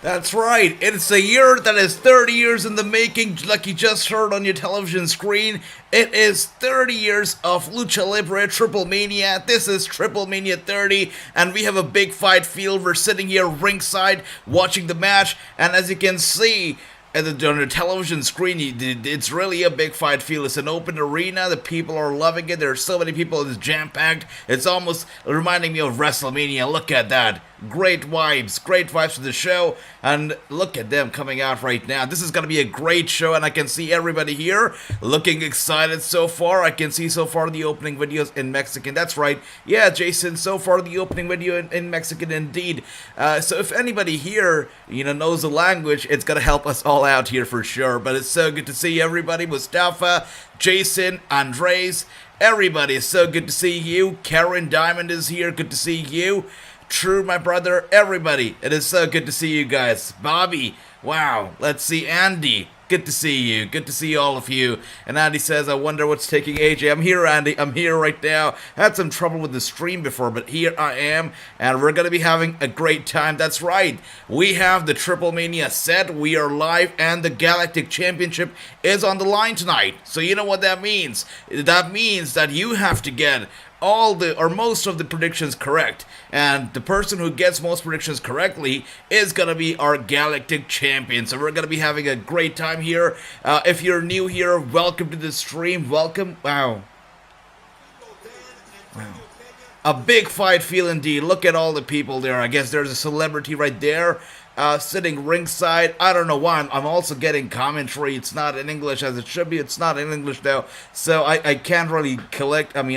That's right, it's a year that is 30 years in the making, like you just heard on your television screen. It is 30 years of Lucha Libre Triplemania. This is Triplemania 30, and we have a big fight field. We're sitting here ringside watching the match, and as you can see, on the television screen, it's really a big fight field. It's an open arena. The people are loving it. There are so many people. It's jam-packed. It's almost reminding me of WrestleMania. Look at that. Great vibes for the show, and look at them coming out right now. This is going to be a great show, and I can see everybody here looking excited so far. I can see so far the opening videos in Mexican. That's right. Yeah, Jason, so far the opening video in Mexican indeed. So if anybody here, knows the language, it's going to help us all out here for sure. But it's so good to see everybody. Mustafa, Jason, Andres, everybody. It's so good to see you. Karen Diamond is here. Good to see you. True, my brother, everybody. It is so good to see you guys. Bobby, wow. Let's see Andy. Good to see you. Good to see all of you. And Andy says, I wonder what's taking AJ. I'm here, Andy. I'm here right now. Had some trouble with the stream before, but here I am. And we're going to be having a great time. That's right. We have the Triplemania set. We are live, and the Galactic Championship is on the line tonight. So you know what that means. That means that you have to get most of the predictions correct, and the person who gets most predictions correctly is gonna be our Galactic Champion. So we're gonna be having a great time here. If you're new here, welcome to the stream. Welcome. Wow. A big fight feel indeed. Look at all the people there. I guess there's a celebrity right there. Sitting ringside. I don't know why. I'm also getting commentary. It's not in English as it should be. It's not in English though. So I can't really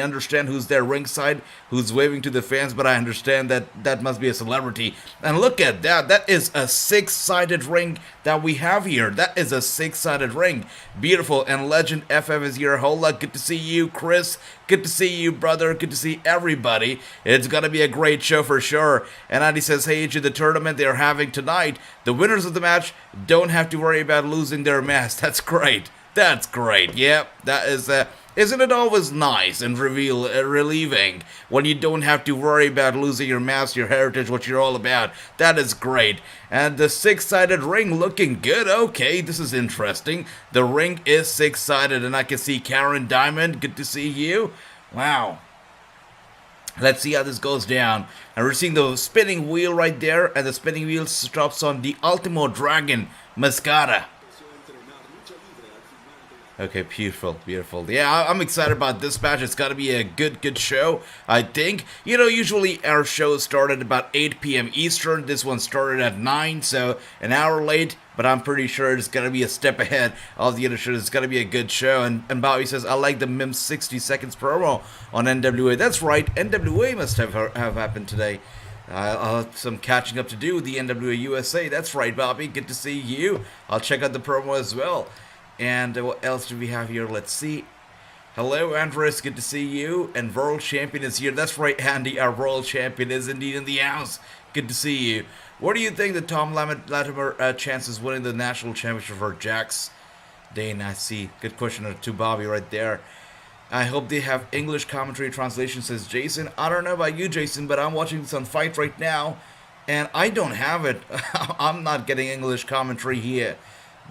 understand who's there ringside, who's waving to the fans, but I understand that must be a celebrity. And look at that. That is a six-sided ring that we have here. That is a six-sided ring. Beautiful. And Legend FF is here. Hola. Good to see you, Chris. Good to see you, brother. Good to see everybody. It's going to be a great show for sure. And Andy says, hey, to the tournament they're having tonight, the winners of the match don't have to worry about losing their mask. That's great. That's great. Yep, that is, isn't it always nice and relieving when you don't have to worry about losing your mask, your heritage, what you're all about? That is great. And the six-sided ring looking good. Okay, this is interesting. The ring is six-sided, and I can see Karen Diamond. Good to see you. Wow. Let's see how this goes down. And we're seeing the spinning wheel right there, and the spinning wheel stops on the Ultimo Dragon Mascara. Okay, beautiful. Yeah, I'm excited about this match. It's got to be a good show, I think. Usually our shows start at about 8 p.m. Eastern. This one started at 9, so an hour late. But I'm pretty sure it's going to be a step ahead of the other shows. It's going to be a good show. And Bobby says, I like the Mim 60 seconds promo on NWA. That's right, NWA must have happened today. I'll have some catching up to do with the NWA USA. That's right, Bobby. Good to see you. I'll check out the promo as well. And what else do we have here? Let's see. Hello, Andres. Good to see you. And World Champion is here. That's right, Andy. Our World Champion is indeed in the house. Good to see you. What do you think that Tom Latimer chances winning the national championship for Jax? Dane, I see. Good question to Bobby right there. I hope they have English commentary translation, says Jason. I don't know about you, Jason, but I'm watching this on Fight right now, and I don't have it. I'm not getting English commentary here.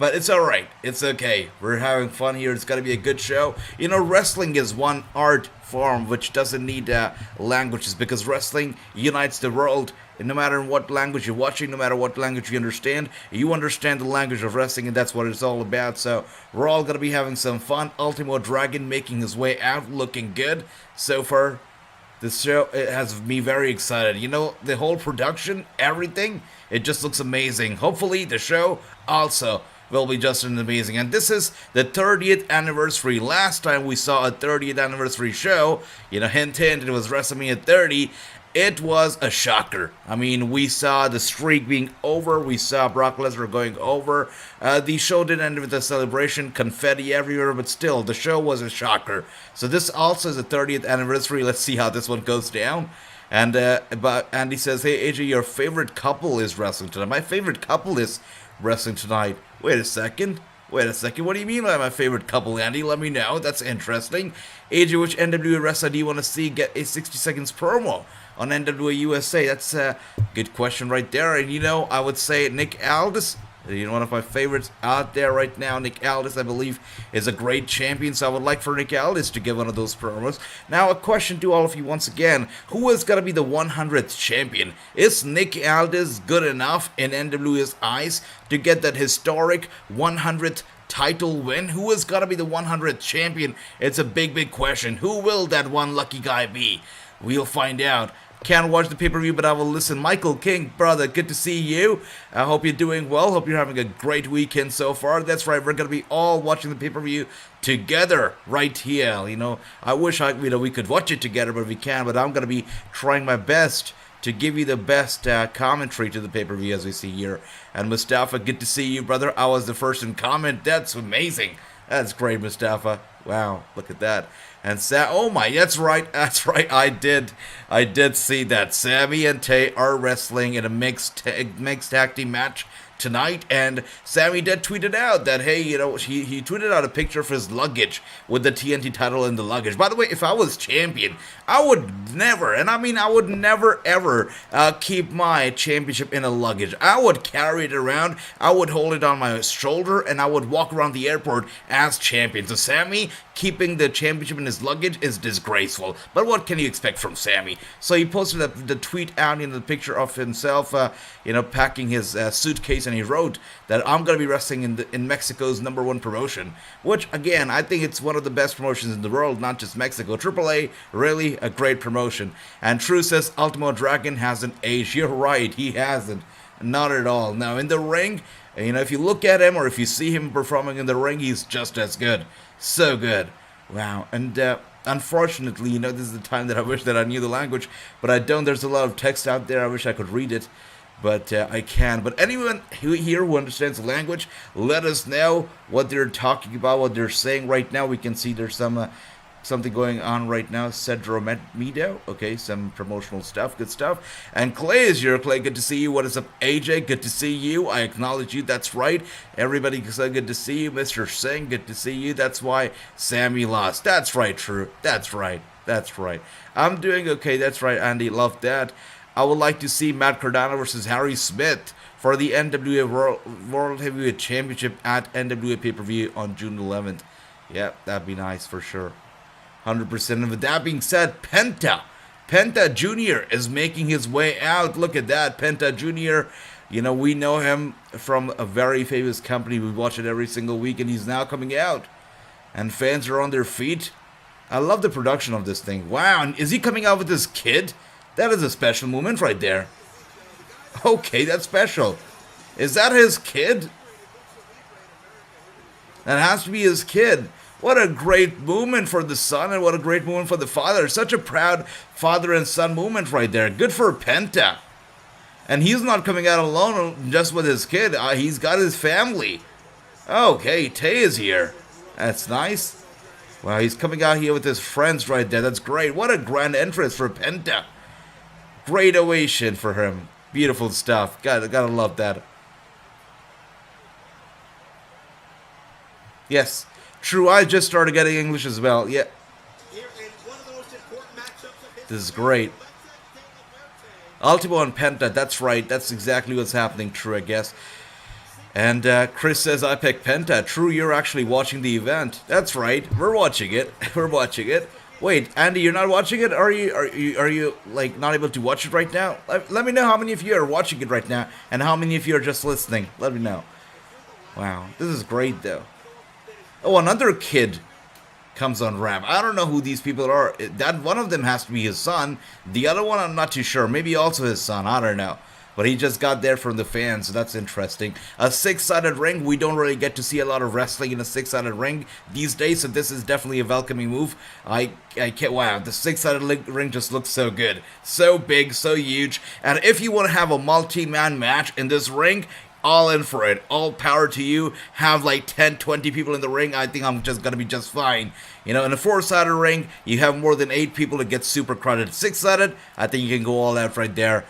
But it's alright. It's okay. We're having fun here. It's going to be a good show. Wrestling is one art form which doesn't need languages, because wrestling unites the world. And no matter what language you're watching, no matter what language you understand the language of wrestling, and that's what it's all about. So we're all going to be having some fun. Ultimo Dragon making his way out, looking good. So far, this show, it has me very excited. The whole production, everything, it just looks amazing. Hopefully the show also will be just an amazing. And this is the 30th anniversary. Last time we saw a 30th anniversary show, hint, it was WrestleMania 30. It was a shocker. I mean, we saw the streak being over. We saw Brock Lesnar going over. The show didn't end with a celebration, confetti everywhere, but still, the show was a shocker. So this also is the 30th anniversary. Let's see how this one goes down. And but Andy says, hey, AJ, your favorite couple is wrestling tonight. My favorite couple is wrestling tonight. Wait a second. What do you mean by my favorite couple, Andy? Let me know. That's interesting. AJ, which NWA wrestler do you want to see get a 60 seconds promo on NWA USA? That's a good question right there. And you know, I would say Nick Aldis. You know, one of my favorites out there right now, Nick Aldis, I believe, is a great champion, so I would like for Nick Aldis to give one of those promos. Now, a question to all of you once again. Who is going to be the 100th champion? Is Nick Aldis good enough in NWA's eyes to get that historic 100th title win? Who is going to be the 100th champion? It's a big, big question. Who will that one lucky guy be? We'll find out. Can't watch the pay-per-view, but I will listen. Michael King, brother, good to see you. I hope you're doing well. Hope you're having a great weekend so far. That's right, we're going to be all watching the pay-per-view together right here. You know, I wish we could watch it together, but we can. But I'm going to be trying my best to give you the best commentary to the pay-per-view as we see here. And Mustafa, good to see you, brother. I was the first in comment. That's amazing. That's great, Mustafa. Wow, look at that. And oh my, that's right, I did see that. Sammy and Tay are wrestling in a mixed tag team match tonight, and Sammy did tweet it out that, hey, you know, he tweeted out a picture of his luggage with the TNT title in the luggage. By the way, if I was champion, I would never, and I mean I would never ever keep my championship in a luggage. I would carry it around, I would hold it on my shoulder, and I would walk around the airport as champion. So Sammy keeping the championship in his luggage is disgraceful. But what can you expect from Sammy? So he posted the tweet out in the picture of himself, you know, packing his suitcase, and he wrote that I'm going to be wrestling in Mexico's #1 promotion, which again, I think it's one of the best promotions in the world, not just Mexico. AAA, really a great promotion. And True says Ultimo Dragon hasn't aged. You're right, he hasn't. Not at all. Now in the ring, you know, if you look at him or if you see him performing in the ring, he's just as good. So good. Wow. And unfortunately, you know, this is the time that I wish that I knew the language, but I don't. There's a lot of text out there. I wish I could read it, but I can. But anyone here who understands the language, let us know what they're talking about, what they're saying right now. We can see there's something going on right now. Cedro Medo. Okay, some promotional stuff. Good stuff. And Clay is here. Clay, good to see you. What is up, AJ? Good to see you. I acknowledge you. That's right. Everybody said good to see you. Mr. Singh, good to see you. That's why Sammy lost. That's right, True. That's right. That's right. I'm doing okay. That's right, Andy. Love that. I would like to see Matt Cardano versus Harry Smith for the NWA World Heavyweight Championship at NWA pay-per-view on June 11th. Yeah, that'd be nice for sure. 100%. And with that being said, Penta Jr. is making his way out. Look at that, Penta Jr. You know, we know him from a very famous company. We watch it every single week, and he's now coming out. And fans are on their feet. I love the production of this thing. Wow, and is he coming out with his kid? That is a special moment right there. Okay, that's special. Is that his kid? That has to be his kid. What a great moment for the son, and what a great moment for the father. Such a proud father and son moment right there. Good for Penta. And he's not coming out alone just with his kid. He's got his family. Okay, Tay is here. That's nice. Wow, he's coming out here with his friends right there. That's great. What a grand entrance for Penta. Great ovation for him. Beautiful stuff. Gotta love that. Yes. True, I just started getting English as well. Yeah. This is great. Ultimo and Penta, that's right. That's exactly what's happening, True, I guess. And Chris says, I picked Penta. True, you're actually watching the event. That's right. We're watching it. We're watching it. Wait, Andy, you're not watching it? Are you like not able to watch it right now? Let me know how many of you are watching it right now and how many of you are just listening. Let me know. Wow, this is great though. Oh, another kid comes on ramp. I don't know who these people are. That one of them has to be his son. The other one, I'm not too sure. Maybe also his son. I don't know. But he just got there from the fans, so that's interesting. A six-sided ring. We don't really get to see a lot of wrestling in a six-sided ring these days, so this is definitely a welcoming move. I can't. Wow, the six-sided ring just looks so good, so big, so huge. And if you want to have a multi-man match in this ring, all in for it. All power to you. Have like 10, 20 people in the ring. I think I'm just going to be just fine. You know, in a four-sided ring, you have more than 8 people. It gets super crowded. Six-sided, I think you can go all out right there.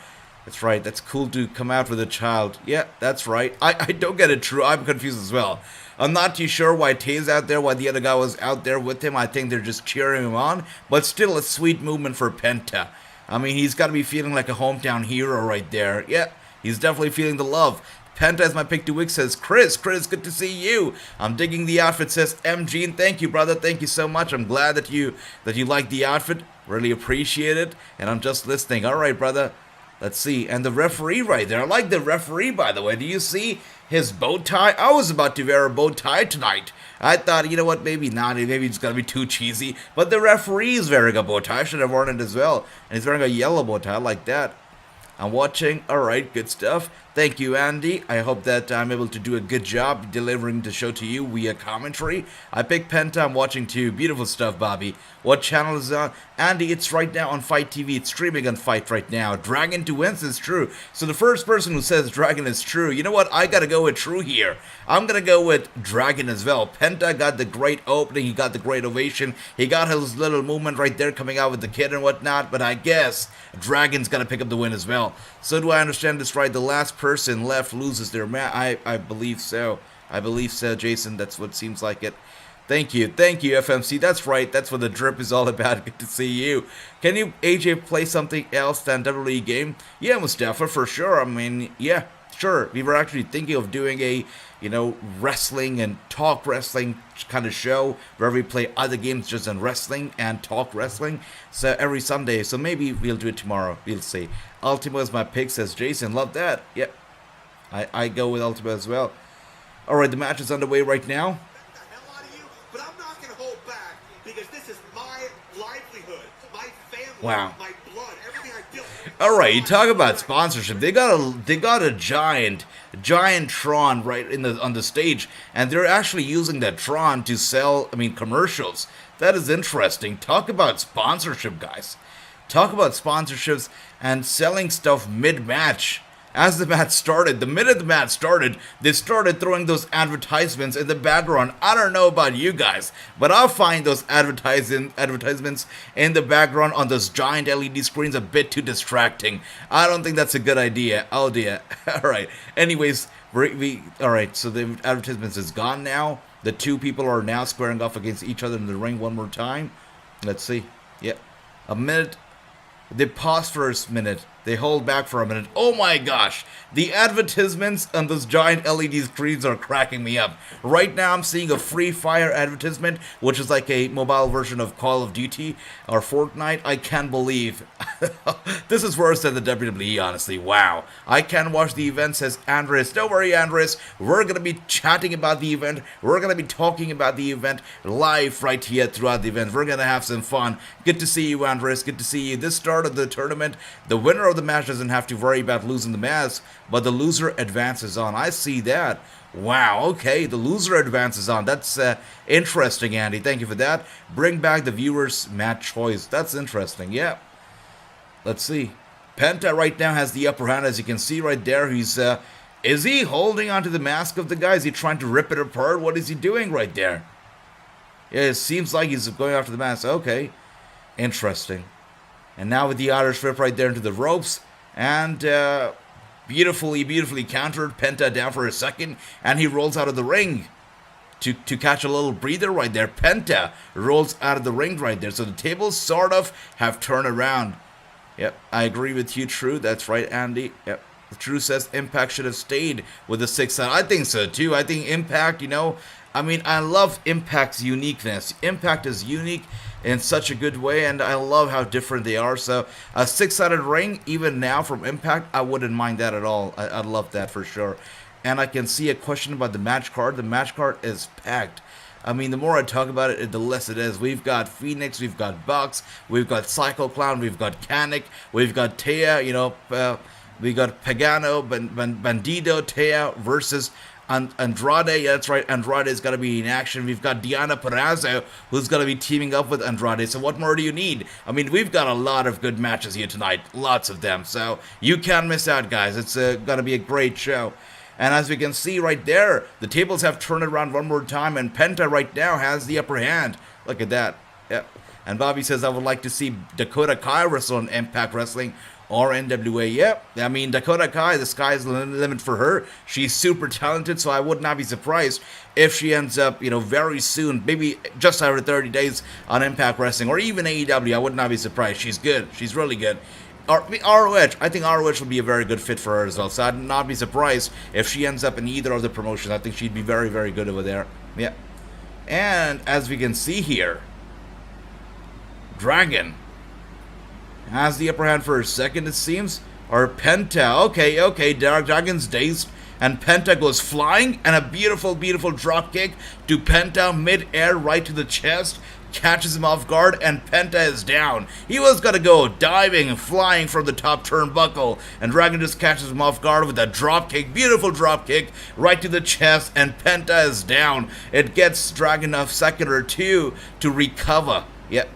That's right. That's cool to come out with a child. Yeah, that's right. I don't get it, True. I'm confused as well. I'm not too sure why Tay's out there, why the other guy was out there with him. I think they're just cheering him on. But still a sweet movement for Penta. I mean, he's got to be feeling like a hometown hero right there. Yeah, he's definitely feeling the love. Penta is my pick to win, says Chris, good to see you. I'm digging the outfit, says MG, and thank you, brother. Thank you so much. I'm glad that you like the outfit. Really appreciate it. And I'm just listening. All right, brother. Let's see. And the referee right there. I like the referee, by the way. Do you see his bow tie? I was about to wear a bow tie tonight. I thought, you know what, maybe not. Maybe it's going to be too cheesy. But the referee is wearing a bow tie. I should have worn it as well. And he's wearing a yellow bow tie. I like that. I'm watching. All right, good stuff. Thank you, Andy. I hope that I'm able to do a good job delivering the show to you via commentary. I picked Penta. I'm watching too. Beautiful stuff, Bobby. What channel is it on? Andy, it's right now on Fight TV. It's streaming on Fight right now. Dragon to wins is true. So the first person who says Dragon is true, you know what? I got to go with true here. I'm going to go with Dragon as well. Penta got the great opening. He got the great ovation. He got his little movement right there coming out with the kid and whatnot. But I guess Dragon's going to pick up the win as well. So do I understand this right? The last person left loses their match. I believe so. I believe so, Jason. That's what seems like it. Thank you, FMC. That's right. That's what the drip is all about. Good to see you. Can you, AJ, play something else than WWE game? Yeah, Mustafa, for sure. I mean, yeah, sure. We were actually thinking of doing a, wrestling and talk wrestling kind of show where we play other games just in wrestling and talk wrestling. So every Sunday. So maybe we'll do it tomorrow. We'll see. Ultimo is my pick, says Jason. Love that. Yep. I go with Ultimo as well. All right, the match is underway right now. But I'm not going to hold back because this is my livelihood, my family, wow. My blood, everything I built. All right, you talk about sponsorship. They got a giant Tron right on the stage, and they're actually using that Tron to sell, commercials. That is interesting. Talk about sponsorship, guys. Talk about sponsorships and selling stuff mid-match. As the match started, the minute the match started, they started throwing those advertisements in the background. I don't know about you guys, but I'll find those advertisements in the background on those giant LED screens a bit too distracting. I don't think that's a good idea. Oh dear. All right. Anyways, all right. So the advertisements is gone now. The two people are now squaring off against each other in the ring one more time. Let's see. Yep. A minute. They pause for a minute. They hold back for a minute. Oh my gosh. The advertisements on those giant LED screens are cracking me up. Right now I'm seeing a Free Fire advertisement, which is like a mobile version of Call of Duty or Fortnite. I can't believe. This is worse than the WWE, honestly. Wow. I can't watch the event, says Andres. Don't worry, Andres. We're going to be chatting about the event. We're going to be talking about the event live right here throughout the event. We're going to have some fun. Good to see you, Andres. Good to see you. This start of the tournament, the winner of the match doesn't have to worry about losing the match, but the loser advances on. I see that. Wow, okay, the loser advances on. That's interesting, Andy. Thank you for that. Bring back the viewers' match choice. That's interesting, yeah. Let's see. Penta right now has the upper hand, as you can see right there. Is he holding onto the mask of the guy? Is he trying to rip it apart? What is he doing right there? Yeah, it seems like he's going after the mask. Okay, interesting. And now with the Irish whip right there into the ropes. And beautifully countered. Penta down for a second. And he rolls out of the ring to catch a little breather right there. Penta rolls out of the ring right there. So the tables sort of have turned around. Yep, I agree with you, True. That's right, Andy. Yep. True says Impact should have stayed with the 6 side. I think so, too. I think Impact, I love Impact's uniqueness. Impact is unique in such a good way, and I love how different they are. So a 6-sided ring, even now from Impact, I wouldn't mind that at all. I'd love that for sure. And I can see a question about the match card. The match card is packed. The more I talk about it, the less it is. We've got Phoenix, we've got Bucks, we've got Psycho Clown, we've got Kanik, we've got Taya, we got Pagano, Bandido, Taya versus Andrade. Yeah, that's right. Andrade's got to be in action. We've got Diana Perazzo, who's going to be teaming up with Andrade. So what more do you need? We've got a lot of good matches here tonight. Lots of them. So you can't miss out, guys. It's going to be a great show. And as we can see right there, the tables have turned around one more time, and Penta right now has the upper hand. Look at that. Yep. And Bobby says, I would like to see Dakota Kai wrestle in Impact Wrestling. or NWA. Yep, I mean, Dakota Kai, the sky's the limit for her. She's super talented, so I would not be surprised if she ends up, very soon, maybe just over 30 days on Impact Wrestling, or even AEW. I would not be surprised. She's good. She's really good. ROH, I think ROH would be a very good fit for her as well, so I'd not be surprised if she ends up in either of the promotions. I think she'd be very, very good over there. Yeah. And as we can see here, Dragon has the upper hand for a second, it seems. Or Penta. Okay, Dragon's dazed. And Penta goes flying, and a beautiful, beautiful drop kick to Penta mid-air right to the chest. Catches him off guard, and Penta is down. He was gonna go diving and flying from the top turnbuckle, and Dragon just catches him off guard with a drop kick, beautiful drop kick, right to the chest, and Penta is down. It gets Dragon a second or two to recover. Yep.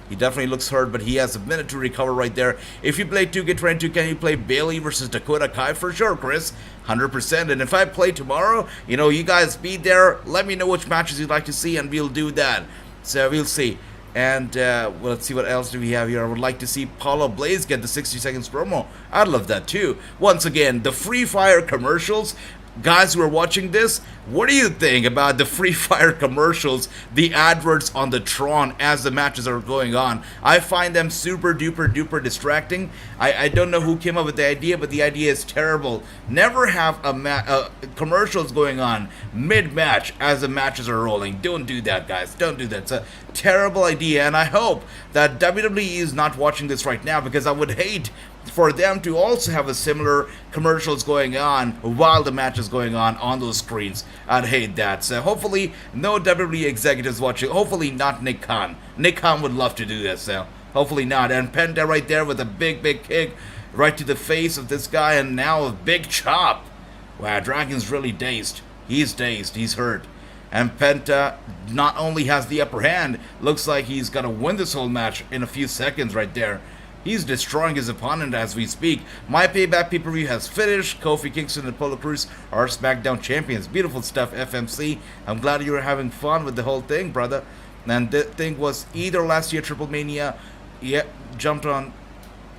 He definitely looks hurt, but he has a minute to recover right there. If you play 2K22, can you play Bailey versus Dakota Kai? For sure, Chris. 100%. And if I play tomorrow, you guys be there. Let me know which matches you'd like to see, and we'll do that. So we'll see. And let's see what else do we have here. I would like to see Paulo Blaze get the 60 seconds promo. I'd love that too. Once again, the Free Fire commercials. Guys who are watching this, what do you think about the Free Fire commercials, the adverts on the Tron as the matches are going on? I find them super duper duper distracting. I don't know who came up with the idea, but the idea is terrible. Never have commercials going on mid-match as the matches are rolling. Don't do that, guys. Don't do that. It's a terrible idea, and I hope that WWE is not watching this right now, because I would hate for them to also have a similar commercials going on while the match is going on those screens. I'd hate that. So hopefully no WWE executives watching. Hopefully not Nick Khan. Nick Khan would love to do this, so hopefully not. And Penta right there with a big kick right to the face of this guy, and now a big chop. Wow, Dragon's really dazed. He's dazed. He's hurt. And Penta not only has the upper hand, looks like he's gonna win this whole match in a few seconds right there. He's destroying his opponent as we speak. My Payback pay-per-view has finished. Kofi Kingston and Apollo Crews are SmackDown champions. Beautiful stuff, FMC. I'm glad you were having fun with the whole thing, brother. And the thing was either last year Triplemania, jumped on.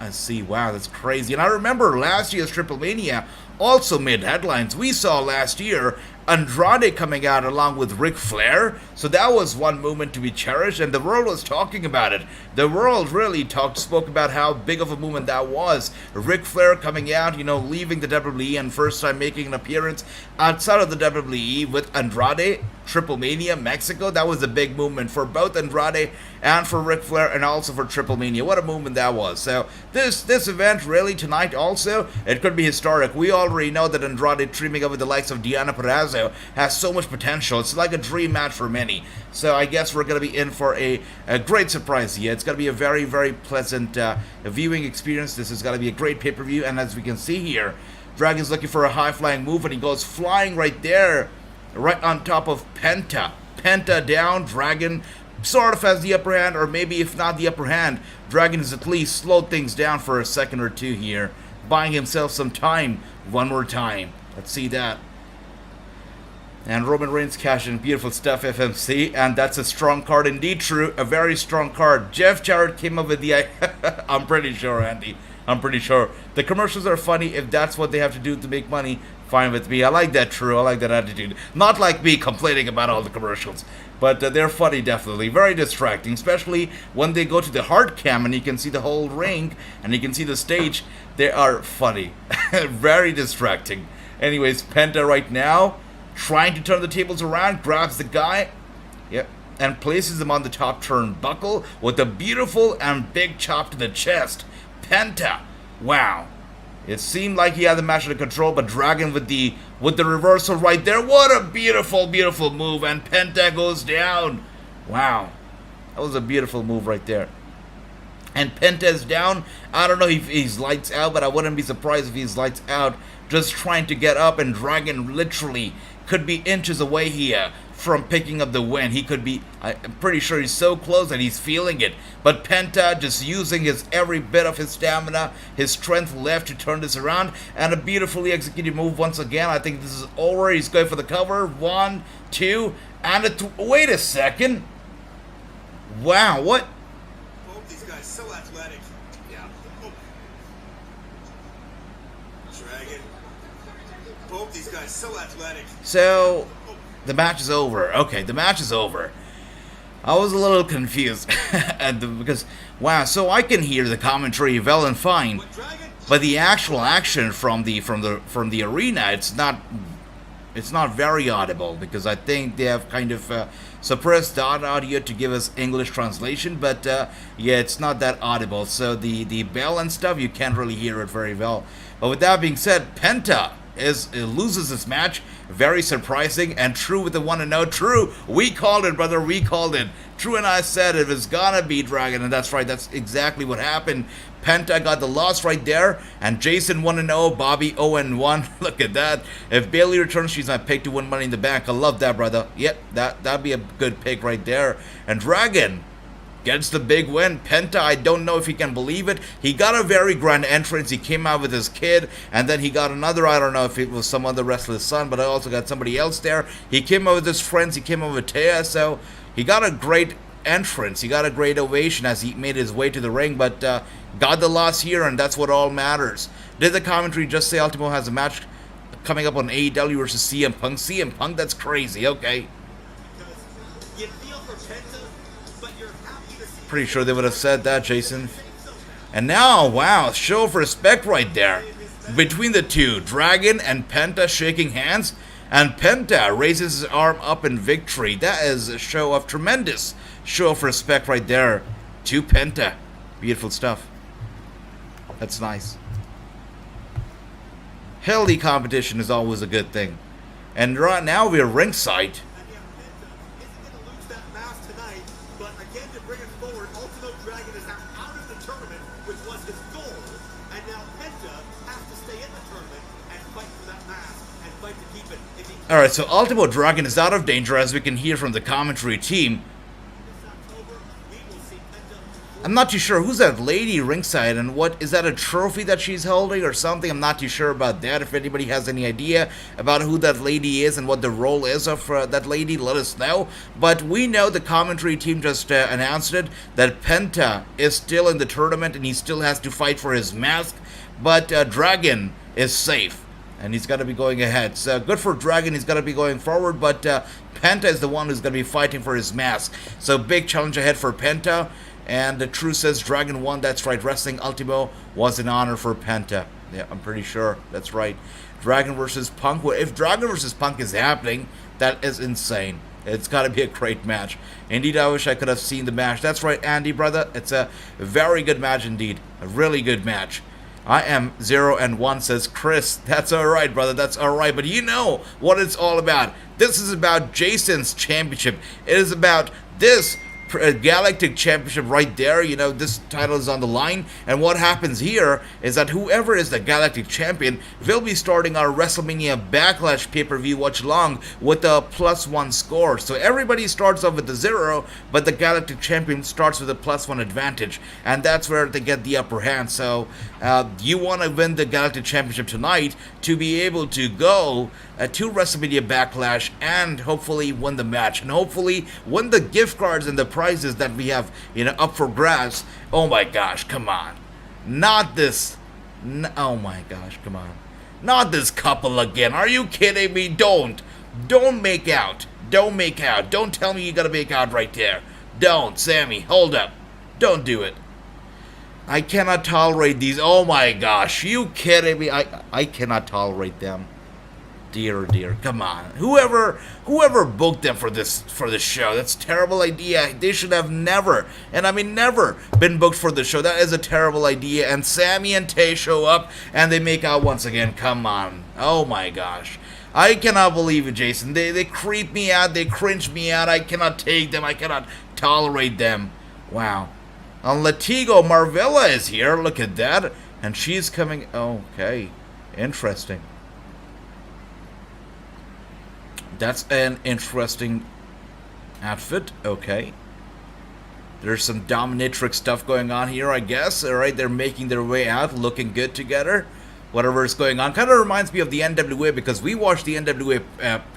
I see. Wow, that's crazy. And I remember last year's Triplemania also made headlines. We saw last year Andrade coming out along with Ric Flair, so that was one moment to be cherished, and the world was talking about it. The world really spoke about how big of a moment that was. Ric Flair coming out, leaving the WWE and first time making an appearance outside of the WWE with Andrade, Triplemania, Mexico. That was a big movement for both Andrade and for Ric Flair, and also for Triplemania. What a movement that was. So this event really tonight also, it could be historic. We already know that Andrade teaming up with the likes of Deonna Purrazzo has so much potential. It's like a dream match for many. So I guess we're going to be in for a great surprise here. It's going to be a very, very pleasant viewing experience. This is going to be a great pay-per-view. And as we can see here, Dragon's looking for a high-flying move, and he goes flying right there, right on top of Penta. Penta down, Dragon sort of has the upper hand, or maybe if not the upper hand, Dragon has at least slowed things down for a second or two here, buying himself some time one more time. Let's see that. And Roman Reigns cashing. Beautiful stuff, FMC. And that's a strong card indeed, true. A very strong card. Jeff Jarrett came up with the... I'm pretty sure, Andy. I'm pretty sure. The commercials are funny. If that's what they have to do to make money, fine with me. I like that, true. I like that attitude. Not like me complaining about all the commercials. But they're funny, definitely. Very distracting, especially when they go to the hard cam and you can see the whole ring and you can see the stage. They are funny. Very distracting. Anyways, Penta right now, trying to turn the tables around, grabs the guy, and places him on the top turnbuckle with a beautiful and big chop to the chest. Penta, wow. It seemed like he had the match under control, but Dragon with the reversal right there. What a beautiful, beautiful move, and Penta goes down. Wow, that was a beautiful move right there. And Penta's down. I don't know if he's lights out, but I wouldn't be surprised if he's lights out, just trying to get up, and Dragon literally could be inches away here from picking up the win. He could be, I'm pretty sure he's so close that he's feeling it. But Penta just using every bit of his stamina, his strength left to turn this around. And a beautifully executed move once again. I think this is over. He's going for the cover. 1, 2, and wait a second. Wow, what? Both these guys so athletic. Yeah. Both these guys so athletic. So, the match is over. Okay, the match is over. I was a little confused because, wow, so I can hear the commentary well and fine, but the actual action from the arena, it's not very audible, because I think they have kind of suppressed that audio to give us English translation, but yeah, it's not that audible. So the bell and stuff, you can't really hear it very well. But with that being said, Penta loses this match. Very surprising, and True with the 1-0. True, we called it, brother, we called it. True and I said it was gonna be Dragon, and that's right, that's exactly what happened. Penta got the loss right there, and Jason 1-0, Bobby 0-1. Look at that. If Bailey returns, she's my pick to win Money in the Bank. I love that, brother. Yep, that'd be a good pick right there. And Dragon gets the big win. Penta, I don't know if he can believe it. He got a very grand entrance. He came out with his kid, and then he got another, I don't know if it was some other wrestler's son, but I also got somebody else there. He came out with his friends. He came out with Taya, so he got a great entrance. He got a great ovation as he made his way to the ring, but got the loss here, and that's what all matters. Did the commentary just say Ultimo has a match coming up on AEW versus CM Punk? CM Punk, that's crazy. Okay. You feel for Penta, but you're happy to see. Pretty sure they would have said that, Jason. And now, wow, show of respect right there between the two. Dragon and Penta shaking hands, and Penta raises his arm up in victory. That is a show of tremendous show of respect right there to Penta. Beautiful stuff. That's nice. Healthy competition is always a good thing. And right now we're ringside. And yet Penta isn't going to lose that mask tonight, but again, to bring it forward, Ultimo Dragon is now out of the tournament, which was his goal, and now Penta has to stay in the tournament and fight for that mask and fight to keep it. If he Alright, so Ultimo Dragon is out of danger, as we can hear from the commentary team. this October, we will see Penta. I'm not too sure who's that lady ringside, and what is that, a trophy that she's holding or something? I'm not too sure about that. If anybody has any idea about who that lady is and what the role is of that lady, let us know. But we know the commentary team just announced it, that Penta is still in the tournament and he still has to fight for his mask, but Dragon is safe and he's got to be going ahead. So good for Dragon, he's got to be going forward, but Penta is the one who's going to be fighting for his mask. So big challenge ahead for Penta. And the True says Dragon won. That's right. Wrestling Ultimo was an honor for Penta. Yeah, I'm pretty sure. That's right. Dragon versus Punk. Well, if Dragon versus Punk is happening, that is insane. It's got to be a great match. Indeed, I wish I could have seen the match. That's right, Andy, brother. It's a very good match indeed. A really good match. I am 0-1, says Chris. That's alright, brother. That's alright. But you know what it's all about. This is about Jason's championship. It is about this Galactic Championship right there. You know, this title is on the line, and what happens here is that whoever is the Galactic Champion will be starting our WrestleMania Backlash pay-per-view watch-along with a +1 score. So everybody starts off with the 0, but the Galactic Champion starts with a +1 advantage, and that's where they get the upper hand. So you want to win the Galactic Championship tonight to be able to go to WrestleMania Backlash and hopefully win the match, and hopefully win the gift cards and the prizes that we have, you know, up for grabs. Oh my gosh, come on. Not this. Oh my gosh, come on. Not this couple again. Are you kidding me? Don't make out. Don't make out. Don't tell me you gotta make out right there. Don't, Sammy. Hold up. Don't do it. I cannot tolerate these. Oh my gosh. You kidding me? I cannot tolerate them. Dear, oh dear, come on. Whoever booked them for this show, that's a terrible idea. They should have never, and I mean never, been booked for the show. That is a terrible idea. And Sammy and Tay show up, and they make out once again. Come on. Oh my gosh. I cannot believe it, Jason. They creep me out. They cringe me out. I cannot take them. I cannot tolerate them. Wow. And Latigo Marvella is here. Look at that. And she's coming. Okay. Interesting. That's an interesting outfit. Okay. There's some dominatrix stuff going on here, I guess. Alright, they're making their way out, looking good together. Whatever is going on. Kind of reminds me of the NWA, because we watched the NWA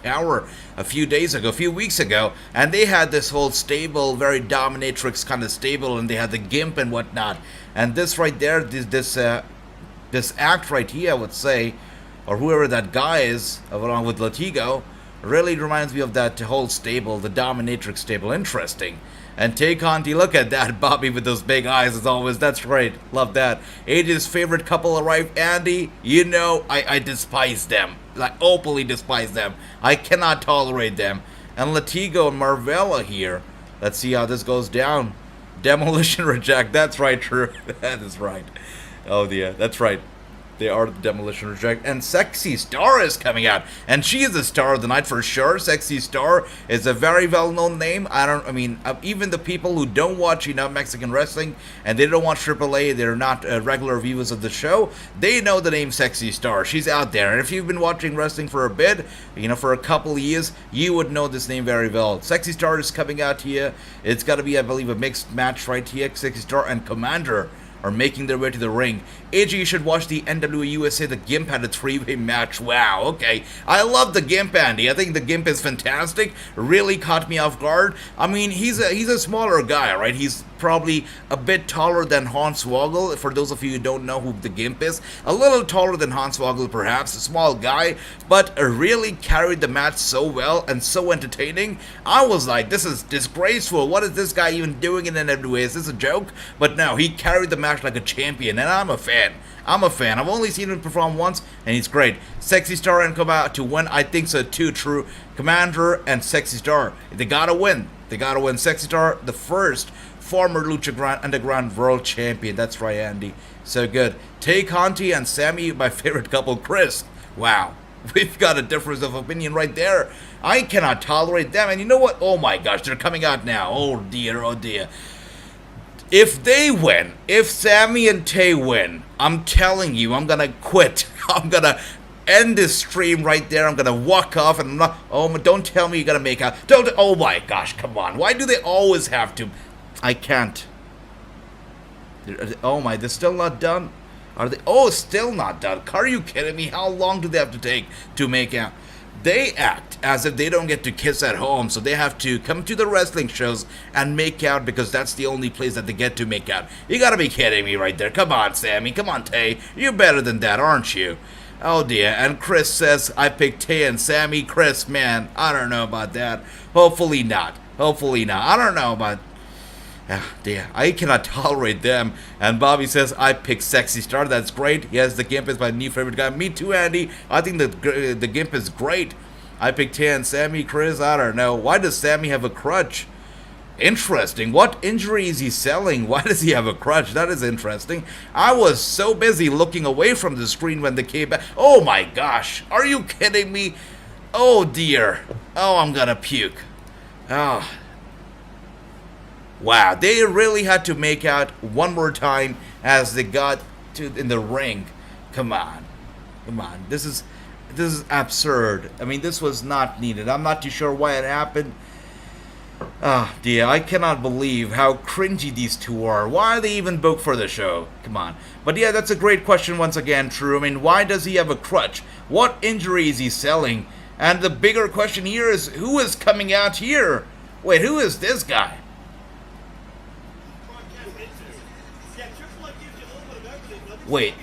Power a few weeks ago, and they had this whole stable, very dominatrix kind of stable, and they had the gimp and whatnot. And this right there, this act right here, I would say, or whoever that guy is, along with Latigo, really reminds me of that whole stable, the Dominatrix stable. Interesting. And Tay Conti, look at that, Bobby with those big eyes as always. That's great. Love that. AJ's favorite couple arrived. Andy, you know I despise them. Like, openly despise them. I cannot tolerate them. And Latigo and Marvella here. Let's see how this goes down. Demolition Reject. That's right, true. That is right. Oh, yeah, that's right. They are the Demolition Reject. And Sexy Star is coming out. And she is the star of the night for sure. Sexy Star is a very well-known name. Even the people who don't watch, Mexican wrestling, and they don't watch AAA, they're not regular viewers of the show, they know the name Sexy Star. She's out there. And if you've been watching wrestling for a bit, for a couple of years, you would know this name very well. Sexy Star is coming out here. It's got to be, I believe, a mixed match right here. Sexy Star and Commander are making their way to the ring. AJ, you should watch the NWA USA. The Gimp had a 3-way match. Wow, okay. I love the Gimp, Andy. I think the Gimp is fantastic. Really caught me off guard. I mean, he's a smaller guy, right? He's probably a bit taller than Hornswoggle. For those of you who don't know who the Gimp is, a little taller than Hornswoggle, perhaps. A small guy, but really carried the match so well and so entertaining. I was like, this is disgraceful. What is this guy even doing in NWA? Is this a joke? But no, he carried the match like a champion, and I'm a fan. I've only seen him perform once, and he's great. Sexy Star and come out to win. I think so too, true. Commander and Sexy Star, they gotta win. Sexy Star, the first former Lucha Underground World Champion. That's right, Andy. So good. Tay Conti and Sammy, my favorite couple, Chris. Wow. We've got a difference of opinion right there. I cannot tolerate them. And you know what? Oh my gosh, they're coming out now. Oh dear, oh dear. If they win, if Sammy and Tay win, I'm telling you, I'm gonna quit. I'm gonna end this stream right there. I'm gonna walk off and I'm not. Oh, don't tell me you're gonna make out. Don't. Oh my gosh, come on. Why do they always have to? I can't. Oh my, they're still not done? Are they? Oh, still not done. Are you kidding me? How long do they have to take to make out? They act as if they don't get to kiss at home, so they have to come to the wrestling shows and make out because that's the only place that they get to make out. You gotta be kidding me right there. Come on, Sammy. Come on, Tay. You're better than that, aren't you? Oh dear. And Chris says, I picked Tay and Sammy. Chris, man, I don't know about that. Hopefully not. I don't know about... Ah, dear, I cannot tolerate them. And Bobby says, I picked Sexy Star. That's great. Yes, the Gimp is my new favorite guy. Me too, Andy. I think the Gimp is great. I picked Tay and Sammy. Chris, I don't know. Why does Sammy have a crutch? Interesting. What injury is he selling? Why does he have a crutch? That is interesting. I was so busy looking away from the screen when they came back. Oh my gosh. Are you kidding me? Oh dear. Oh, I'm gonna puke. Oh. Wow, they really had to make out one more time as they got in the ring. Come on. This is absurd. I mean, this was not needed. I'm not too sure why it happened. Ah, dear, I cannot believe how cringy these two are. Why are they even booked for the show? Come on. But yeah, that's a great question once again, True. I mean, why does he have a crutch? What injury is he selling? And the bigger question here is, who is coming out here? Wait, who is this guy? Wait.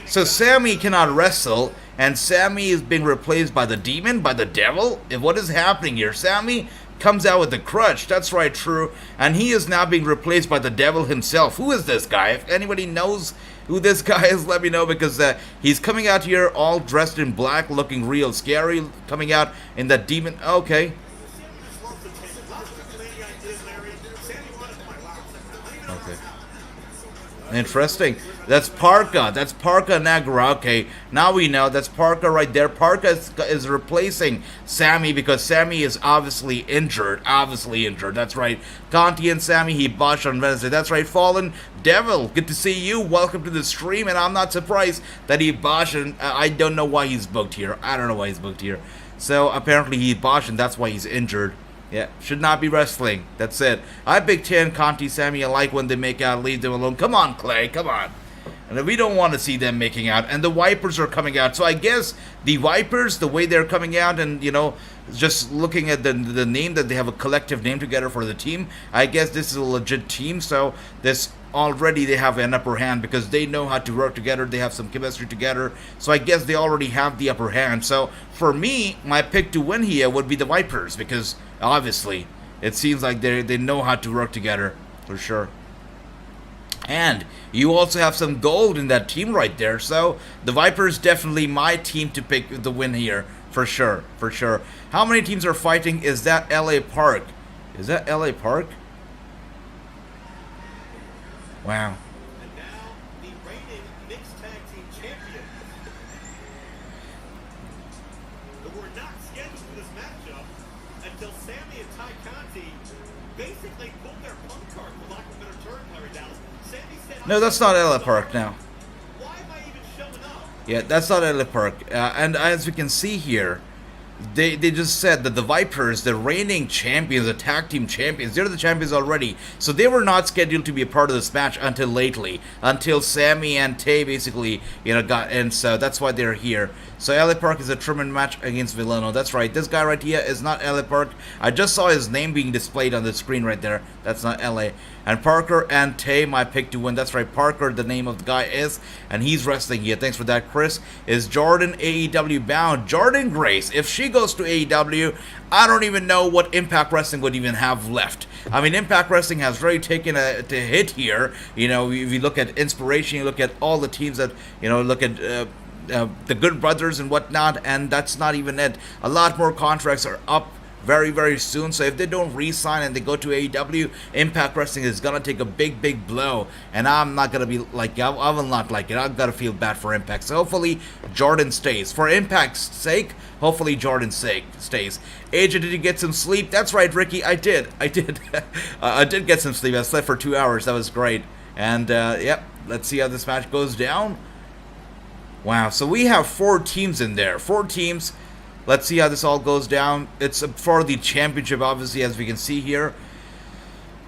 So Sammy cannot wrestle, and Sammy is being replaced by the demon, by the devil? What is happening here? Sammy comes out with the crutch. That's right, true. And he is now being replaced by the devil himself. Who is this guy? If anybody knows who this guy is, let me know, because he's coming out here all dressed in black, looking real scary, coming out in that demon. Okay. Interesting. That's Parka. That's Parka Nagra. Okay, now we know. That's Parka right there. Parka is replacing Sammy because Sammy is obviously injured. That's right. Conti and Sammy, he botched on Wednesday. That's right. Fallen Devil, good to see you. Welcome to the stream. And I'm not surprised that he botched. And I don't know why he's booked here. So apparently he botched and that's why he's injured. Yeah, should not be wrestling. That's it. I picked 10, Conti, Sammy. I like when they make out. Leave them alone. Come on, Clay. Come on. And we don't want to see them making out. And the Vipers are coming out. So I guess the Vipers, the way they're coming out and, just looking at the name, that they have a collective name together for the team, I guess this is a legit team. So this already they have an upper hand because they know how to work together. They have some chemistry together. So I guess they already have the upper hand. So for me, my pick to win here would be the Vipers because obviously it seems like they know how to work together for sure. And you also have some gold in that team right there. So the Vipers definitely my team to pick the win here for sure, for sure. How many teams are fighting? Is that LA Park? Is that LA Park? Wow. And now the reigning mixed tag team champions who were not scheduled for this matchup until Sammy and Ty Conti basically pulled their punk card, for lack of a better term, Larry Dallas. Sammy said, No, that's not LA Park now. why am I even showing up? Yeah, that's not LA Park. And as we can see here, they just said that the Vipers, the reigning champions, the tag team champions, they're the champions already. So they were not scheduled to be a part of this match until lately, until Sammy and Tay basically, got in. So that's why they're here. So LA Park is a tournament match against Villano. That's right. This guy right here is not LA Park. I just saw his name being displayed on the screen right there. That's not LA. And Parker and Tay, my pick to win. That's right. Parker, the name of the guy is, and he's wrestling here. Thanks for that, Chris. Is Jordan AEW bound? Jordan Grace, if she goes to AEW, I don't even know what Impact Wrestling would even have left. I mean, Impact Wrestling has really taken a hit here. If you look at Inspiration, you look at all the teams that, look at the Good Brothers and whatnot, and that's not even it. A lot more contracts are up very, very soon. So if they don't re-sign and they go to AEW, Impact Wrestling is gonna take a big blow, and I'm not gonna be like, I will not like it. I've gotta feel bad for Impact. So hopefully Jordan stays. For Impact's sake, hopefully Jordan's sake stays. Agent, did you get some sleep? That's right, Ricky. I did. I did get some sleep. I slept for 2 hours. That was great. And yep, let's see how this match goes down. Wow, so we have 4 teams in there. 4 teams. Let's see how this all goes down. It's for the championship, obviously, as we can see here.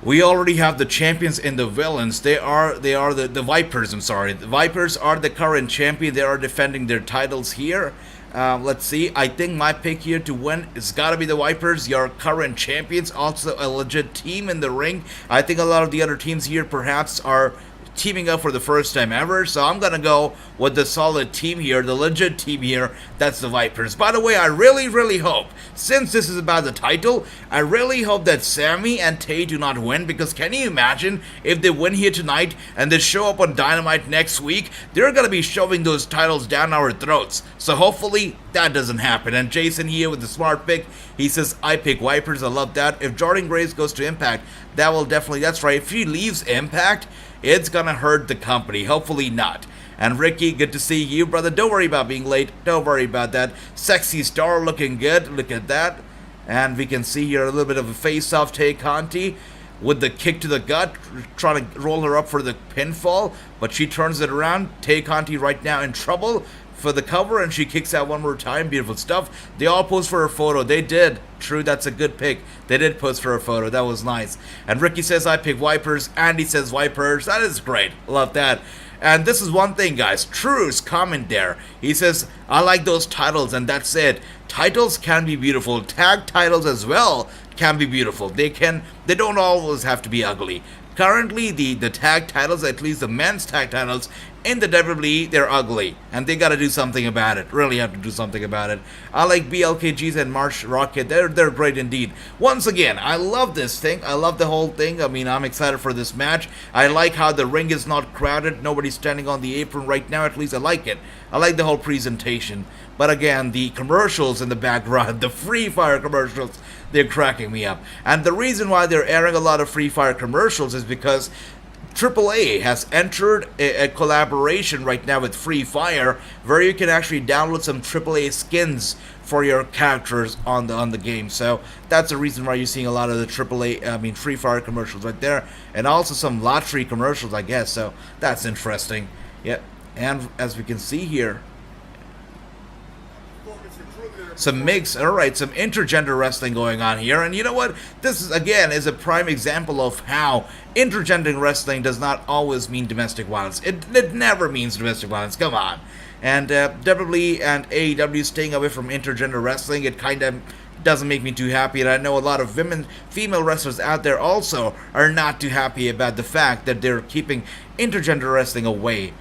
We already have the champions and the villains. They are the Vipers, I'm sorry. The Vipers are the current champion. They are defending their titles here. Let's see. I think my pick here to win is gotta be the Vipers, your current champions. Also a legit team in the ring. I think a lot of the other teams here perhaps are teaming up for the first time ever, so I'm gonna go with the solid team here, the legit team here. That's the Vipers. By the way, I really hope, since this is about the title, I really hope that Sammy and Tay do not win, because can you imagine if they win here tonight and they show up on Dynamite next week? They're gonna be shoving those titles down our throats. So hopefully that doesn't happen. And Jason here with the smart pick, he says I pick Vipers. I love that. If Jordan Grace goes to Impact, that will definitely, that's right, if he leaves Impact, it's gonna hurt the company. Hopefully not. And Ricky, good to see you, brother. Don't worry about being late. Don't worry about that. Sexy Star looking good. Look at that. And we can see here a little bit of a face-off. Tay Conti with the kick to the gut, trying to roll her up for the pinfall, but she turns it around. Tay Conti right now in trouble for the cover, and she kicks out one more time. Beautiful stuff. They all posed for a photo. They did. True, that's a good pick. They did post for a photo. That was nice. And Ricky says I pick Vipers. Andy says Vipers. That is great. Love that. And this is one thing, guys. True's comment there. He says, I like those titles, and that's it. Titles can be beautiful. Tag titles as well can be beautiful. They don't always have to be ugly. Currently, the tag titles, at least the men's tag titles in the WWE, they're ugly, and they gotta do something about it. Really have to do something about it. I like BLKGs and Marsh Rocket. They're great indeed. Once again, I love this thing. I love the whole thing. I mean, I'm excited for this match. I like how the ring is not crowded. Nobody's standing on the apron right now. At least I like it. I like the whole presentation. But again, the commercials in the background, the Free Fire commercials, they're cracking me up. And the reason why they're airing a lot of Free Fire commercials is because AAA has entered a collaboration right now with Free Fire, where you can actually download some AAA skins for your characters on the game. So that's the reason why you're seeing a lot of the Free Fire commercials right there, and also some lottery commercials, I guess. So that's interesting. Yep. And as we can see here, some mix, alright, some intergender wrestling going on here. And you know what? This is, again, is a prime example of how intergender wrestling does not always mean domestic violence. It never means domestic violence. Come on. And WWE and AEW staying away from intergender wrestling, it kind of doesn't make me too happy, and I know a lot of female wrestlers out there also are not too happy about the fact that they're keeping intergender wrestling away,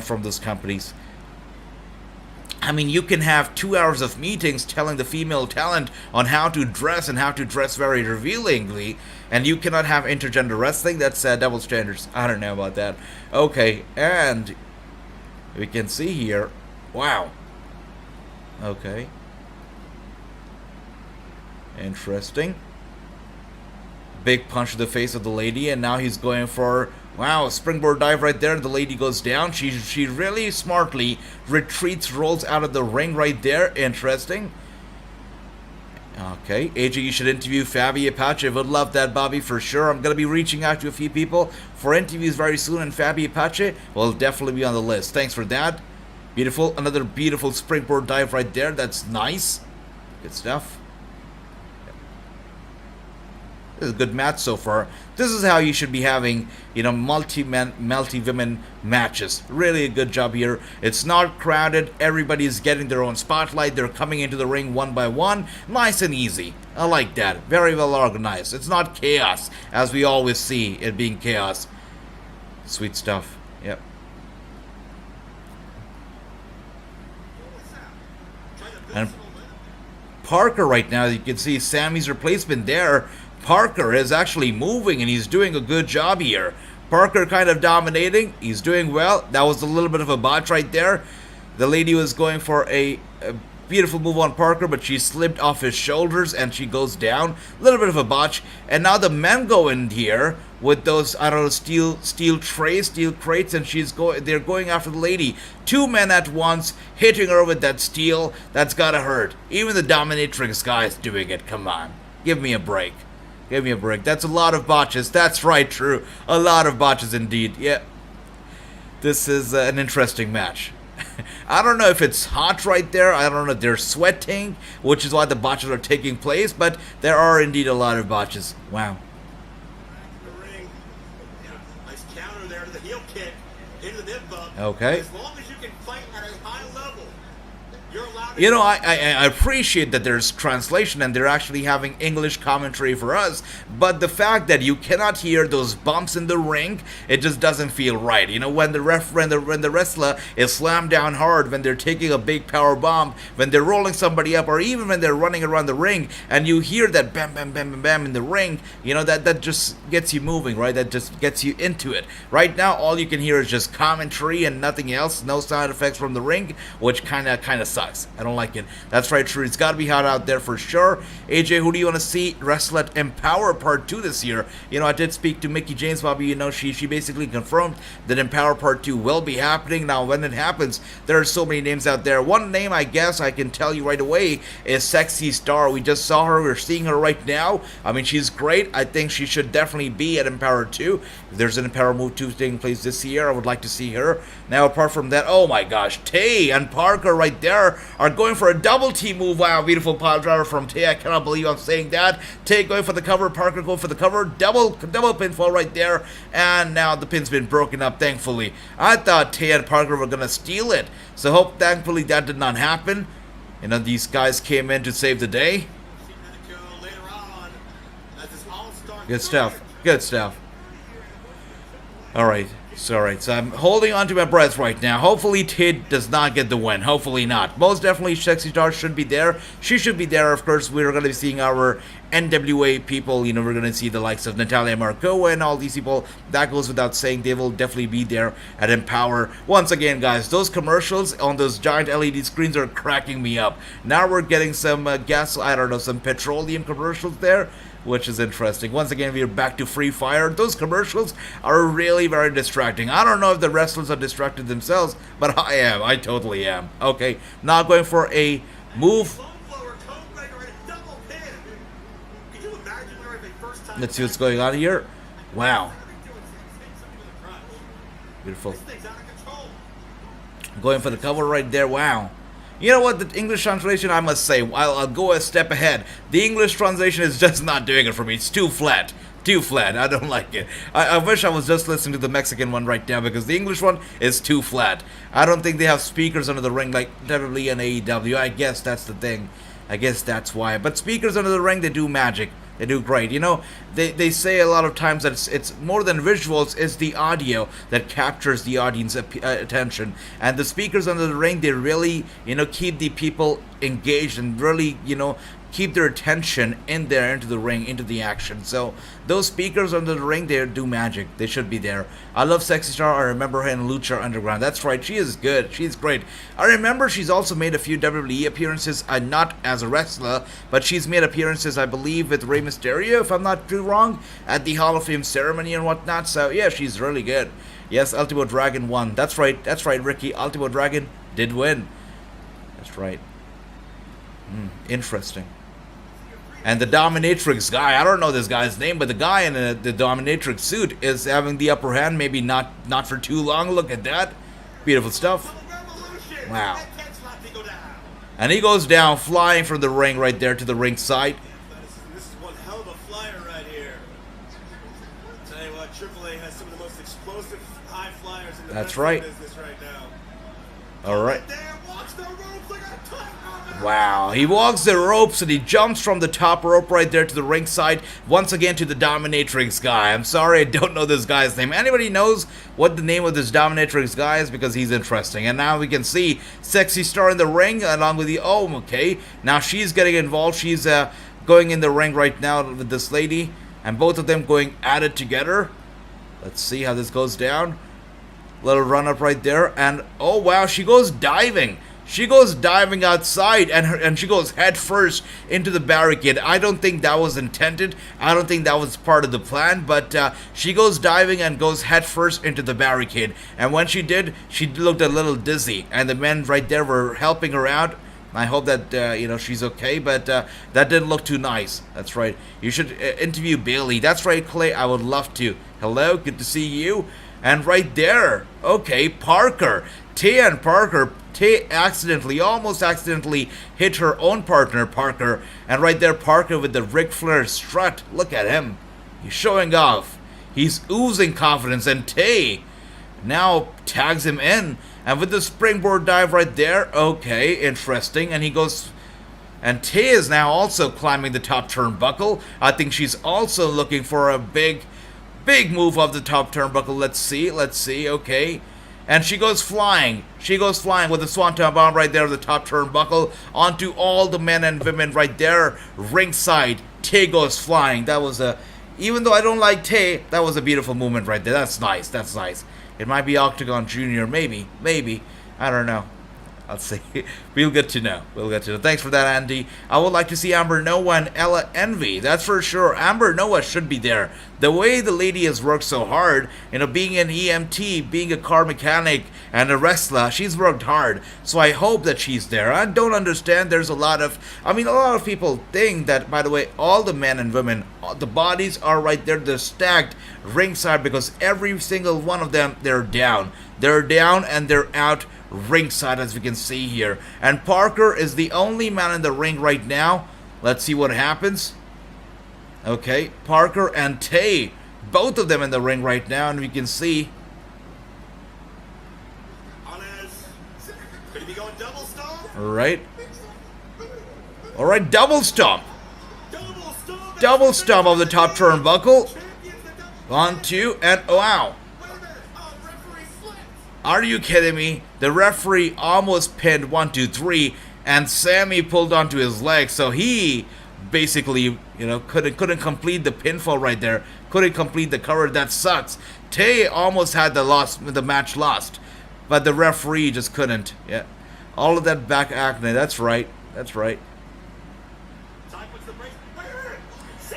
from those companies. I mean, you can have 2 hours of meetings telling the female talent on how to dress and how to dress very revealingly, and you cannot have intergender wrestling? That's double standards. I don't know about that. Okay, and we can see here, wow. Okay. Interesting. Big punch to the face of the lady, and now he's going for, wow, a springboard dive right there. The lady goes down. She really smartly retreats, rolls out of the ring right there. Interesting. Okay, AJ, you should interview Fabi Apache. Would love that, Bobby, for sure. I'm going to be reaching out to a few people for interviews very soon, and Fabi Apache will definitely be on the list. Thanks for that. Beautiful. Another beautiful springboard dive right there. That's nice. Good stuff. This is a good match so far. This is how you should be having, multi-men, multi-women matches. Really a good job here. It's not crowded. Everybody's getting their own spotlight. They're coming into the ring one by one. Nice and easy. I like that. Very well organized. It's not chaos, as we always see it being chaos. Sweet stuff. Yep. And Parker right now, you can see Sammy's replacement there. Parker is actually moving, and he's doing a good job here. Parker kind of dominating. He's doing well. That was a little bit of a botch right there. The lady was going for a beautiful move on Parker, but she slipped off his shoulders, and she goes down. A little bit of a botch. And now the men go in here with those, I don't know, steel trays, steel crates, and they're going after the lady. 2 men at once, hitting her with that steel. That's gotta hurt. Even the dominatrix guy is doing it. Come on. Give me a break. Give me a break. That's a lot of botches. That's right, true. A lot of botches indeed. Yeah. This is an interesting match. I don't know if it's hot right there. I don't know if they're sweating, which is why the botches are taking place, but there are indeed a lot of botches. Wow. Nice counter there to the heel kick into the nip bump. Okay. As long as you can fight at a high level, you're allowed to. I appreciate that there's translation and they're actually having English commentary for us, but the fact that you cannot hear those bumps in the ring, it just doesn't feel right. When the wrestler is slammed down hard, when they're taking a big power bomb, when they're rolling somebody up, or even when they're running around the ring, and you hear that bam, bam, bam, bam, bam in the ring, that just gets you moving, right? That just gets you into it. Right now, all you can hear is just commentary and nothing else, no sound effects from the ring, which kind of sucks. I don't like it. That's right, true. It's got to be hot out there for sure. AJ, who do you want to see wrestle at Empower Part 2 this year? I did speak to Mickie James, Bobby. She basically confirmed that Empower Part 2 will be happening. Now, when it happens, there are so many names out there. One name, I guess, I can tell you right away is Sexy Star. We just saw her. We're seeing her right now. I mean, she's great. I think she should definitely be at Empower 2. If there's an Empower Move 2 taking place this year, I would like to see her. Now, apart from that, oh my gosh, Tay and Parker right there are going for a double T move. Wow, beautiful pile driver from Tay. I cannot believe I'm saying that. Tay going for the cover, Parker going for the cover. Double pinfall right there. And now the pin's been broken up, thankfully. I thought Tay and Parker were going to steal it. So thankfully that did not happen. These guys came in to save the day. Good stuff. Good stuff. Alright. So I'm holding on to my breath right now. Hopefully Tid does not get the win. Hopefully not. Most definitely Sexy Star should be there. She should be there. Of course, we're going to be seeing our NWA people. We're going to see the likes of Natalia Markova and all these people. That goes without saying. They will definitely be there at Empower. Once again, guys, those commercials on those giant LED screens are cracking me up. Now we're getting some some petroleum commercials there, which is interesting. Once again, we are back to Free Fire. Those commercials are really very distracting. I don't know if the wrestlers are distracted themselves, but I am. I totally am. Okay, now going for a move. Let's see what's going on here. Wow. Beautiful. Going for the cover right there. Wow. You know what, the English translation, I must say, I'll go a step ahead. The English translation is just not doing it for me. It's too flat. Too flat. I don't like it. I wish I was just listening to the Mexican one right now, because the English one is too flat. I don't think they have speakers under the ring like WWE and AEW. I guess that's the thing. I guess that's why. But speakers under the ring, they do magic. They do great. You know, they say a lot of times that it's more than visuals, it's the audio that captures the audience attention. And the speakers under the ring, they really, you know, keep the people engaged and really, you know, keep their attention in there, into the ring, into the action. So those speakers under the ring, they do magic. They should be there. I love Sexy Star. I remember her in Lucha Underground. That's right. She is good. She's great. I remember she's also made a few WWE appearances, not as a wrestler, but she's made appearances, I believe, with Rey Mysterio, if I'm not too wrong, at the Hall of Fame ceremony and whatnot. So yeah, she's really good. Yes, Ultimo Dragon won. That's right. That's right, Ricky. Ultimo Dragon did win. That's right. Interesting. And the Dominatrix guy, I don't know this guy's name, but the guy in the Dominatrix suit is having the upper hand, maybe not for too long. Look at that. Beautiful stuff. Wow. And he goes down, flying from the ring right there to the ring side. This is one hell of a flyer right here. I'll tell you what, AAA has some of the most explosive high flyers in the business right now. All right. There, watch the ropes like a tightrope. Wow, he walks the ropes and he jumps from the top rope right there to the ringside, once again to the Dominatrix guy. I'm sorry, I don't know this guy's name. Anybody knows what the name of this Dominatrix guy is? Because he's interesting. And now we can see Sexy Star in the ring along with the... Oh, okay. Now she's getting involved. She's going in the ring right now with this lady. And both of them going at it together. Let's see how this goes down. Little run up right there. And, oh wow, she goes diving. She goes diving outside, and she goes head first into the barricade. I don't think that was intended. I don't think that was part of the plan, but she goes diving and goes head first into the barricade. And when she did, she looked a little dizzy, and the men right there were helping her out. I hope that, you know, she's okay, but that didn't look too nice. That's right. You should interview Bailey. That's right, Clay. I would love to. Hello, good to see you. And right there, okay, Parker. Tay and Parker. Tay almost accidentally hit her own partner, Parker. And right there, Parker with the Ric Flair strut. Look at him. He's showing off. He's oozing confidence. And Tay now tags him in. And with the springboard dive right there, okay, interesting. And he goes... And Tay is now also climbing the top turnbuckle. I think she's also looking for a big move off the top turnbuckle. Let's see, okay. And she goes flying. She goes flying with the Swanton Bomb right there, the top turnbuckle, onto all the men and women right there, ringside. Tay goes flying. That was a... Even though I don't like Tay, that was a beautiful movement right there. That's nice, that's nice. It might be Octagon Jr., maybe. I don't know. Let's see. We'll get to know. Thanks for that, Andy. I would like to see Amber Noah and Ella Envy. That's for sure. Amber Noah should be there. The way the lady has worked so hard, you know, being an EMT, being a car mechanic, and a wrestler, she's worked hard. So I hope that she's there. I don't understand. There's a lot of people think that, by the way, all the men and women, the bodies are right there. They're stacked ringside because every single one of them, they're down. They're down and they're out ringside, as we can see here. And Parker is the only man in the ring right now. Let's see what happens. Okay, Parker and Tay, both of them in the ring right now, and we can see. Could he be going double stomp? Alright, double stomp. Double stomp of the top turnbuckle. 1, 2, and wow. Are you kidding me? The referee almost pinned 1, 2, 3, and Sammy pulled onto his leg, so he basically, you know, couldn't complete the pinfall right there. Couldn't complete the cover. That sucks. Tay almost had the match lost, but the referee just couldn't. Yeah, all of that back acne. That's right.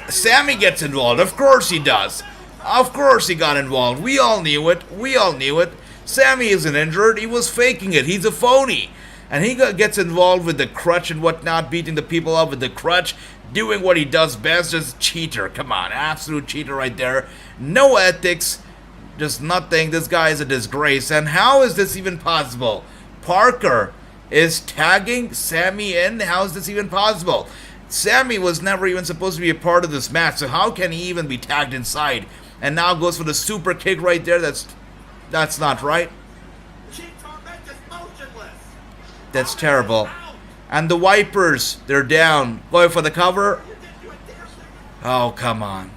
Sammy gets involved. Of course he does. Of course he got involved. We all knew it. Sammy isn't injured. He was faking it. He's a phony. And he gets involved with the crutch and whatnot, beating the people up with the crutch, doing what he does best, just cheater. Come on, absolute cheater right there. No ethics, just nothing. This guy is a disgrace. And how is this even possible? Parker is tagging Sammy in. How is this even possible? Sammy was never even supposed to be a part of this match, so how can he even be tagged inside? And now goes for the super kick right there. That's not right. That's terrible. And the Vipers, they're down. Going for the cover. Oh, come on.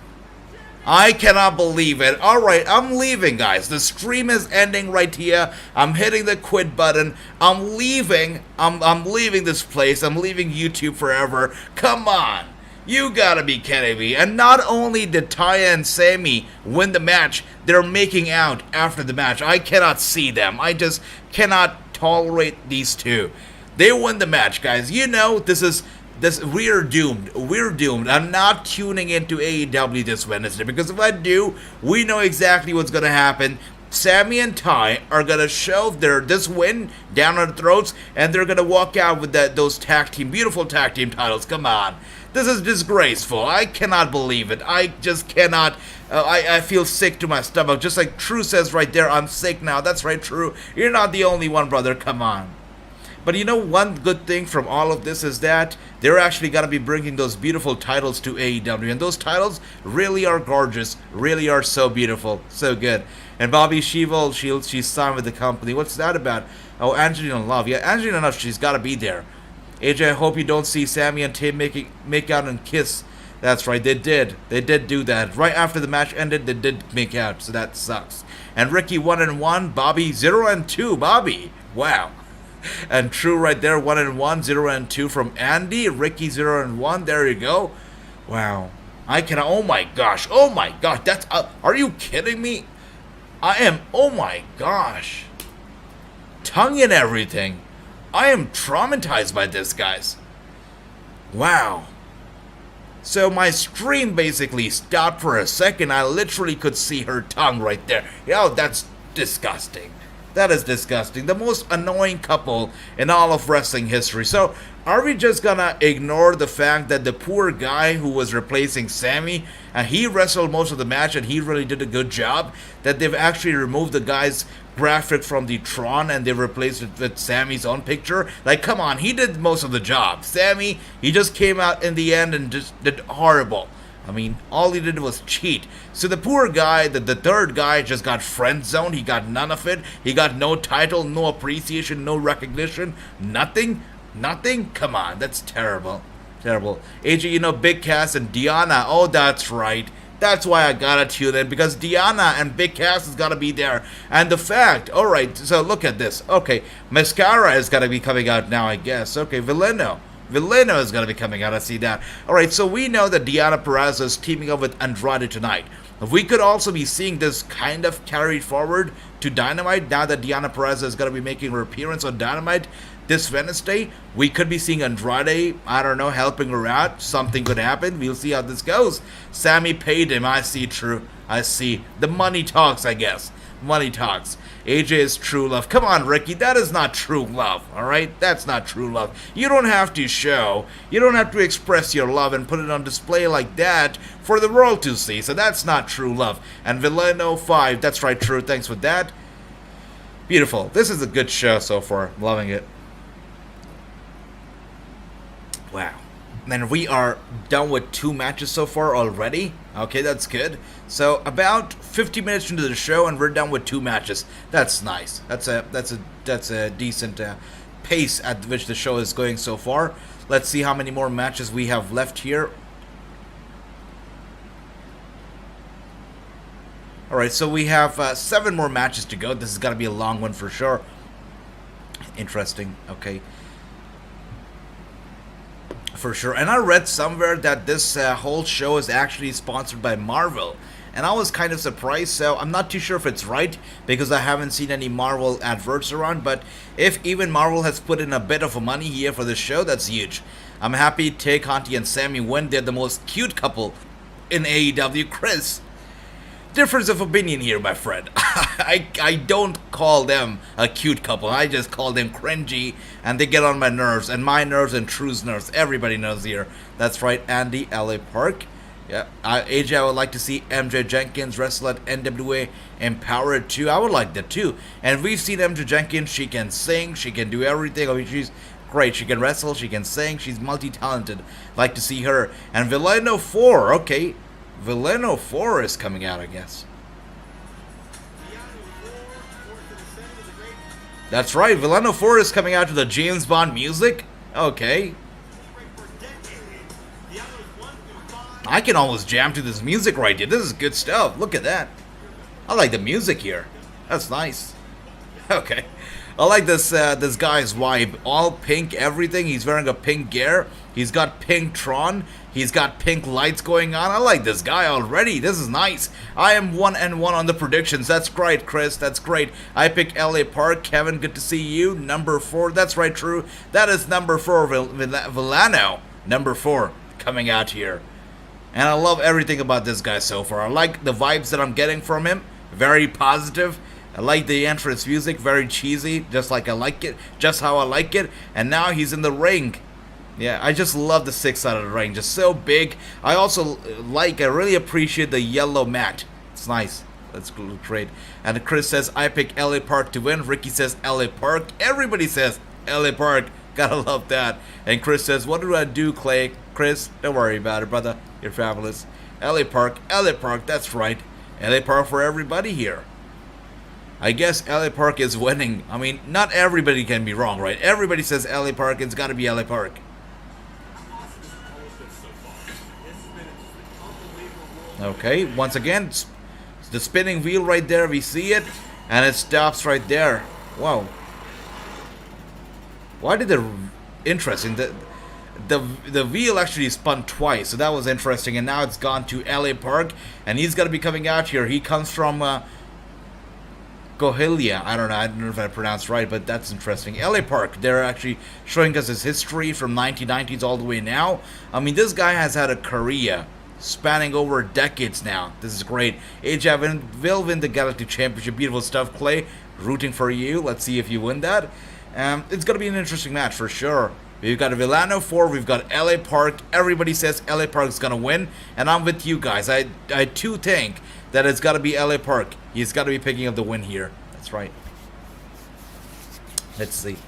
I cannot believe it. Alright, I'm leaving, guys. The stream is ending right here. I'm hitting the quit button. I'm leaving. I'm leaving this place. I'm leaving YouTube forever. Come on. You gotta be kidding me. And not only did Taya and Sammy win the match, they're making out after the match. I cannot see them. I just cannot tolerate these two. They win the match, guys. You know, we're doomed. We're doomed. I'm not tuning into AEW this Wednesday, because if I do, we know exactly what's gonna happen. Sammy and Ty are gonna shove this win down our throats, and they're gonna walk out with those beautiful tag team titles. Come on. This is disgraceful. I cannot believe it. I just cannot. I feel sick to my stomach. Just like True says right there, I'm sick now. That's right, True. You're not the only one, brother. Come on. But you know, one good thing from all of this is that they're actually going to be bringing those beautiful titles to AEW. And those titles really are gorgeous, really are so beautiful, so good. And Bobby Shivel, she's signed with the company. What's that about? Oh, Angelina Love. Yeah, Angelina Love, she's got to be there. AJ, I hope you don't see Sammy and Tay make out and kiss. That's right, they did. They did do that. Right after the match ended, they did make out, so that sucks. And Ricky 1-1, Bobby 0-2. Bobby, wow. And True right there, 1-1, 0-2 from Andy. Ricky 0-1. There you go. Wow. Oh my gosh. That's. Are you kidding me? I am. Oh my gosh. Tongue and everything. I am traumatized by this, guys. Wow. So my stream basically stopped for a second. I literally could see her tongue right there. Yo, that's disgusting. That is disgusting. The most annoying couple in all of wrestling history. So, are we just gonna ignore the fact that the poor guy who was replacing Sammy, and he wrestled most of the match and he really did a good job, that they've actually removed the guy's graphic from the Tron and they've replaced it with Sammy's own picture? Like, come on, he did most of the job. Sammy, he just came out in the end and just did horrible. I mean, all he did was cheat. So the poor guy, the third guy, just got friend zoned. He got none of it. He got no title, no appreciation, no recognition, nothing. Come on, that's terrible. AJ, you know, Big Cass and Deanna. Oh, that's right. That's why I gotta tune in, because Deanna and Big Cass is gotta be there. And the fact, alright, so look at this. Okay, Mascara is gotta be coming out now, I guess. Okay, Veleno is going to be coming out. I see that. Alright, so we know that Deonna Purrazzo is teaming up with Andrade tonight. If we could also be seeing this kind of carried forward to Dynamite, now that Deonna Purrazzo is going to be making her appearance on Dynamite this Wednesday, we could be seeing Andrade, I don't know, helping her out. Something could happen. We'll see how this goes. Sammy paid him. I see, True. I see. The money talks, I guess. Money talks. AJ is true love. Come on, Ricky, that is not true love, alright? That's not true love. You don't have to show, you don't have to express your love and put it on display like that for the world to see, so that's not true love. And Veleno 5, that's right, True, thanks for that. Beautiful. This is a good show so far. I'm loving it. Wow. And we are done with 2 matches so far already. Okay, that's good. So about 50 minutes into the show, and we're done with 2 matches. That's nice. That's a decent pace at which the show is going so far. Let's see how many more matches we have left here. All right, so we have 7 more matches to go. This is gonna be a long one for sure. Interesting. Okay. For sure. And I read somewhere that this whole show is actually sponsored by Marvel, and I was kind of surprised, so I'm not too sure if it's right, because I haven't seen any Marvel adverts around. But if even Marvel has put in a bit of money here for this show, that's huge. I'm happy Tay Conti and Sammy win. They're the most cute couple in AEW. Chris, difference of opinion here, my friend. I don't call them a cute couple. I just call them cringy, and they get on my nerves, and my nerves and True's nerves. Everybody knows here. That's right, Andy LA Park. Yeah, AJ, I would like to see MJ Jenkins wrestle at NWA Empowered too. I would like that too. And we've seen MJ Jenkins. She can sing. She can do everything. I mean, she's great. She can wrestle. She can sing. She's multi-talented. Like to see her. And Veleno 4. Okay. Veleno 4 is coming out, I guess. That's right, Veleno 4 is coming out to the James Bond music. Okay. I can almost jam to this music right here. This is good stuff. Look at that. I like the music here. That's nice. Okay. I like this this guy's vibe. All pink, everything. He's wearing a pink gear. He's got pink Tron. He's got pink lights going on. I like this guy already. This is nice. I am 1-1 on the predictions. That's great, Chris. That's great. I pick LA Park. Kevin, good to see you. Number 4. That's right, true. That is number 4, Villano. Number 4 coming out here. And I love everything about this guy so far. I like the vibes that I'm getting from him. Very positive. I like the entrance music. Very cheesy. Just like I like it. Just how I like it. And now he's in the ring. Yeah, I just love the 6-sided ring. Just so big. I also I really appreciate the yellow mat. It's nice. That's great. And Chris says, I pick LA Park to win. Ricky says, LA Park. Everybody says, LA Park. Gotta love that. And Chris says, what do I do, Clay? Chris, don't worry about it, brother. You're fabulous. LA Park. LA Park. That's right. LA Park for everybody here. I guess LA Park is winning. I mean, not everybody can be wrong, right? Everybody says LA Park. It's gotta be LA Park. Okay, once again, the spinning wheel right there, we see it, and it stops right there. Wow. Why did interesting, the wheel actually spun twice, so that was interesting, and now it's gone to LA Park, and he's going to be coming out here. He comes from Coahuila. I don't know if I pronounced right, but that's interesting. LA Park, they're actually showing us his history from 1990s all the way now. I mean, this guy has had a career spanning over decades now. This is great. AJ will win the Galactic Championship. Beautiful stuff, Clay. Rooting for you. Let's see if you win that. It's going to be an interesting match for sure. We've got a Villano 4. We've got LA Park. Everybody says LA Park is going to win. And I'm with you guys. I too think that it's got to be LA Park. He's got to be picking up the win here. That's right. Let's see.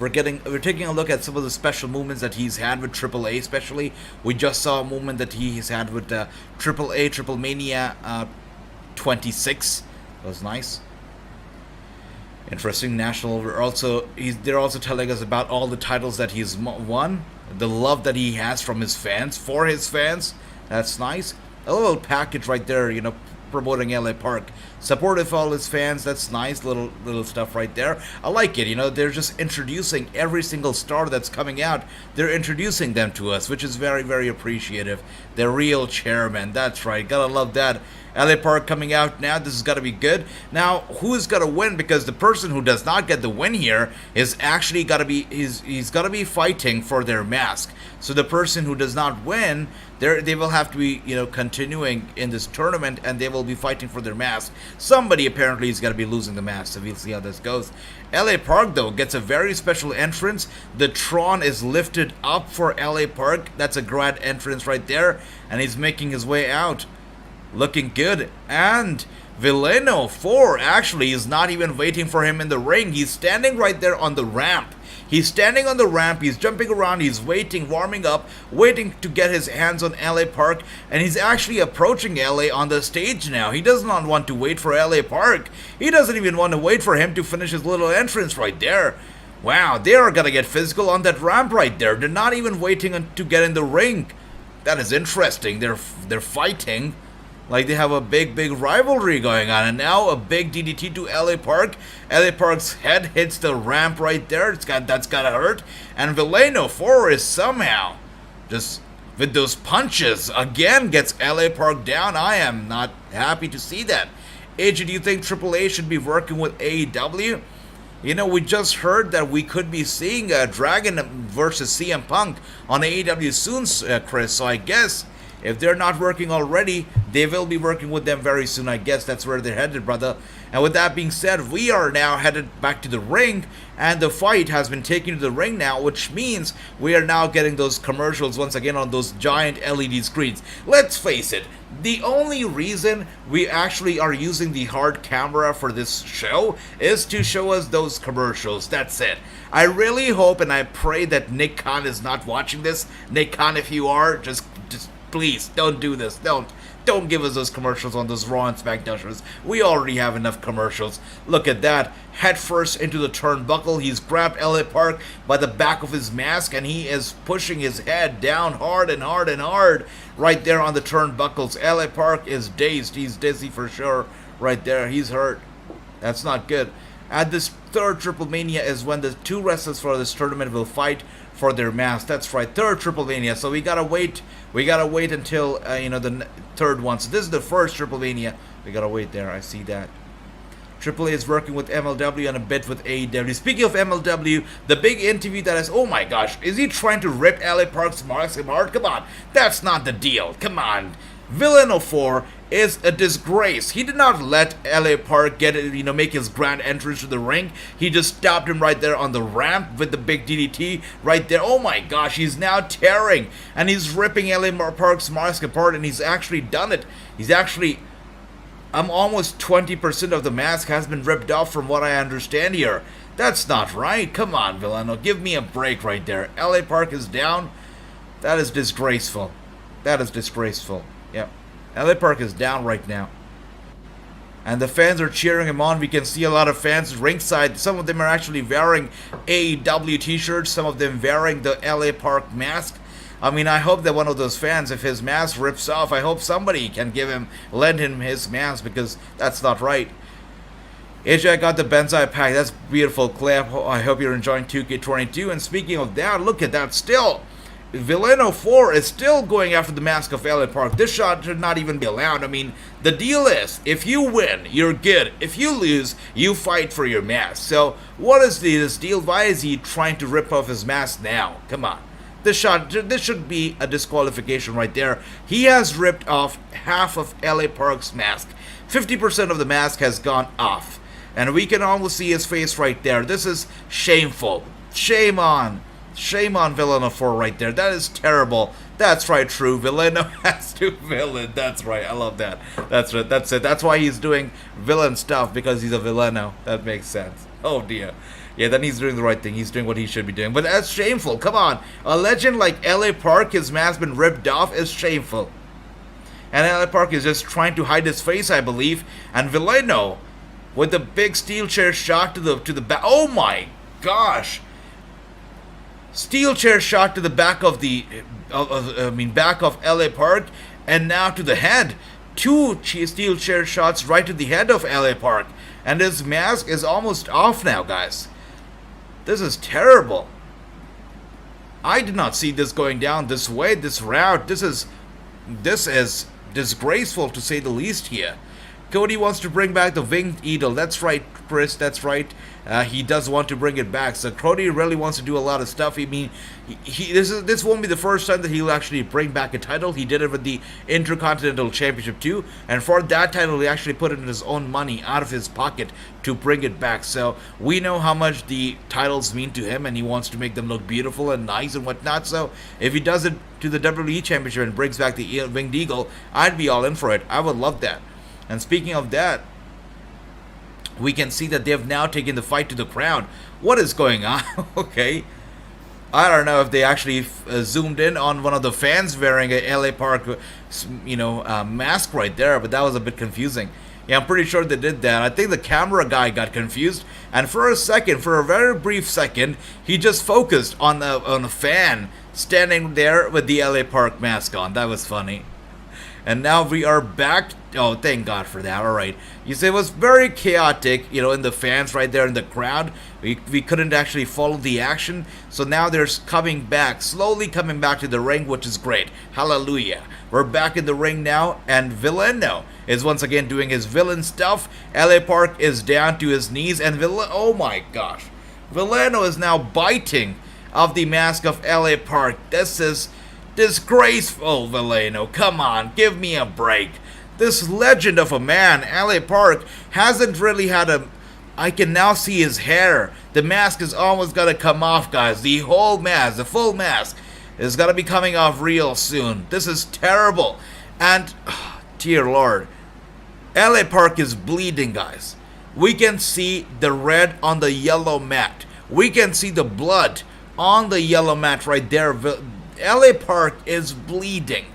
We're taking a look at some of the special movements that he's had with AAA, especially. We just saw a movement that he's had with AAA Triplemania 26. That was nice. Interesting. National. They're also telling us about all the titles that he's won, the love that he has from his fans, for his fans. That's nice. A little package right there, you know, promoting LA Park. Supportive of all his fans. That's nice. Little stuff right there. I like it. You know, they're just introducing every single star that's coming out. They're introducing them to us, which is very, very appreciative. The real chairman. That's right. Gotta love that. LA Park coming out now. This has got to be good. Now, who is going to win? Because the person who does not get the win here is actually got to be he's got to be fighting for their mask. So the person who does not win, they will have to be, you know, continuing in this tournament, and they will be fighting for their mask. Somebody apparently is going to be losing the mask, so we'll see how this goes. LA Park though gets a very special entrance. The Tron is lifted up for LA Park. That's a grand entrance right there, and he's making his way out. Looking good. And Villano 4 actually is not even waiting for him in the ring. He's standing right there on the ramp. He's standing on the ramp. He's jumping around. He's waiting, warming up, waiting to get his hands on LA Park. And he's actually approaching LA on the stage now. He does not want to wait for LA Park. He doesn't even want to wait for him to finish his little entrance right there. Wow, they are going to get physical on that ramp right there. They're not even waiting to get in the ring. That is interesting. They're fighting. Like they have a big rivalry going on. And now a big DDT to LA Park. LA Park's head hits the ramp right there. That's gotta hurt. And Villano 4 is somehow just with those punches again gets LA Park down. I am not happy to see that. AJ, do you think AAA should be working with AEW? You know, we just heard that we could be seeing Dragon versus CM Punk on AEW soon, Chris. So I guess if they're not working already, they will be working with them very soon. I guess that's where they're headed, brother. And with that being said, we are now headed back to the ring, and the fight has been taken to the ring now, which means we are now getting those commercials once again on those giant LED screens. Let's face it, the only reason we actually are using the hard camera for this show is to show us those commercials. That's it. I really hope and I pray that Nick Khan is not watching this. Nick Khan, if you are, just please don't do this. Don't give us those commercials on those Raw and SmackDown shows. We already have enough commercials. Look at that. headfirst into the turnbuckle. He's grabbed LA Park by the back of his mask, and he is pushing his head down hard and hard and hard right there on the turnbuckles. LA Park is dazed. He's dizzy for sure right there. He's hurt. That's not good. At this third Triplemania is when the two wrestlers for this tournament will fight for their mask. That's right, third Triplemania. So we gotta wait. We gotta wait until the third one. So this is the first Triplemania. We gotta wait there. I see that. AAA is working with MLW on a bit with AEW. Speaking of MLW, the big interview that is, oh my gosh, is he trying to rip LA Park's marks apart? Come on, that's not the deal. Come on. Villain 04 is a disgrace. He did not let LA Park make his grand entrance to the ring. He just stopped him right there on the ramp with the big DDT right there. Oh my gosh, he's now tearing and he's ripping LA Park's mask apart, and he's actually done it. He's actually, almost 20% of the mask has been ripped off from what I understand here. That's not right. Come on, Villano, give me a break right there. LA Park is down. That is disgraceful. That is disgraceful. Yep. LA Park is down right now. And the fans are cheering him on. We can see a lot of fans ringside. Some of them are actually wearing AEW t-shirts. Some of them wearing the LA Park mask. I mean, I hope that one of those fans, if his mask rips off, I hope somebody can lend him his mask, because that's not right. AJ got the Benzai pack. That's beautiful, Claire. I hope you're enjoying 2K22. And speaking of that, look at that still. Villain 04 is still going after the mask of LA Park. This shot should not even be allowed. I mean, the deal is, if you win, you're good. If you lose, you fight for your mask. So, what is this deal? Why is he trying to rip off his mask now? Come on. This should be a disqualification right there. He has ripped off half of LA Park's mask. 50% of the mask has gone off. And we can almost see his face right there. This is shameful. Shame on Villain 04 right there. That is terrible. That's right, true. Villain has to villain. That's right. I love that. That's right. That's it. That's why he's doing villain stuff, because he's a villano. That makes sense. Oh dear. Yeah, then he's doing the right thing. He's doing what he should be doing. But that's shameful. Come on. A legend like LA Park, his mask been ripped off, is shameful. And LA Park is just trying to hide his face, I believe. And Villano, with the big steel chair shot to the back. Oh my gosh. Steel chair shot to the back of back of LA Park, and now to the head. Two steel chair shots right to the head of LA Park, and his mask is almost off now, guys. This is terrible. I did not see this going down this way, this route. This is disgraceful, to say the least here. Cody wants to bring back the Winged Eagle. That's right, Chris. That's right. He does want to bring it back. So Cody really wants to do a lot of stuff. I mean, this won't be the first time that he'll actually bring back a title. He did it with the Intercontinental Championship too, and for that title, he actually put in his own money out of his pocket to bring it back. So we know how much the titles mean to him, and he wants to make them look beautiful and nice and whatnot. So if he does it to the WWE Championship and brings back the Winged Eagle, I'd be all in for it. I would love that. And speaking of that, we can see that they have now taken the fight to the crowd. What is going on? Okay. I don't know if they actually zoomed in on one of the fans wearing a LA Park, mask right there, but that was a bit confusing. Yeah, I'm pretty sure they did that. I think the camera guy got confused, and for a very brief second, he just focused on a fan standing there with the LA Park mask on. That was funny. And now we are back. Oh, thank God for that. All right. You say it was very chaotic, in the fans right there in the crowd. We couldn't actually follow the action. So now they're slowly coming back to the ring, which is great. Hallelujah. We're back in the ring now, and Villano is once again doing his villain stuff. LA Park is down to his knees, and oh my gosh. Villano is now biting off the mask of LA Park. This is disgraceful, Villano. Come on, give me a break. This legend of a man, LA Park, hasn't really had I can now see his hair. The mask is almost gonna come off, guys. The whole mask, the full mask, is gonna be coming off real soon. This is terrible. And, dear Lord, LA Park is bleeding, guys. We can see the red on the yellow mat. We can see the blood on the yellow mat right there. LA Park is bleeding.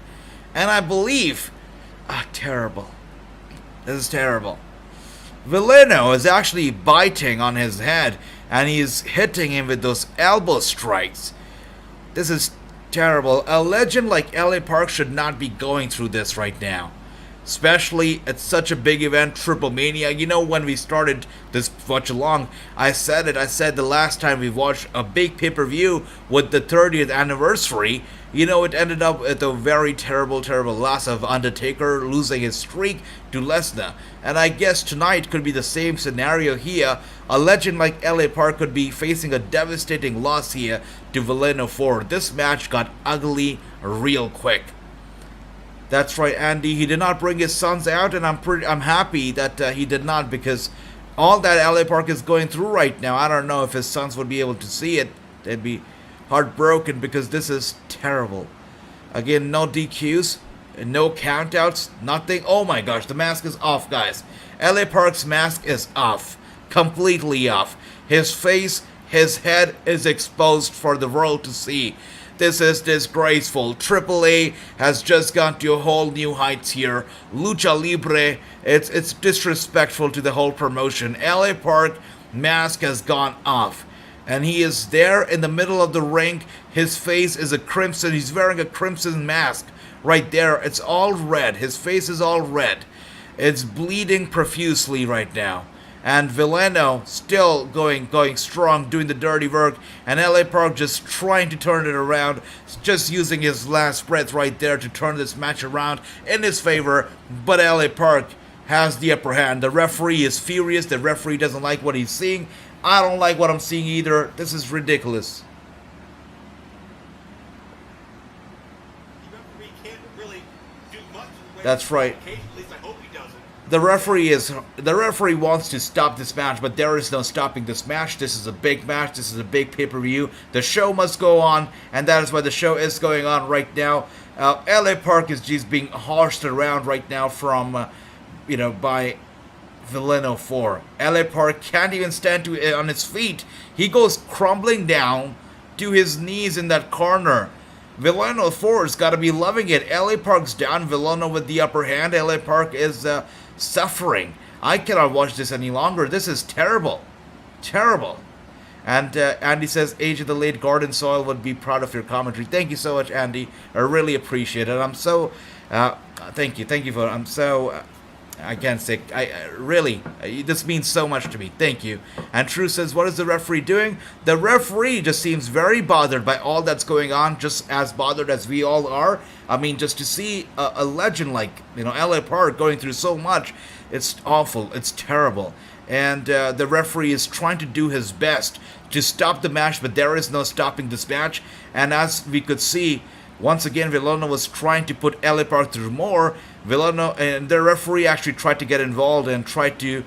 And I believe... terrible. This is terrible. Villano is actually biting on his head, and he's hitting him with those elbow strikes. This is terrible. A legend like LA Park should not be going through this right now. Especially at such a big event, Triplemania. You know, when we started this Watchalong, I said it. I said the last time we watched a big pay-per-view with the 30th anniversary, you know, it ended up with a very terrible, terrible loss of Undertaker losing his streak to Lesnar. And I guess tonight could be the same scenario here. A legend like LA Park could be facing a devastating loss here to Villano 4. This match got ugly real quick. That's right, Andy. He did not bring his sons out, and I'm happy that he did not, because all that LA Park is going through right now, I don't know if his sons would be able to see it. They'd be heartbroken, because this is terrible. Again, no DQs, no countouts, nothing. Oh my gosh, the mask is off, guys. LA Park's mask is off, completely off. His face, his head is exposed for the world to see. This is disgraceful. AAA has just gone to a whole new heights here. Lucha Libre, it's disrespectful to the whole promotion. LA Park mask has gone off. And he is there in the middle of the ring. His face is a crimson. He's wearing a crimson mask right there. It's all red. His face is all red. It's bleeding profusely right now. And Villano still going strong, doing the dirty work, and LA Park just trying to turn it around, just using his last breath right there to turn this match around in his favor. But LA Park has the upper hand. The referee is furious. The referee doesn't like what he's seeing. I don't like what I'm seeing either. This is ridiculous. The referee can't really do much in the way That's right. at least I hope he doesn't. The referee wants to stop this match, but there is no stopping this match. This is a big match. This is a big pay-per-view. The show must go on, and that is why the show is going on right now. LA Park is just being horsed around right now from, by Villano 4. LA Park can't even stand on his feet. He goes crumbling down to his knees in that corner. Villano 4's got to be loving it. LA Park's down. Villano with the upper hand. LA Park is suffering. I cannot watch this any longer. This is terrible. Terrible. And Andy says, Age of the Late Garden Soil would be proud of your commentary. Thank you so much, Andy. I really appreciate it. I'm so... thank you. Thank you for... I'm so... I can't say... really, this means so much to me. Thank you. And True says, what is the referee doing? The referee just seems very bothered by all that's going on, just as bothered as we all are. I mean, just to see a legend like, LA Park going through so much, it's awful. It's terrible. And the referee is trying to do his best to stop the match, but there is no stopping this match. And as we could see, once again, Villano was trying to put LA Park through more. Villano and the referee actually tried to get involved and tried to,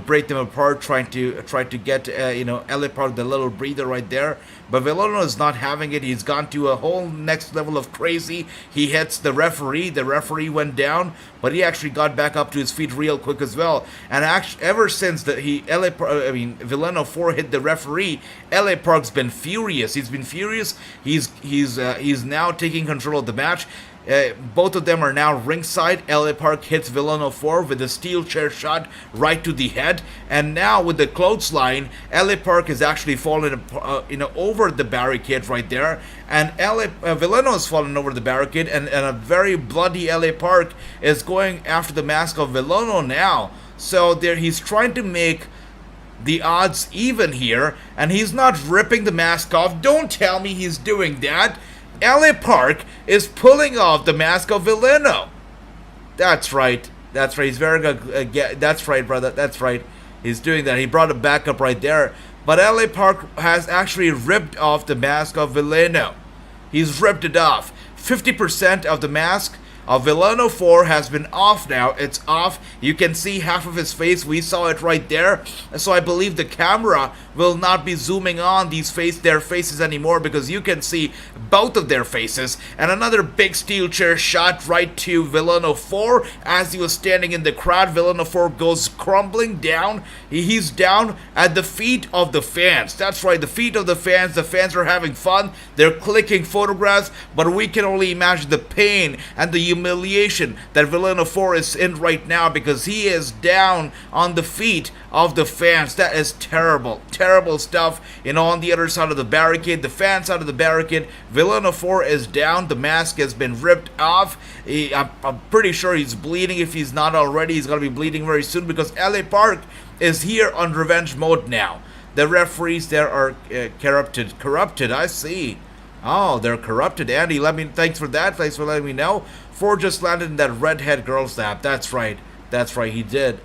break them apart, trying to get, LA Park the little breather right there. But Villano is not having it. He's gone to a whole next level of crazy. He hits the referee. The referee went down, but he actually got back up to his feet real quick as well. And ever since Villano 4 hit the referee, LA Park's been furious. He's been furious. He's now taking control of the match. Both of them are now ringside. LA Park hits Villano 4 with a steel chair shot right to the head. And now with the clothesline, LA Park is actually fallen over the barricade right there. And Villano is fallen over the barricade. And a very bloody LA Park is going after the mask of Villano now. So he's trying to make the odds even here. And he's not ripping the mask off. Don't tell me he's doing that. LA Park is pulling off the mask of Villano. That's right. That's right. He's wearing that's right, brother. That's right. He's doing that. He brought it back up right there. But LA Park has actually ripped off the mask of Villano. He's ripped it off. 50% of the mask of Villano 4 has been off now. It's off. You can see half of his face. We saw it right there. So I believe the camera will not be zooming on their faces anymore, because you can see both of their faces. And another big steel chair shot right to Villano 4 as he was standing in the crowd. Villano 4 goes crumbling down. He's down at the feet of the fans. That's right, the feet of the fans. The fans are having fun. They're clicking photographs, but we can only imagine the pain and the humiliation that Villain 4 is in right now, because he is down on the feet of the fans. That is terrible, terrible stuff. On the other side of the barricade, the fan side of the barricade, Villain 4 is down. The mask has been ripped off. I'm pretty sure he's bleeding. If he's not already, he's going to be bleeding very soon, because LA Park is here on revenge mode now. The referees there are corrupted. I see. Oh, they're corrupted. Andy, thanks for that. Thanks for letting me know. 4 just landed in that redhead girl's lap. That's right. That's right. He did.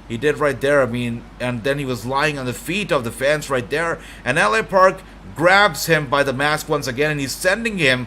He did right there. And then he was lying on the feet of the fans right there. And LA Park grabs him by the mask once again, and he's sending him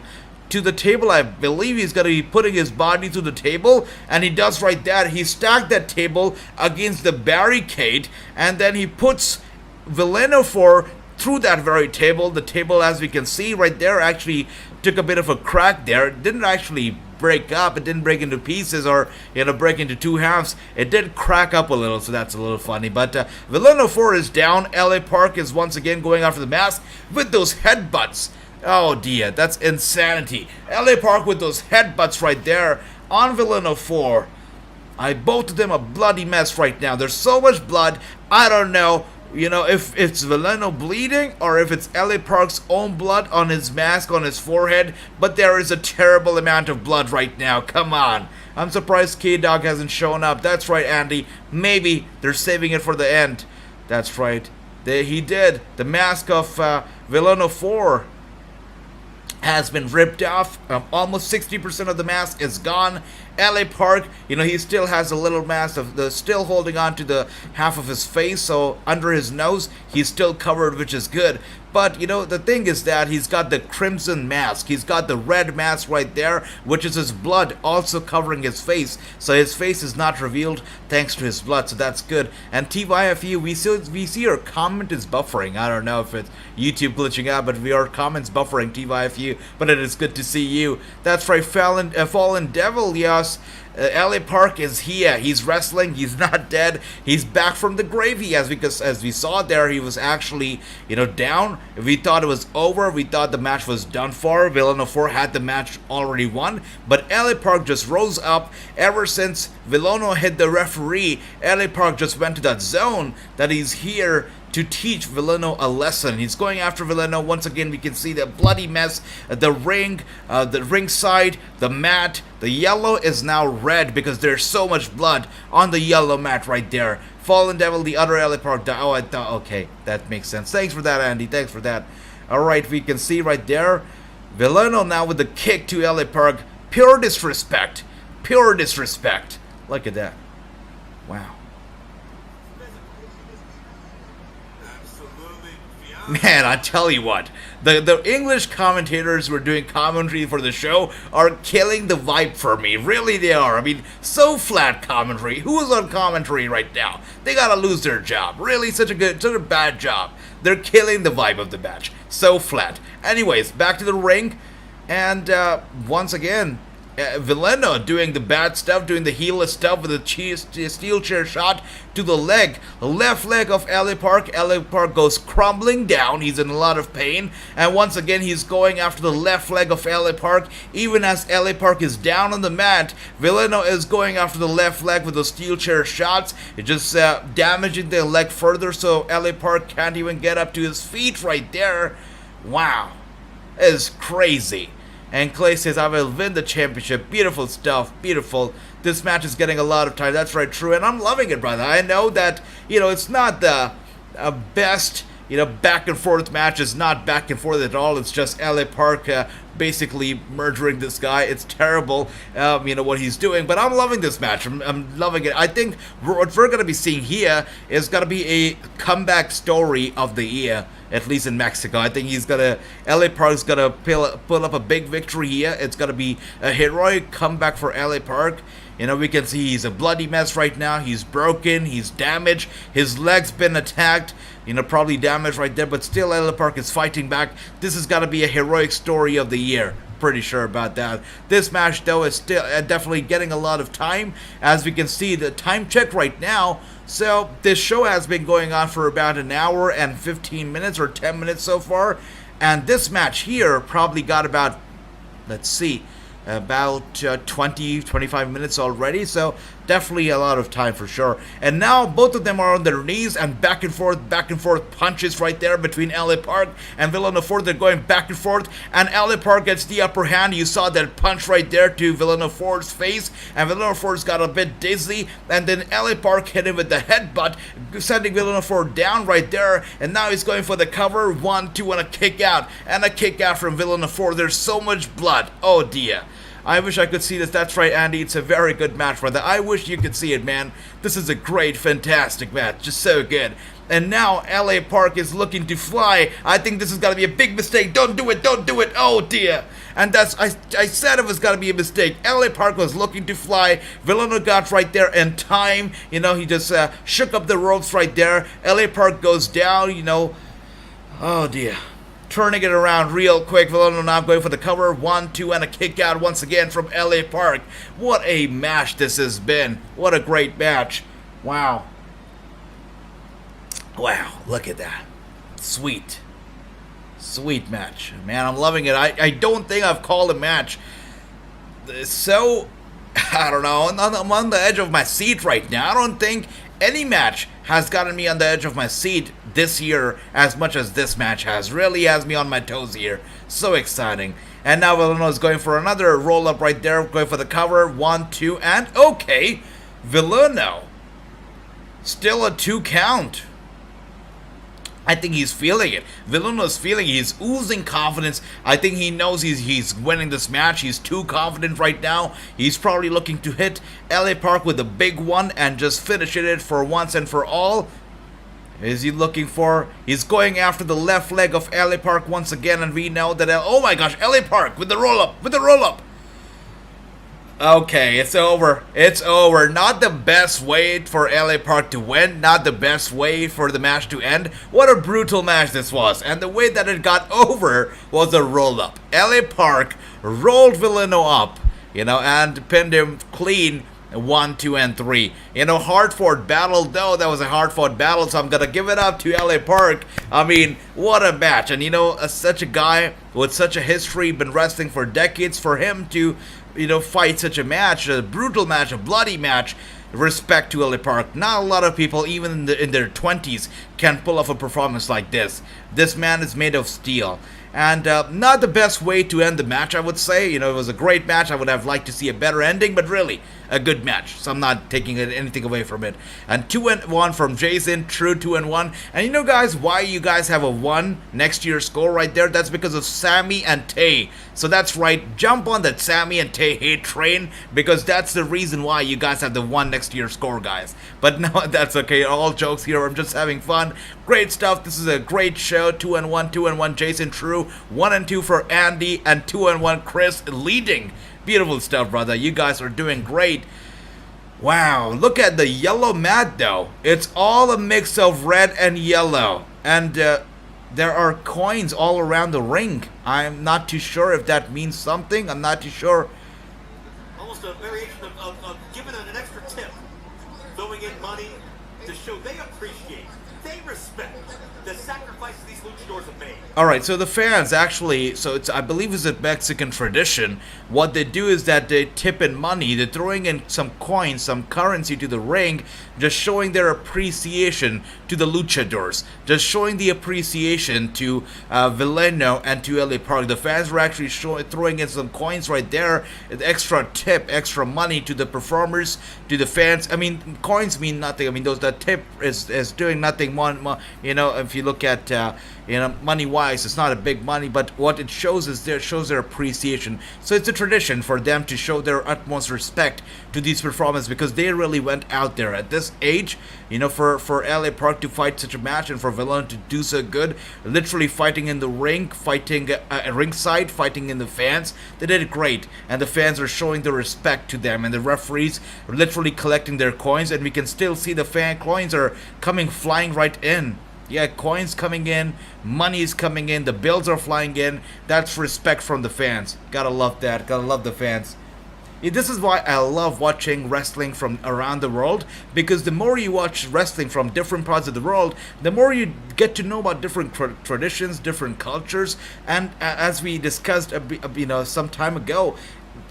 to the table. I believe he's going to be putting his body to the table, and he does right there. He stacked that table against the barricade, and then he puts Villain 4 through that very table. The table, as we can see right there, actually took a bit of a crack there. It didn't actually break up. It didn't break into pieces or break into 2 halves. It did crack up a little, so that's a little funny. But Villain 4 is down. LA Park is once again going after the mask with those headbutts. Oh dear, that's insanity. LA Park with those headbutts right there on Villain 4. Both of them a bloody mess right now. There's so much blood. I don't know. If it's Villain bleeding or if it's LA Park's own blood on his mask, on his forehead, but there is a terrible amount of blood right now. Come on. I'm surprised K-Dog hasn't shown up. That's right, Andy. Maybe they're saving it for the end. That's right. He did. The mask of Villain 4 has been ripped off. Almost 60% of the mask is gone. LA Park, he still has a little mask of still holding on to the half of his face, so under his nose he's still covered, which is good. But the thing is that he's got the crimson mask. He's got the red mask right there, which is his blood also covering his face. So his face is not revealed thanks to his blood, so that's good. And TYFU, we see your comment is buffering. I don't know if it's YouTube glitching out, but our comments buffering, TYFU. But it is good to see you. That's right, Fallen Devil, yes. LA Park is here. He's wrestling. He's not dead. He's back from the grave. Because as we saw there, he was actually, down. We thought it was over. We thought the match was done for. Villain 4 had the match already won. But LA Park just rose up. Ever since Villain hit the referee, LA Park just went to that zone that he's here to teach Villain a lesson. He's going after Villain. Once again, we can see the bloody mess, the ringside, the mat. The yellow is now red because there's so much blood on the yellow mat right there. Fallen Devil, the other LA Park. Oh, I thought, okay, that makes sense. Thanks for that, Andy. Thanks for that. All right, we can see right there, Villain now with the kick to LA Park. Pure disrespect. Pure disrespect. Look at that. Wow. Man, I tell you what, the English commentators who are doing commentary for the show are killing the vibe for me. Really, they are. So flat commentary. Who is on commentary right now? They gotta lose their job. Really, such a bad job. They're killing the vibe of the match. So flat. Anyways, back to the ring, and once again, Villain doing the bad stuff, doing the heelless stuff with a steel chair shot to the leg. The left leg of LA Park. LA Park goes crumbling down. He's in a lot of pain. And once again, he's going after the left leg of LA Park. Even as LA Park is down on the mat, Villain is going after the left leg with the steel chair shots. It's just damaging the leg further, so LA Park can't even get up to his feet right there. Wow. It is crazy. And Clay says, I will win the championship. Beautiful stuff. Beautiful. This match is getting a lot of time. That's right, true. And I'm loving it, brother. I know that, it's not the best, back and forth match. It's not back and forth at all. It's just LA Park basically murdering this guy. It's terrible, what he's doing. But I'm loving this match. I'm loving it. I think what we're going to be seeing here is going to be a comeback story of the year. At least in Mexico. I think LA Park's gonna pull up a big victory here. It's gonna be a heroic comeback for LA Park. We can see he's a bloody mess right now. He's broken, he's damaged, his leg's been attacked, probably damaged right there, but still LA Park is fighting back. This is gonna be a heroic story of the year. Pretty sure about that. This match, though, is still definitely getting a lot of time. As we can see, the time check right now. So this show has been going on for about an hour and 15 minutes or 10 minutes so far. And this match here probably got about, let's see, about 20-25 minutes already, so definitely a lot of time for sure. And now both of them are on their knees and back and forth punches right there between LA Park and Villain Ford. They're going back and forth, and LA Park gets the upper hand. You saw that punch right there to Villain Ford's face, and Villain Ford's got a bit dizzy, and then LA Park hit him with the headbutt, sending Villain Ford down right there, and now he's going for the cover. 1, 2, and a kick out from Villain Ford. There's so much blood. Oh dear. I wish I could see this. That's right, Andy. It's a very good match, brother. I wish you could see it, man. This is a great, fantastic match. Just so good. And now LA Park is looking to fly. I think this is going to be a big mistake. Don't do it. Don't do it. Oh, dear. And that's, I said it was going to be a mistake. LA Park was looking to fly. Villano got right there in time. You know, he just shook up the ropes right there. LA Park goes down, you know. Oh, dear. Turning it around real quick. Villano now going for the cover. 1, 2, and a kick out once again from LA Park. What a match this has been. What a great match. Wow. Wow, look at that. Sweet. Sweet match. Man, I'm loving it. I don't think I've called a match so, I don't know, I'm on the edge of my seat right now. I don't think any match has gotten me on the edge of my seat this year as much as this match has. Really has me on my toes here. So exciting. And now Villano is going for another roll-up right there. Going for the cover. 1, 2, and okay. Villano. Still a 2 count. I think he's feeling it. Villano's feeling it. He's oozing confidence. I think he knows he's winning this match. He's too confident right now. He's probably looking to hit LA Park with a big one and just finish it for once and for all. Is he looking for? He's going after the left leg of LA Park once again, and we know that. Oh my gosh, LA Park with the roll up, with the roll up. Okay, it's over. It's over. Not the best way for LA Park to win. Not the best way for the match to end. What a brutal match this was. And the way that it got over was a roll-up. LA Park rolled Villano up, you know, and pinned him clean. 1, 2, and 3. You know, hard-fought battle, though. That was a hard-fought battle, so I'm gonna give it up to LA Park. I mean, what a match. And, you know, such a guy with such a history, been wrestling for decades, for him to, you know, fight such a match, a brutal match, a bloody match. Respect to LA Park. Not a lot of people, even in their 20s, can pull off a performance like this. This man is made of steel. And not the best way to end the match, I would say. You know, it was a great match. I would have liked to see a better ending, but really, a good match. So I'm not taking anything away from it. And 2-1 from Jason, true 2-1. And you know, guys, why you guys have a 1 next to your score right there? That's because of Sammy and Tay. So that's right, jump on that Sammy and Tay hate train, because that's the reason why you guys have the 1 next to your score, guys. But no, that's okay. All jokes here. I'm just having fun. Great stuff. This is a great show. 2-1, Jason, true. 1-2 for Andy, and 2-1 Chris leading. Beautiful stuff, brother. You guys are doing great. Wow, look at the yellow mat, though. It's all a mix of red and yellow. And there are coins all around the ring. I'm not too sure if that means something. I'm not too sure. Almost a variation of giving an extra tip. Throwing in money to show they appreciate, they respect the sacrifices these luchadors have made. Alright, so the fans actually, so it's, I believe it's a Mexican tradition. What they do is that they tip in money. They're throwing in some coins, some currency to the ring, just showing their appreciation to the luchadors. Just showing the appreciation to Villano and to LA Park. The fans were actually throwing in some coins right there. Extra tip, extra money to the performers, to the fans. I mean, coins mean nothing. I mean, the tip is doing nothing. You know, if you look at you know, money-wise, it's not a big money, but what it shows is shows their appreciation. So it's a tradition for them to show their utmost respect to these performances, because they really went out there at this age. You know, for LA Park to fight such a match and for Villano to do so good, literally fighting in the ring, fighting ringside, fighting in the fans. They did great, and the fans are showing their respect to them, and the referees are literally collecting their coins, and we can still see the fan coins are coming flying right in. Yeah, coins coming in, money's coming in, the bills are flying in. That's respect from the fans. Gotta love that. Gotta love the fans. This is why I love watching wrestling from around the world, because the more you watch wrestling from different parts of the world, the more you get to know about different traditions, different cultures, and as we discussed, you know, some time ago,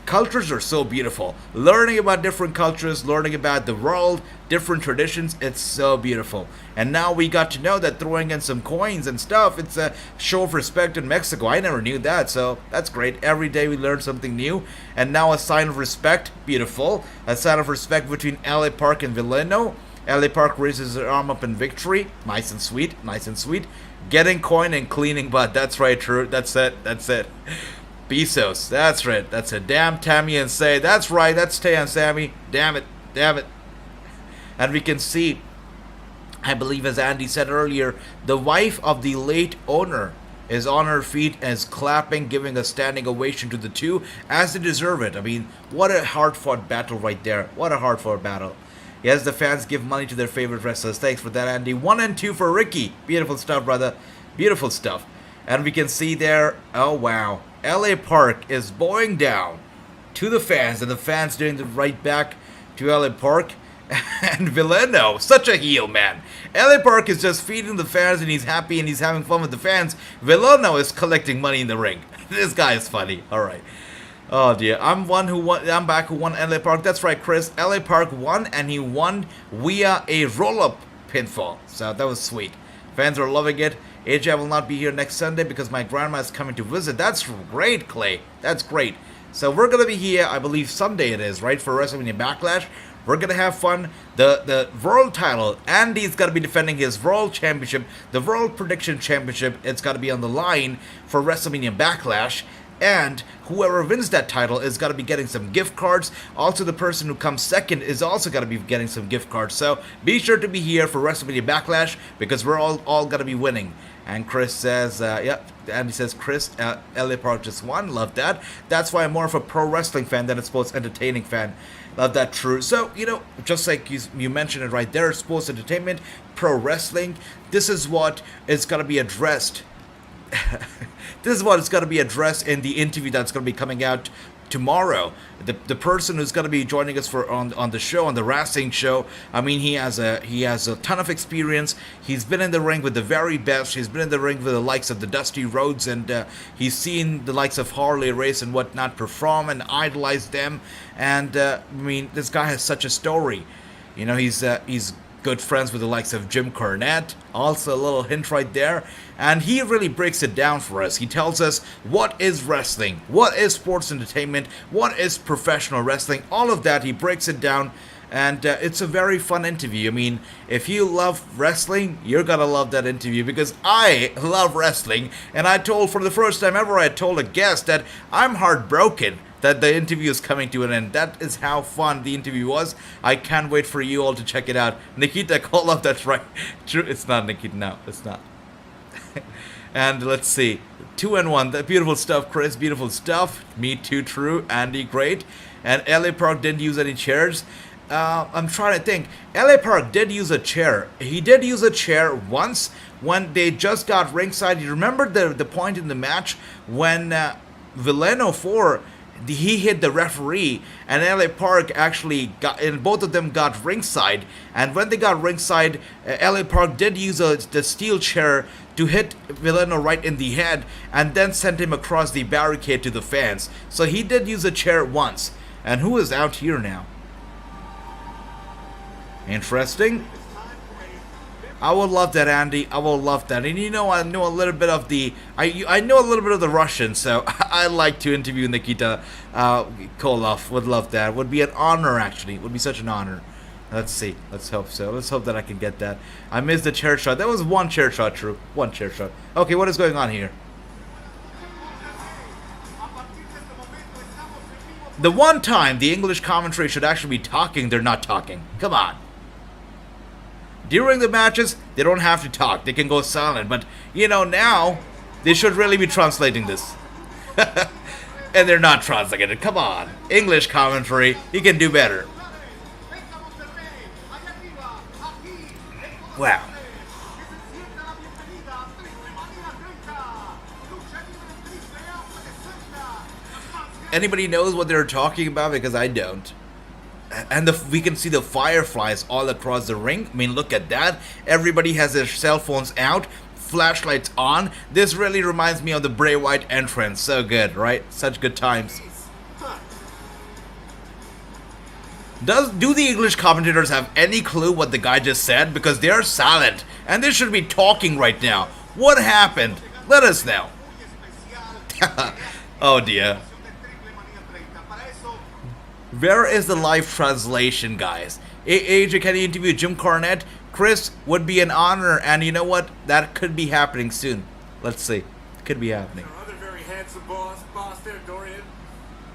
cultures are so beautiful. Learning about different cultures, learning about the world, different traditions, it's so beautiful. And now we got to know that throwing in some coins and stuff, it's a show of respect in Mexico. I never knew that, so that's great. Every day we learn something new. And now a sign of respect, beautiful. A sign of respect between LA Park and Villano. LA Park raises her arm up in victory. Nice and sweet, nice and sweet. Getting coin and cleaning butt. That's right, true. That's it, that's it. Bezos, that's right, that's it. Damn Tammy and Say, that's right, that's Tay and Sammy. Damn it, damn it. And we can see, I believe as Andy said earlier, the wife of the late owner is on her feet and is clapping, giving a standing ovation to the two, as they deserve it. I mean, what a hard-fought battle right there. What a hard-fought battle. Yes, the fans give money to their favorite wrestlers. Thanks for that, Andy. 1 and 2 for Ricky. Beautiful stuff, brother. Beautiful stuff. And we can see there, oh wow, LA Park is bowing down to the fans, and the fans doing the right back to LA Park. And Villano, such a heel, man. LA Park is just feeding the fans, and he's happy and he's having fun with the fans. Villano is collecting money in the ring. This guy is funny. All right. Oh dear, I'm back who won LA Park. That's right, Chris. LA Park won, and he won via a roll-up pinfall. So that was sweet. Fans are loving it. AJ will not be here next Sunday because my grandma is coming to visit. That's great, Clay. That's great. So we're gonna be here, I believe Sunday it is, right, for WrestleMania Backlash. We're gonna have fun. The world title, Andy's gonna be defending his world championship, the world prediction championship. It's gotta be on the line for WrestleMania Backlash. And whoever wins that title is going to be getting some gift cards. Also, the person who comes second is also going to be getting some gift cards. So be sure to be here for WrestleMania Backlash because we're all going to be winning. And Chris says, Andy says, Chris, LA Park just won. Love that. That's why I'm more of a pro wrestling fan than a sports entertaining fan. Love that, true. So, you know, just like you mentioned it right there, sports entertainment, pro wrestling, this is what is going to be addressed. This is what is going to be addressed in the interview that's going to be coming out tomorrow. The person who's going to be joining us on the show, on the Wrassingh show, I mean, he has a ton of experience. He's been in the ring with the very best. He's been in the ring with the likes of the Dusty Rhodes, and he's seen the likes of Harley Race and whatnot perform and idolize them. And I mean, this guy has such a story. You know, he's good friends with the likes of Jim Cornette. Also a little hint right there. And he really breaks it down for us. He tells us what is wrestling, what is sports entertainment, what is professional wrestling. All of that, he breaks it down. And it's a very fun interview. I mean, if you love wrestling, you're gonna love that interview because I love wrestling. And I told, for the first time ever, I told a guest that I'm heartbroken that the interview is coming to an end. That is how fun the interview was. I can't wait for you all to check it out. Nikita Koloff, that's right. True, it's not Nikita, no, it's not. And let's see, 2 and 1, the beautiful stuff, Chris, beautiful stuff. Me too, true. Andy, great. And LA Park didn't use any chairs. I'm trying to think. LA Park did use a chair. He did use a chair once when they just got ringside. You remember the point in the match when Villano 4, he hit the referee, and LA Park actually got, and both of them got ringside. And when they got ringside, LA Park did use the steel chair to hit Villano right in the head, and then sent him across the barricade to the fans. So he did use a chair once. And who is out here now? Interesting. I would love that, Andy. I will love that. And you know, I know a little bit of the Russian, so I like to interview Nikita Koloff. Would love that. Would be an honor, actually. Would be such an honor. Let's see. Let's hope so. Let's hope that I can get that. I missed the chair shot. That was one chair shot, true. One chair shot. Okay, what is going on here? The one time the English commentary should actually be talking, they're not talking. Come on. During the matches, they don't have to talk. They can go silent. But, you know, now, they should really be translating this. And they're not translating it. Come on. English commentary, you can do better. Wow. Anybody knows what they're talking about? Because I don't. And we can see the fireflies all across the ring. I mean, look at that. Everybody has their cell phones out, flashlights on. This really reminds me of the Bray Wyatt entrance. So good, right? Such good times. Do the English commentators have any clue what the guy just said? Because they're silent, and they should be talking right now. What happened? Let us know. Oh dear. Where is the live translation, guys? AJ, can you interview Jim Cornette? Chris, would be an honor, and you know what? That could be happening soon. Let's see. Could be happening. Other very handsome boss there, Dorian.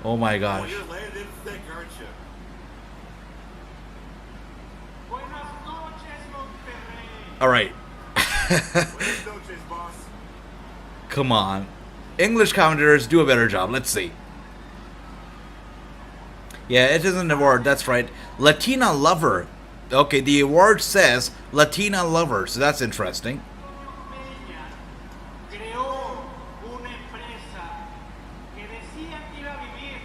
Oh my Oh, gosh. you're laying it in thick, aren't you? Alright. Buenas noches, boss. Come on. English commentators, do a better job. Let's see. Yeah, it isn't an award. That's right. Latina Lover. Okay, the award says Latina Lover, so that's interesting. Creó una empresa que decía que iba a vivir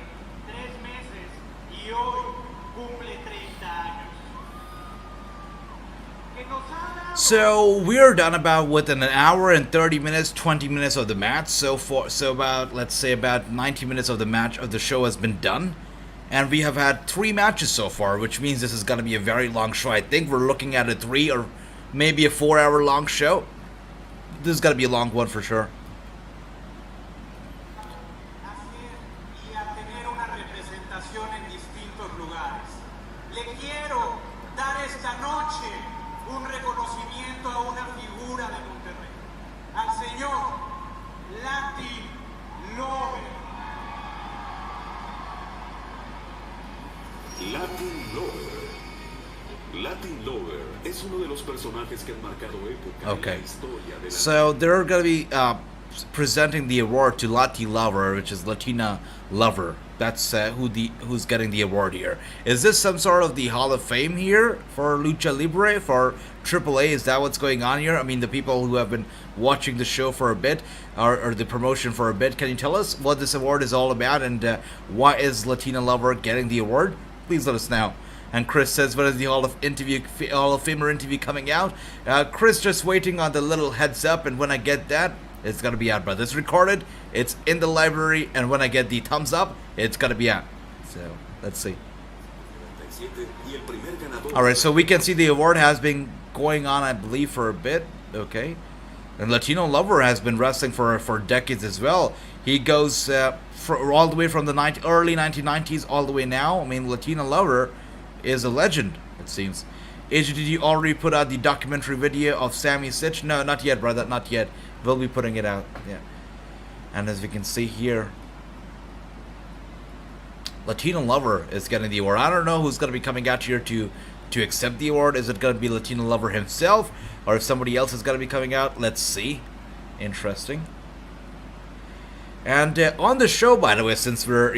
3 meses y hoy cumple 30 años. Que nos ha dado So we're done about within an hour and 30 minutes, 20 minutes of the match. So about, let's say, about 90 minutes of the match of the show has been done. And we have had 3 matches so far, which means this is going to be a very long show. I think we're looking at a 3 or maybe a 4-hour long show. This is going to be a long one for sure. hacer y a tener una representación en distintos lugares. Le quiero dar esta noche un reconocimiento a una figura de Monterrey, al señor Latin Lover. Latin Lover es uno de los personajes que han marcado época en Okay. la historia de la So they're going to be presenting the award to Latin Lover, which is Latina Lover. That's who's getting the award here. Is this some sort of the Hall of Fame here for Lucha Libre, for AAA? Is that what's going on here? I mean, the people who have been watching the show for a bit, or the promotion for a bit, can you tell us what this award is all about, and why is Latina Lover getting the award? Please let us know. And Chris says, when is the Hall of Famer interview coming out? Chris just waiting on the little heads up, and when I get that, it's gonna be out, brother. It's recorded, it's in the library, and when I get the thumbs up, it's gonna be out. So, let's see. 97 y el primer ganador. Alright, so we can see the award has been going on, I believe, for a bit. Okay. And Latino Lover has been wrestling for decades as well. He goes all the way from the early 1990s all the way now. I mean, Latino Lover is a legend, it seems. AJ, did you already put out the documentary video of Sammy Sitch? No, not yet, brother, not yet. We'll be putting it out, yeah. And as we can see here, Latino Lover is getting the award. I don't know who's going to be coming out here to accept the award. Is it going to be Latino Lover himself, or if somebody else is going to be coming out? Let's see. Interesting. And on the show, by the way, since we're,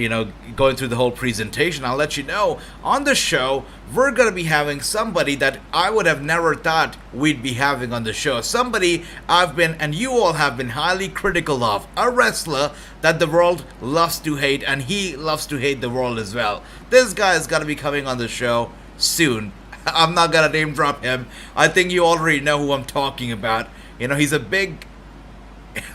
going through the whole presentation, I'll let you know, on the show, we're going to be having somebody that I would have never thought we'd be having on the show. Somebody I've been, and you all have been highly critical of. A wrestler that the world loves to hate, and he loves to hate the world as well. This guy is going to be coming on the show soon. I'm not going to name drop him. I think you already know who I'm talking about. He's a big...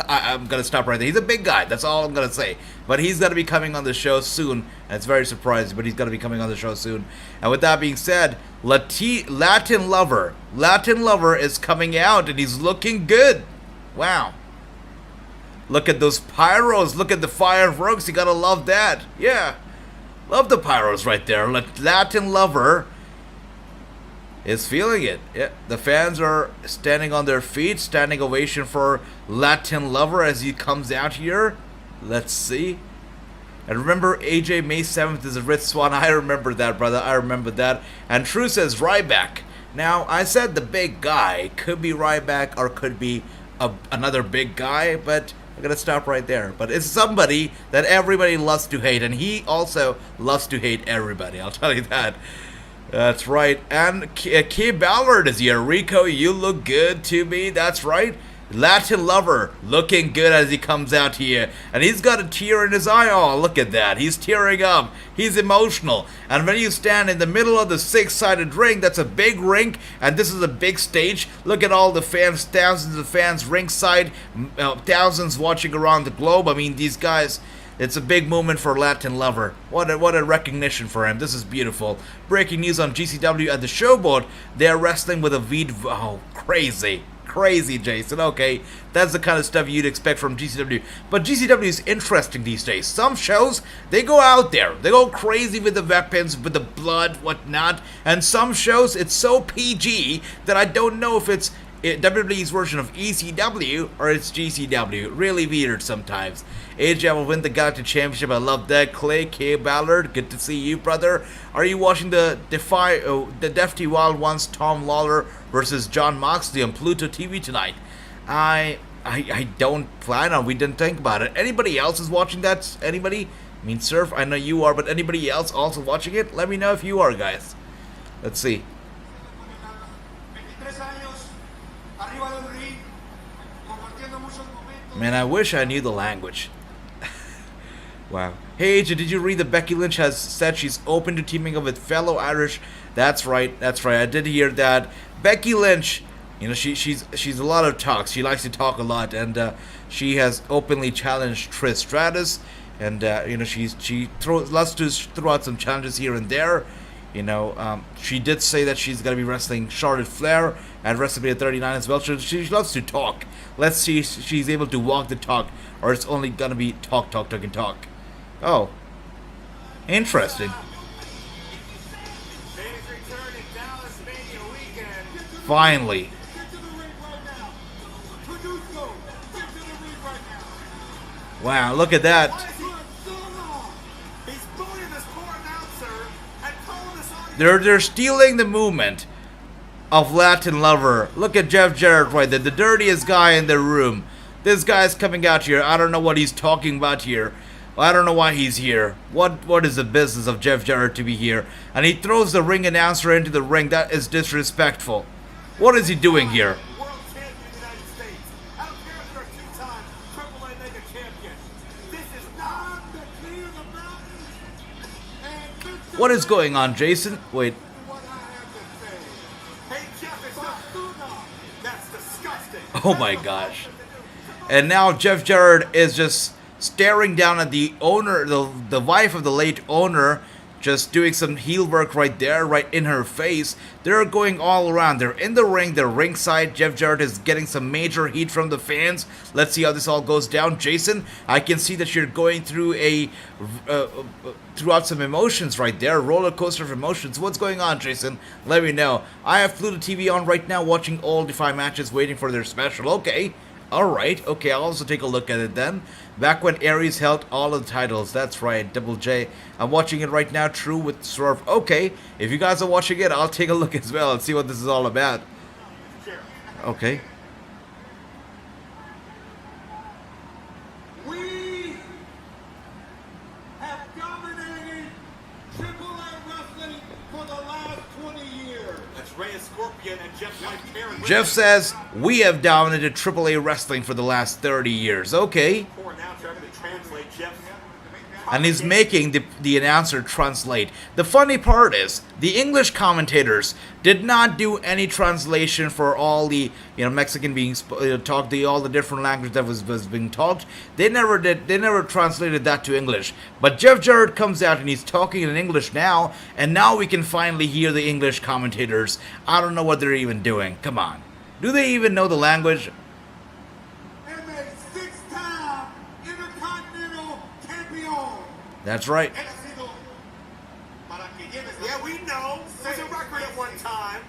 I'm going to stop right there. He's a big guy. That's all I'm going to say. But he's going to be coming on the show soon. And it's very surprising, but he's going to be coming on the show soon. And with that being said, Latin Lover is coming out, and he's looking good. Wow. Look at those pyros. Look at the fireworks. You got to love that. Yeah. Love the pyros right there. Latin Lover is feeling it. Yeah, the fans are standing on their feet, standing ovation for Latin Lover as he comes out here. Let's see. And remember, AJ, May 7th is a Red Swan. I remember that, brother. I remember that. And True says Ryback. Now, I said the big guy. Could be Ryback or could be another big guy, but I'm going to stop right there. But it's somebody that everybody loves to hate, and he also loves to hate everybody. I'll tell you that. That's right. And Key Ballard is here. Rico, you look good to me. That's right. Latin Lover looking good as he comes out here. And he's got a tear in his eye. Oh, look at that. He's tearing up. He's emotional. And when you stand in the middle of the 6-sided ring, that's a big ring. And this is a big stage. Look at all the fans, thousands of fans ringside. Thousands watching around the globe. I mean, these guys... It's a big moment for Latin Lover. What a recognition for him. This is beautiful. Breaking news on GCW at the Showboat. They're wrestling with a V. Oh, crazy. Crazy, Jason. Okay, that's the kind of stuff you'd expect from GCW. But GCW is interesting these days. Some shows, they go out there. They go crazy with the weapons, with the blood, whatnot. And some shows, it's so PG that I don't know if it's WWE's version of ECW or it's GCW. Really weird sometimes. AJ will win the Galactic Championship. I love that. Clay K. Ballard, good to see you, brother. Are you watching the Defty Wild Ones, Tom Lawler versus John Moxley on Pluto TV tonight? I don't plan on. We didn't think about it. Anybody else is watching that? Anybody? I mean, Surf, I know you are, but anybody else also watching it? Let me know if you are, guys. Let's see. Man, I wish I knew the language. Wow. Hey, AJ, did you read that Becky Lynch has said she's open to teaming up with fellow Irish? That's right. I did hear that. Becky Lynch, you know, she's a lot of talks. She likes to talk a lot, and she has openly challenged Trish Stratus, and you know, she loves to throw out some challenges here and there. You know, she did say that she's gonna be wrestling Charlotte Flair at WrestleMania 39 as well. She loves to talk. Let's see if she's able to walk the talk, or it's only gonna be talk. Oh, interesting. Finally. Wow, look at that. They're stealing the movement of Latin Lover. Look at Jeff Jarrett right there, the dirtiest guy in the room. This guy's coming out here. I don't know what he's talking about here. I don't know why he's here. What is the business of Jeff Jarrett to be here? And he throws the ring announcer into the ring. That is disrespectful. What is he doing here? World champion of the United States. I don't care if you're a two-time AAA Mega champion. This is not the clear the mountains. What is going on, Jason? Wait. What I have to say. Hey, Jeff, it's not. That's disgusting. Oh my gosh. And now Jeff Jarrett is just staring down at the owner, the wife of the late owner, just doing some heel work right there, right in her face. They're going all around. They're in the ring. They're ringside. Jeff Jarrett is getting some major heat from the fans. Let's see how this all goes down. Jason, I can see that you're going through throughout some emotions right there. Roller coaster of emotions. What's going on, Jason? Let me know. I have Pluto TV on right now, watching all Defy matches, waiting for their special. Okay. Alright, okay, I'll also take a look at it then. Back when Aries held all of the titles, that's right, Double J. I'm watching it right now, True with Swerve. Okay, if you guys are watching it, I'll take a look as well and see what this is all about. Okay. We have dominated AAA wrestling for the last 20 years. That's Rey Scorpion and Jeff's wife Karen. Jeff says, we have dominated AAA wrestling for the last 30 years. Okay. Poor announcer having to translate Jeff's. And he's making the announcer translate. The funny part is, the English commentators did not do any translation for all the, you know, Mexican being talked, all the different language that was being talked. They never did. They never translated that to English. But Jeff Jarrett comes out and he's talking in English now, and now we can finally hear the English commentators. I don't know what they're even doing. Come on, do they even know the language? That's right. Yeah, we know. There's a record at one time.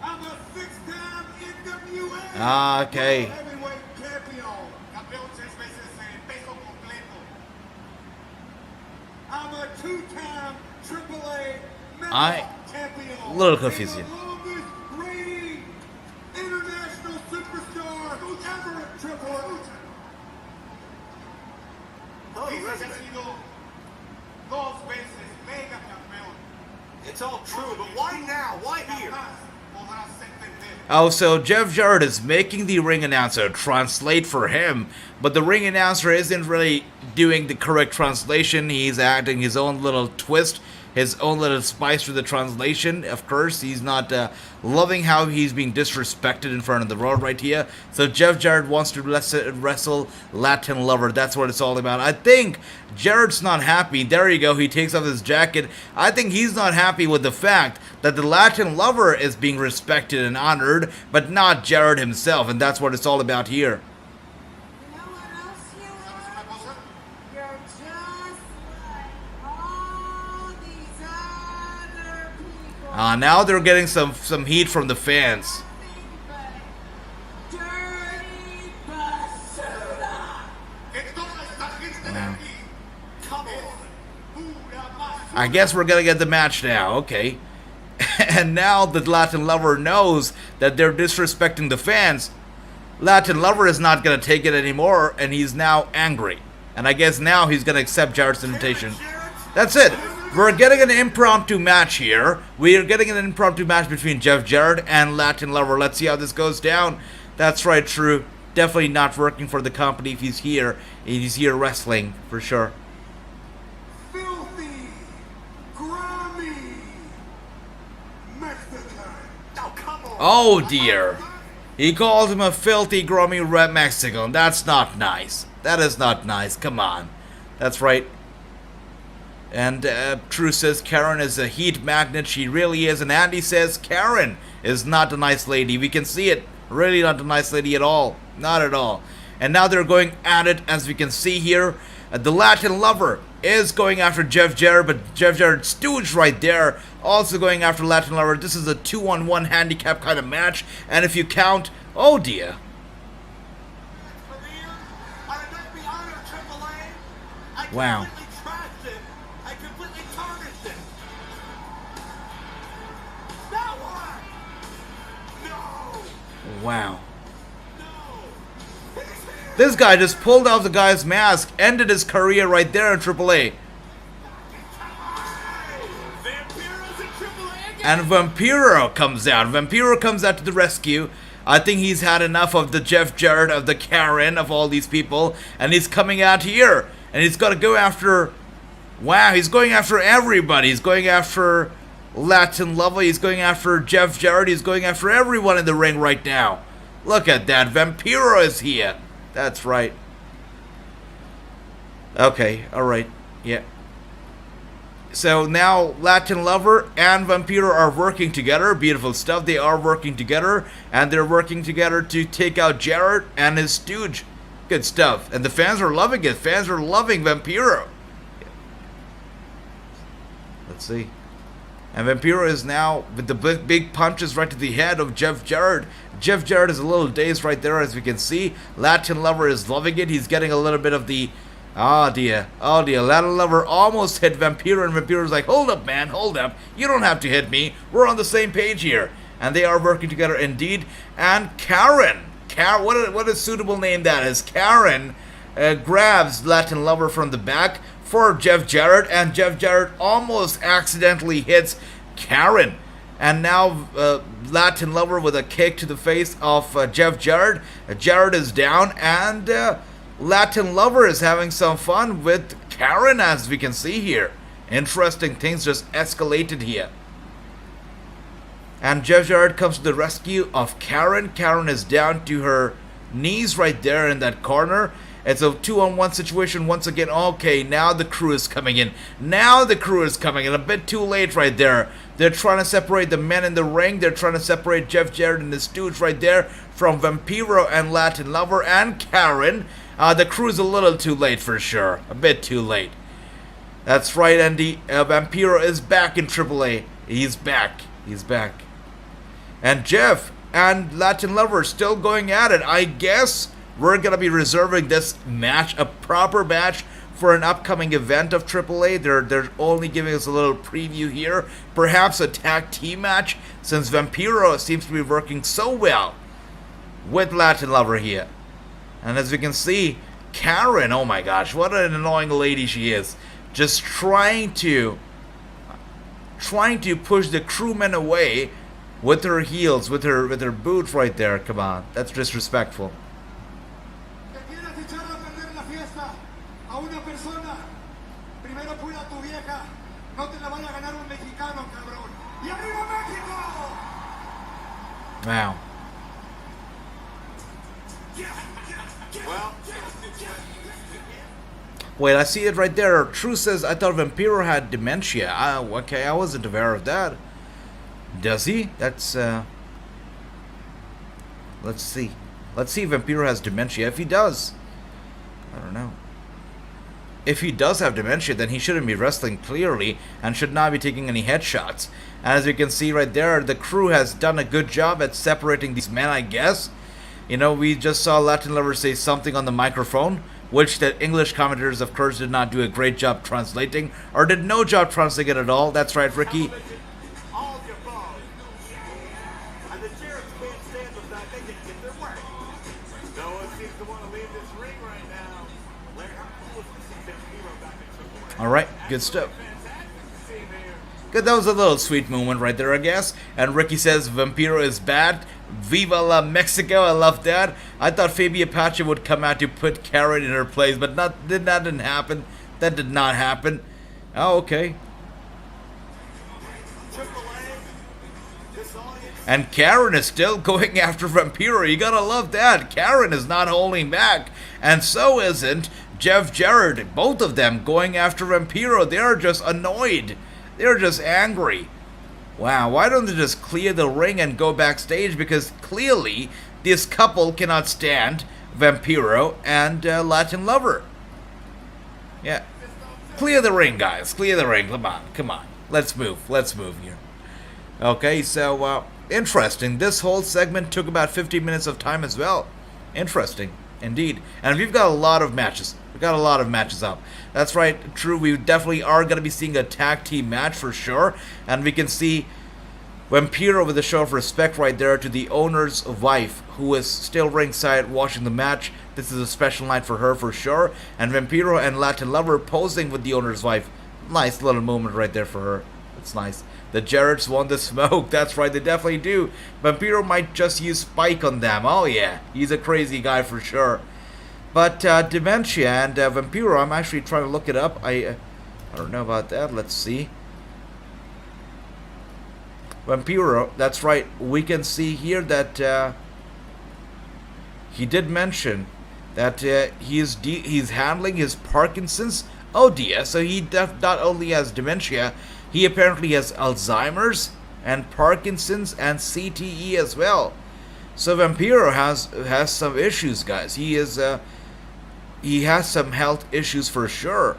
I'm a 6-time NWA Okay. heavyweight champion. Campeón 6 veces en peso completo. I'm a 2-time AAA Mega champion. Little confused here. The longest reigning international superstar ever at AAA. It's all true, but why now? Why here? Oh, so Jeff Jarrett is making the ring announcer translate for him, but the ring announcer isn't really doing the correct translation. He's adding his own little twist his own little spice to the translation. Of course, he's not loving how he's being disrespected in front of the road right here. So Jeff Jarrett wants to wrestle Latin Lover. That's what it's all about. I think Jarrett's not happy. There you go. He takes off his jacket. I think he's not happy with the fact that the Latin Lover is being respected and honored, but not Jarrett himself. And that's what it's all about here. Now they're getting some heat from the fans. I guess we're gonna get the match now, okay. And now that Latin Lover knows that they're disrespecting the fans, Latin Lover is not gonna take it anymore, and he's now angry. And I guess now he's gonna accept Jarrett's invitation. That's it. We're getting an impromptu match here. We are getting an impromptu match between Jeff Jarrett and Latin Lover. Let's see how this goes down. That's right, true. Definitely not working for the company if he's here. He's here wrestling, for sure. Filthy, grimy, Mexican. Now come on. Oh dear. He calls him a filthy, grimy red Mexican. That's not nice. That is not nice. Come on. That's right. And True says Karen is a heat magnet. She really is. And Andy says Karen is not a nice lady. We can see it. Really not a nice lady at all. Not at all. And now they're going at it, as we can see here. The Latin Lover is going after Jeff Jarrett, but Jeff Jarrett's stooge right there also going after Latin Lover. This is a 2-on-1 handicap kind of match. And if you count, oh dear. Wow. Wow. This guy just pulled off the guy's mask, ended his career right there in AAA. And Vampiro comes out. Vampiro comes out to the rescue. I think he's had enough of the Jeff Jarrett, of the Karen, of all these people. And he's coming out here. And he's got to go after... Wow, he's going after everybody. He's going after Latin Lover. He's going after Jeff Jarrett. He's going after everyone in the ring right now. Look at that. Vampiro is here. That's right. Okay, alright. Yeah. So now Latin Lover and Vampiro are working together. Beautiful stuff. They are working together. And they're working together to take out Jarrett and his stooge. Good stuff. And the fans are loving it. Fans are loving Vampiro. Let's see. And Vampiro is now with the big punches right to the head of Jeff Jarrett. Jeff Jarrett is a little dazed right there, as we can see. Latin Lover is loving it. He's getting a little bit of the... Oh dear. Oh dear. Latin Lover almost hit Vampiro, and Vampiro's like, hold up, man. Hold up. You don't have to hit me. We're on the same page here. And they are working together indeed. And Karen. What a suitable name that is. Karen grabs Latin Lover from the back for Jeff Jarrett, and Jeff Jarrett almost accidentally hits Karen. And now Latin Lover with a kick to the face of Jeff Jarrett. Jarrett is down, and Latin Lover is having some fun with Karen, as we can see here. Interesting things just escalated here. And Jeff Jarrett comes to the rescue of Karen. Karen is down to her knees right there in that corner. It's a 2-on-1 situation once again. Okay, now the crew is coming in. Now the crew is coming in. A bit too late right there. They're trying to separate the men in the ring. They're trying to separate Jeff Jarrett and the stooge right there from Vampiro and Latin Lover and Karen. The crew is a little too late for sure. A bit too late. That's right, Andy. Vampiro is back in AAA. He's back. He's back. And Jeff and Latin Lover still going at it. I guess we're going to be reserving this match, a proper match, for an upcoming event of AAA. They're only giving us a little preview here. Perhaps a tag team match, since Vampiro seems to be working so well with Latin Lover here. And as we can see, Karen, oh my gosh, what an annoying lady she is. Just trying to push the crewmen away with her heels, with her boots right there. Come on, that's disrespectful. No te la vaya a ganar un mexicano, cabrón. ¡Y arriba México! Wow. Well, Wait, I see it right there. True says, I thought Vampiro had dementia. Okay, I wasn't aware of that. Does he? That's, let's see. Let's see if Vampiro has dementia. If he does, I don't know. If he does have dementia, then he shouldn't be wrestling clearly and should not be taking any headshots. As you can see right there, the crew has done a good job at separating these men, I guess. You know, we just saw Latin Lover say something on the microphone, which the English commentators, of course, did not do a great job translating, or did no job translating it at all. That's right, Ricky. all of your balls. And the Jarretts can't stand the fact they can get their way. No one seems to want to leave this ring right now. Larry, how cool is this to see Vampiro back in AAA? All right, good stuff. Fantastic to see him here. Good, that was a little sweet moment right there, I guess. And Ricky says Vampiro is bad. Viva la Mexico, I love that. I thought Fabi Apache would come out to put Karen in her place, but that didn't happen. That did not happen. Oh, okay. AAA, this audience. And Karen is still going after Vampiro. You gotta love that. Karen is not holding back. And so isn't Jeff Jarrett. Both of them going after Vampiro. They're just annoyed. They're just angry. Wow, why don't they just clear the ring and go backstage? Because clearly this couple cannot stand Vampiro and Latin Lover. Yeah. Clear the ring, guys. Clear the ring. Come on. Come on. Let's move. Let's move here. Okay, so, interesting. This whole segment took about 15 minutes of time as well. Interesting. Indeed. And we've got a lot of matches. We've got a lot of matches up. That's right. True, we definitely are going to be seeing a tag team match for sure. And we can see Vampiro with a show of respect right there to the owner's wife, who is still ringside watching the match. This is a special night for her for sure. And Vampiro and Latin Lover posing with the owner's wife. Nice little moment right there for her. It's nice. The Jarretts want the smoke. That's right, they definitely do. Vampiro might just use Spike on them. Oh yeah, he's a crazy guy for sure. But Dementia and Vampiro, I'm actually trying to look it up. I don't know about that. Let's see. Vampiro, that's right. We can see here that he did mention that he's handling his Parkinson's. Oh dear, so he not only has dementia, he apparently has Alzheimer's and Parkinson's and CTE as well. So Vampiro has some issues, guys. He has some health issues for sure.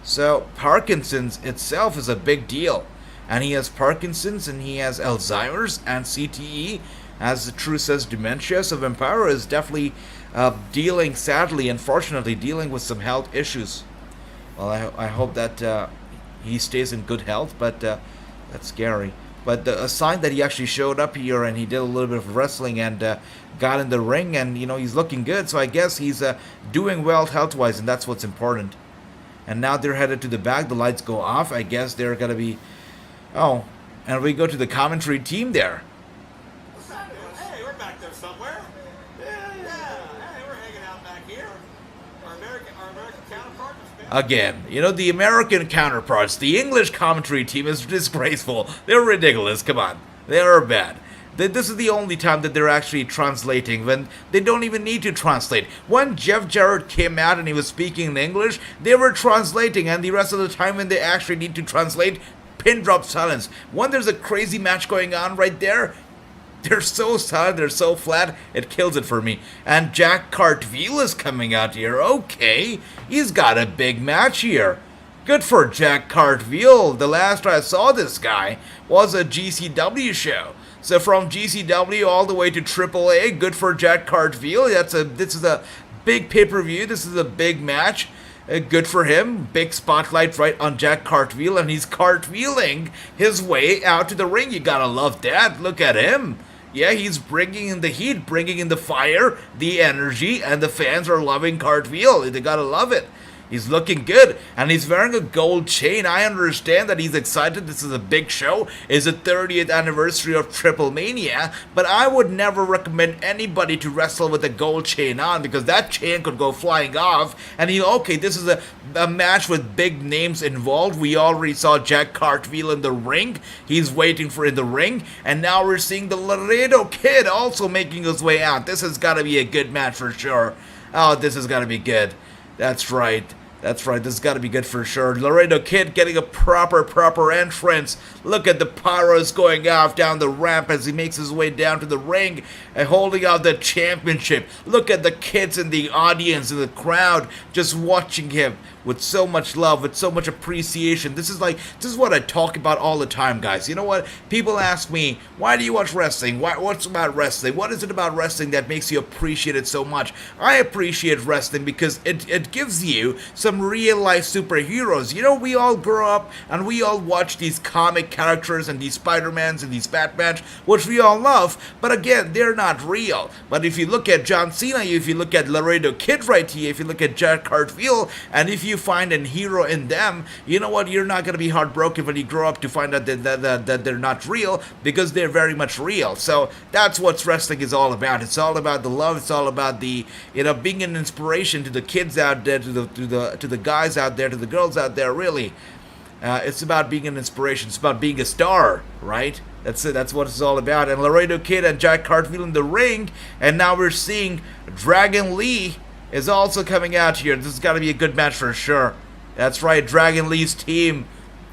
So Parkinson's itself is a big deal. And he has Parkinson's and he has Alzheimer's and CTE, as the truth says, dementia. So Vampiro is definitely sadly, unfortunately, dealing with some health issues. Well, I hope that he stays in good health, but that's scary. But a sign that he actually showed up here and he did a little bit of wrestling and got in the ring, and you know, he's looking good. So I guess he's doing well health-wise, and that's what's important. And now they're headed to the back. The lights go off. I guess they're gonna be. Oh, and we go to the commentary team there. Hey, we're back there somewhere. Yeah. Hey, we're hanging out back here. Our American counterparts. Again, you know, the American counterparts, the English commentary team is disgraceful. They're ridiculous. Come on. They are bad. This is the only time that they're actually translating, when they don't even need to translate. When Jeff Jarrett came out and he was speaking in English, they were translating, and the rest of the time when they actually need to translate, pin drop silence. When there's a crazy match going on right there, they're so silent, they're so flat, it kills it for me. And Jack Cartwheel is coming out here. Okay, he's got a big match here. Good for Jack Cartwheel. The last I saw this guy was a GCW show. So from GCW all the way to AAA, good for Jack Cartwheel. This is a big pay-per-view. This is a big match. Good for him. Big spotlight right on Jack Cartwheel, and he's cartwheeling his way out to the ring. You gotta love that. Look at him. Yeah, he's bringing in the heat, bringing in the fire, the energy, and the fans are loving Cartwheel. They gotta love it. He's looking good, and he's wearing a gold chain. I understand that he's excited. This is a big show. It's the 30th anniversary of Triplemania, but I would never recommend anybody to wrestle with a gold chain on, because that chain could go flying off, and okay, this is a match with big names involved. We already saw Jack Cartwheel in the ring. He's waiting for in the ring, and now we're seeing the Laredo Kid also making his way out. This has got to be a good match for sure. Oh, this has got to be good. That's right. That's right, this has got to be good for sure. Laredo Kid getting a proper entrance. Look at the pyros going off down the ramp as he makes his way down to the ring and holding out the championship. Look at the kids in the audience, in the crowd, just watching him with so much love, with so much appreciation. This is what I talk about all the time, guys. You know what? People ask me, why do you watch wrestling? What's about wrestling? What is it about wrestling that makes you appreciate it so much? I appreciate wrestling because it gives you some real-life superheroes. You know, we all grow up and we all watch these comic characters and these Spider-Mans and these Batmans, which we all love, but again, they're not real. But if you look at John Cena, if you look at Laredo Kid right here, if you look at Jack Cartwheel, and if you find a hero in them, you know what, you're not going to be heartbroken when you grow up to find out that they're not real, because they're very much real. So that's what wrestling is all about. It's all about the love. It's all about the, you know, being an inspiration to the kids out there, to the guys out there, to the girls out there, really. It's about being an inspiration. It's about being a star, right? That's it. That's what it's all about. And Laredo Kid and Jack Cartwheel in the ring, and now we're seeing Dragon Lee is also coming out here. This has got to be a good match for sure. That's right, Dragon Lee's team,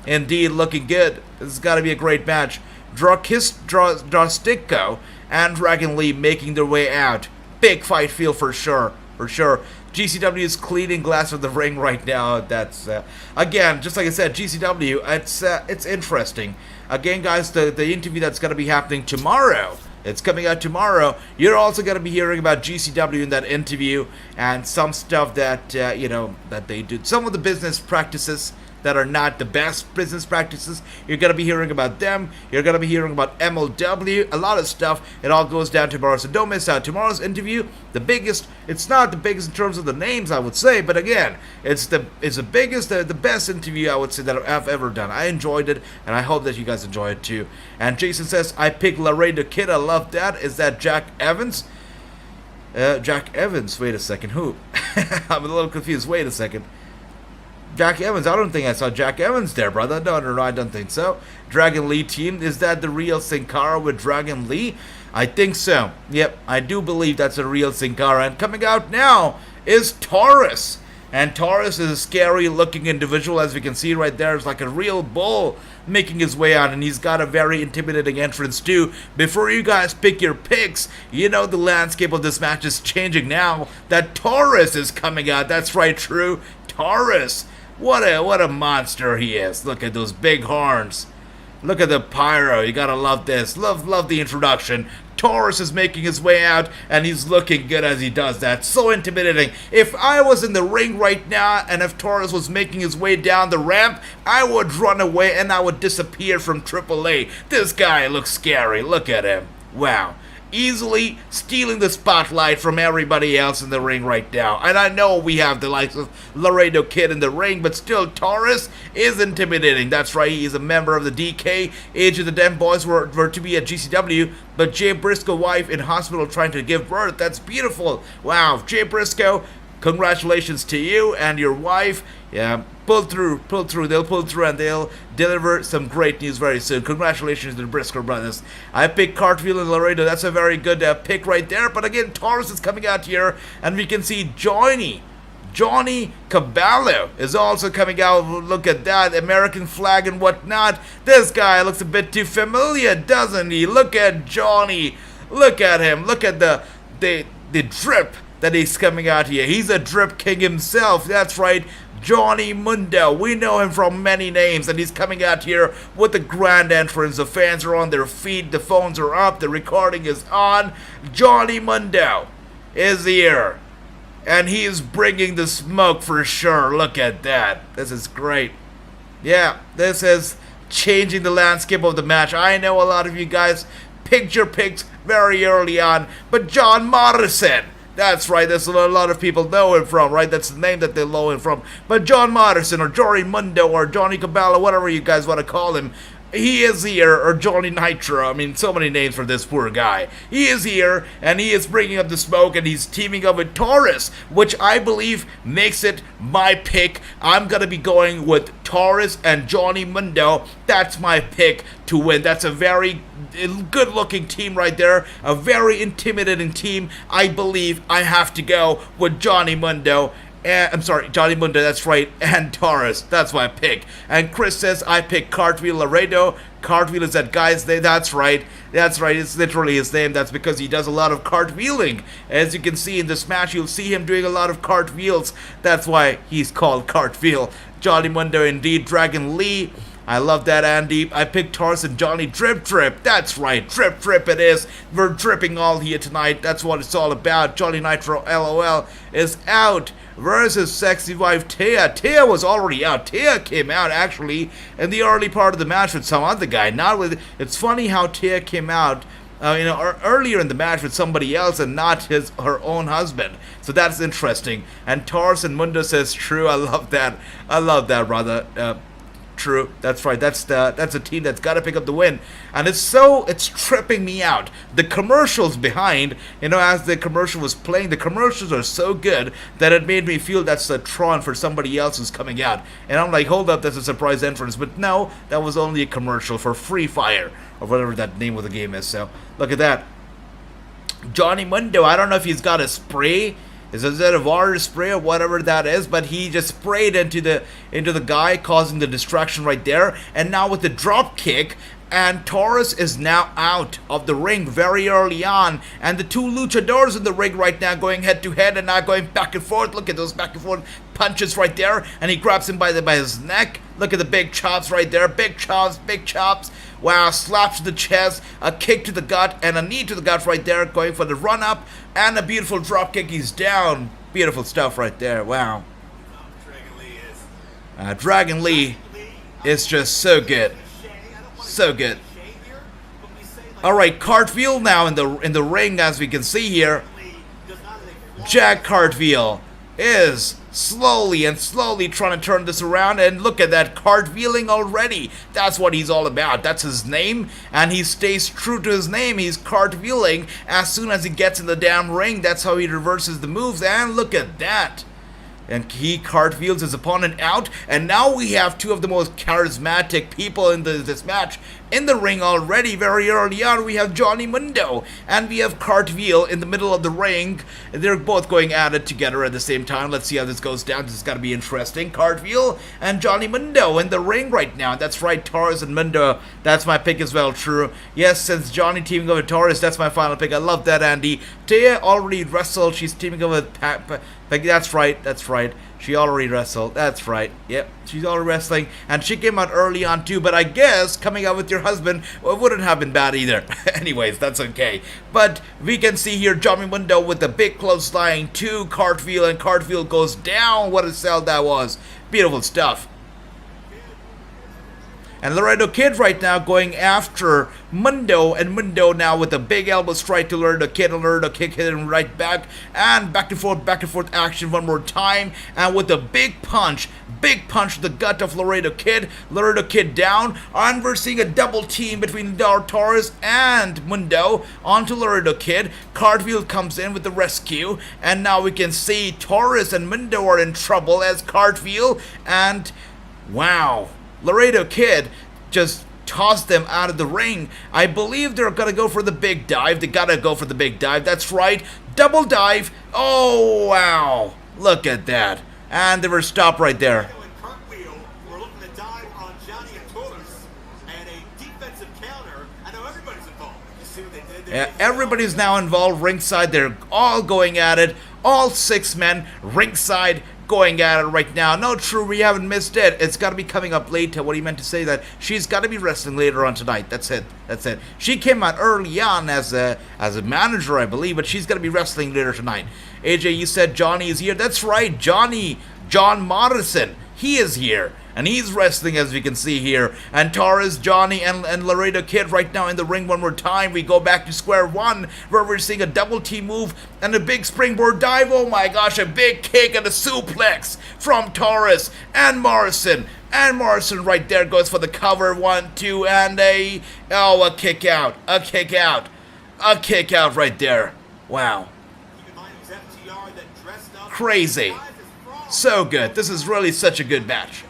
indeed, looking good. This has got to be a great match. Drastico and Dragon Lee making their way out. Big fight feel for sure. GCW is cleaning glass of the ring right now. That's again, just like I said, GCW. It's interesting. Again, guys, the interview that's going to be happening tomorrow. It's coming out tomorrow. You're also going to be hearing about GCW in that interview and some stuff that you know, that they do. Some of the business practices that are not the best business practices. You're going to be hearing about them. You're going to be hearing about MLW, a lot of stuff. It all goes down tomorrow, so don't miss out. Tomorrow's interview, the biggest, it's not the biggest in terms of the names, I would say, but again, it's the biggest, the best interview I would say that I've ever done. I enjoyed it, and I hope that you guys enjoy it too. And Jason says, I picked Laredo Kid. I love that. Is that Jack Evans? Jack Evans, wait a second, who? I'm a little confused, wait a second. Jack Evans, I don't think I saw Jack Evans there, brother. No, I don't think so. Dragon Lee team, is that the real Sin Cara with Dragon Lee? I think so. Yep, I do believe that's a real Sin Cara. And coming out now is Taurus. And Taurus is a scary looking individual, as we can see right there. It's like a real bull making his way out, and he's got a very intimidating entrance too. Before you guys pick your picks, you know the landscape of this match is changing now. That Taurus is coming out. That's right, true. Taurus. What a monster he is. Look at those big horns. Look at the pyro. You gotta love this. Love the introduction. Taurus is making his way out, and he's looking good as he does that. So intimidating. If I was in the ring right now, and if Taurus was making his way down the ramp, I would run away and I would disappear from AAA. This guy looks scary. Look at him. Wow. Easily stealing the spotlight from everybody else in the ring right now. And I know we have the likes of Laredo Kid in the ring, but still, Taurus is intimidating. That's right, he is a member of the DK. Age of the Damn Boys were to be at GCW, but Jay Briscoe's wife in hospital trying to give birth. That's beautiful. Wow, Jay Briscoe, congratulations to you and your wife. Yeah, pull through. They'll pull through and they'll deliver some great news very soon. Congratulations to the Briscoe brothers. I picked Cartwheel and Laredo. That's a very good pick right there. But again, Taurus is coming out here, and we can see Johnny Caballo is also coming out. Look at that, American flag and whatnot. This guy looks a bit too familiar, doesn't he? Look at Johnny. Look at him. Look at the drip that he's coming out here. He's a drip king himself. That's right, Johnny Mundo. We know him from many names, and he's coming out here with a grand entrance. The fans are on their feet, the phones are up, the recording is on. Johnny Mundo is here, and he is bringing the smoke for sure. Look at that. This is great. Yeah, this is changing the landscape of the match. I know a lot of you guys picked your picks very early on, but John Morrison, That's right, that's what a lot of people know him from, right? That's the name that they know him from. But John Morrison, or Jory Mundo, or Johnny Cabela, whatever you guys want to call him, he is here, or Johnny Nitro. I mean, so many names for this poor guy. He is here, and he is bringing up the smoke, and he's teaming up with Taurus, which I believe makes it my pick. I'm going to be going with Taurus and Johnny Mundo. That's my pick to win. That's a very good-looking team right there. A very intimidating team. I believe I have to go with Johnny Mundo. I'm sorry, Johnny Mundo, that's right, and Taurus, that's my pick. And Chris says I pick Cartwheel Laredo. Cartwheel is that guy's name, that's right, it's literally his name. That's because he does a lot of cartwheeling. As you can see in this match, you'll see him doing a lot of cartwheels. That's why he's called Cartwheel. Johnny Mundo indeed. Dragon Lee, I love that, Andy. I picked Taurus and Johnny Drip. That's right, Drip it is. We're dripping all here tonight. That's what it's all about. Johnny Nitro LOL is out versus sexy wife Taya. Taya was already out. Taya came out actually in the early part of the match with some other guy. Not with. It's funny how Taya came out, earlier in the match with somebody else and not her own husband. So that's interesting. And Taurus and Mundo says true. I love that. Brother. True, that's right. That's a team that's got to pick up the win, and it's tripping me out. The commercials behind, as the commercial was playing, the commercials are so good that it made me feel that's a Tron for somebody else who's coming out. And I'm like, hold up, that's a surprise entrance. But no, that was only a commercial for Free Fire or whatever that name of the game is. So look at that. Johnny Mundo, I don't know if he's got a spray. Is it a water spray or whatever that is? But he just sprayed into the guy, causing the distraction right there. And now with the drop kick, and Taurus is now out of the ring very early on. And the two luchadors in the ring right now going head to head and now going back and forth. Look at those back and forth punches right there. And he grabs him by his neck. Look at the big chops right there. Big chops. Wow, slap to the chest, a kick to the gut, and a knee to the gut right there, going for the run-up, and a beautiful drop kick. He's down. Beautiful stuff right there. Wow. Dragon Lee is just so good. So good. Alright, Cartwheel now in the ring, as we can see here. Jack Cartwheel is slowly trying to turn this around, and look at that, cartwheeling already. That's what he's all about. That's his name, and he stays true to his name. He's cartwheeling as soon as he gets in the damn ring. That's how he reverses the moves, and look at that. And he cartwheels his opponent out, and now we have two of the most charismatic people in this match in the ring already. Very early on, we have Johnny Mundo, and we have Cartwheel in the middle of the ring. They're both going at it together at the same time. Let's see how this goes down. This is going to be interesting. Cartwheel and Johnny Mundo in the ring right now. That's right, Taurus and Mundo. That's my pick as well, true. Yes, since Johnny teaming up with Taurus, that's my final pick. I love that, Andy. Taya already wrestled. She's teaming up with that's right. She already wrestled. That's right. Yep, she's already wrestling. And she came out early on too, but I guess coming out with your husband wouldn't have been bad either. Anyways, that's okay. But we can see here Johnny Mundo with the big clothesline to Cartwheel, and Cartwheel goes down. What a sell that was. Beautiful stuff. And Laredo Kid right now going after Mundo, and Mundo now with a big elbow strike to Laredo Kid, and Laredo Kid hitting right back, and back and forth action one more time, and with a big punch to the gut of Laredo Kid down, and we're seeing a double team between Taurus and Mundo onto Laredo Kid. Cartwheel comes in with the rescue, and now we can see Taurus and Mundo are in trouble as Cartwheel, and wow, Laredo Kid just tossed them out of the ring. I believe they're going to go for the big dive. They got to go for the big dive. That's right. Double dive. Oh, wow. Look at that. And they were stopped right there. Cartwheel were looking to dive on Johnny and Taurus, and a defensive counter. I know everybody's involved. You see what they did? Yeah, everybody's now involved ringside. They're all going at it. All 6 men ringside going at it right now. No, true, we haven't missed it. It's got to be coming up later. What he meant to say that she's got to be wrestling later on tonight. That's it. She came out early on as a manager, I believe, but she's going to be wrestling later tonight. AJ, you said Johnny is here. That's right, John Morrison. he is here. And he's wrestling, as we can see here. And Taurus, Johnny, and Laredo Kid right now in the ring one more time. We go back to square one, where we're seeing a double T move and a big springboard dive. Oh my gosh, a big kick and a suplex from Taurus and Morrison. And Morrison right there goes for the cover. 1, 2, and a kick out. A kick out. A kick out right there. Wow. Crazy. So good. This is really such a good match.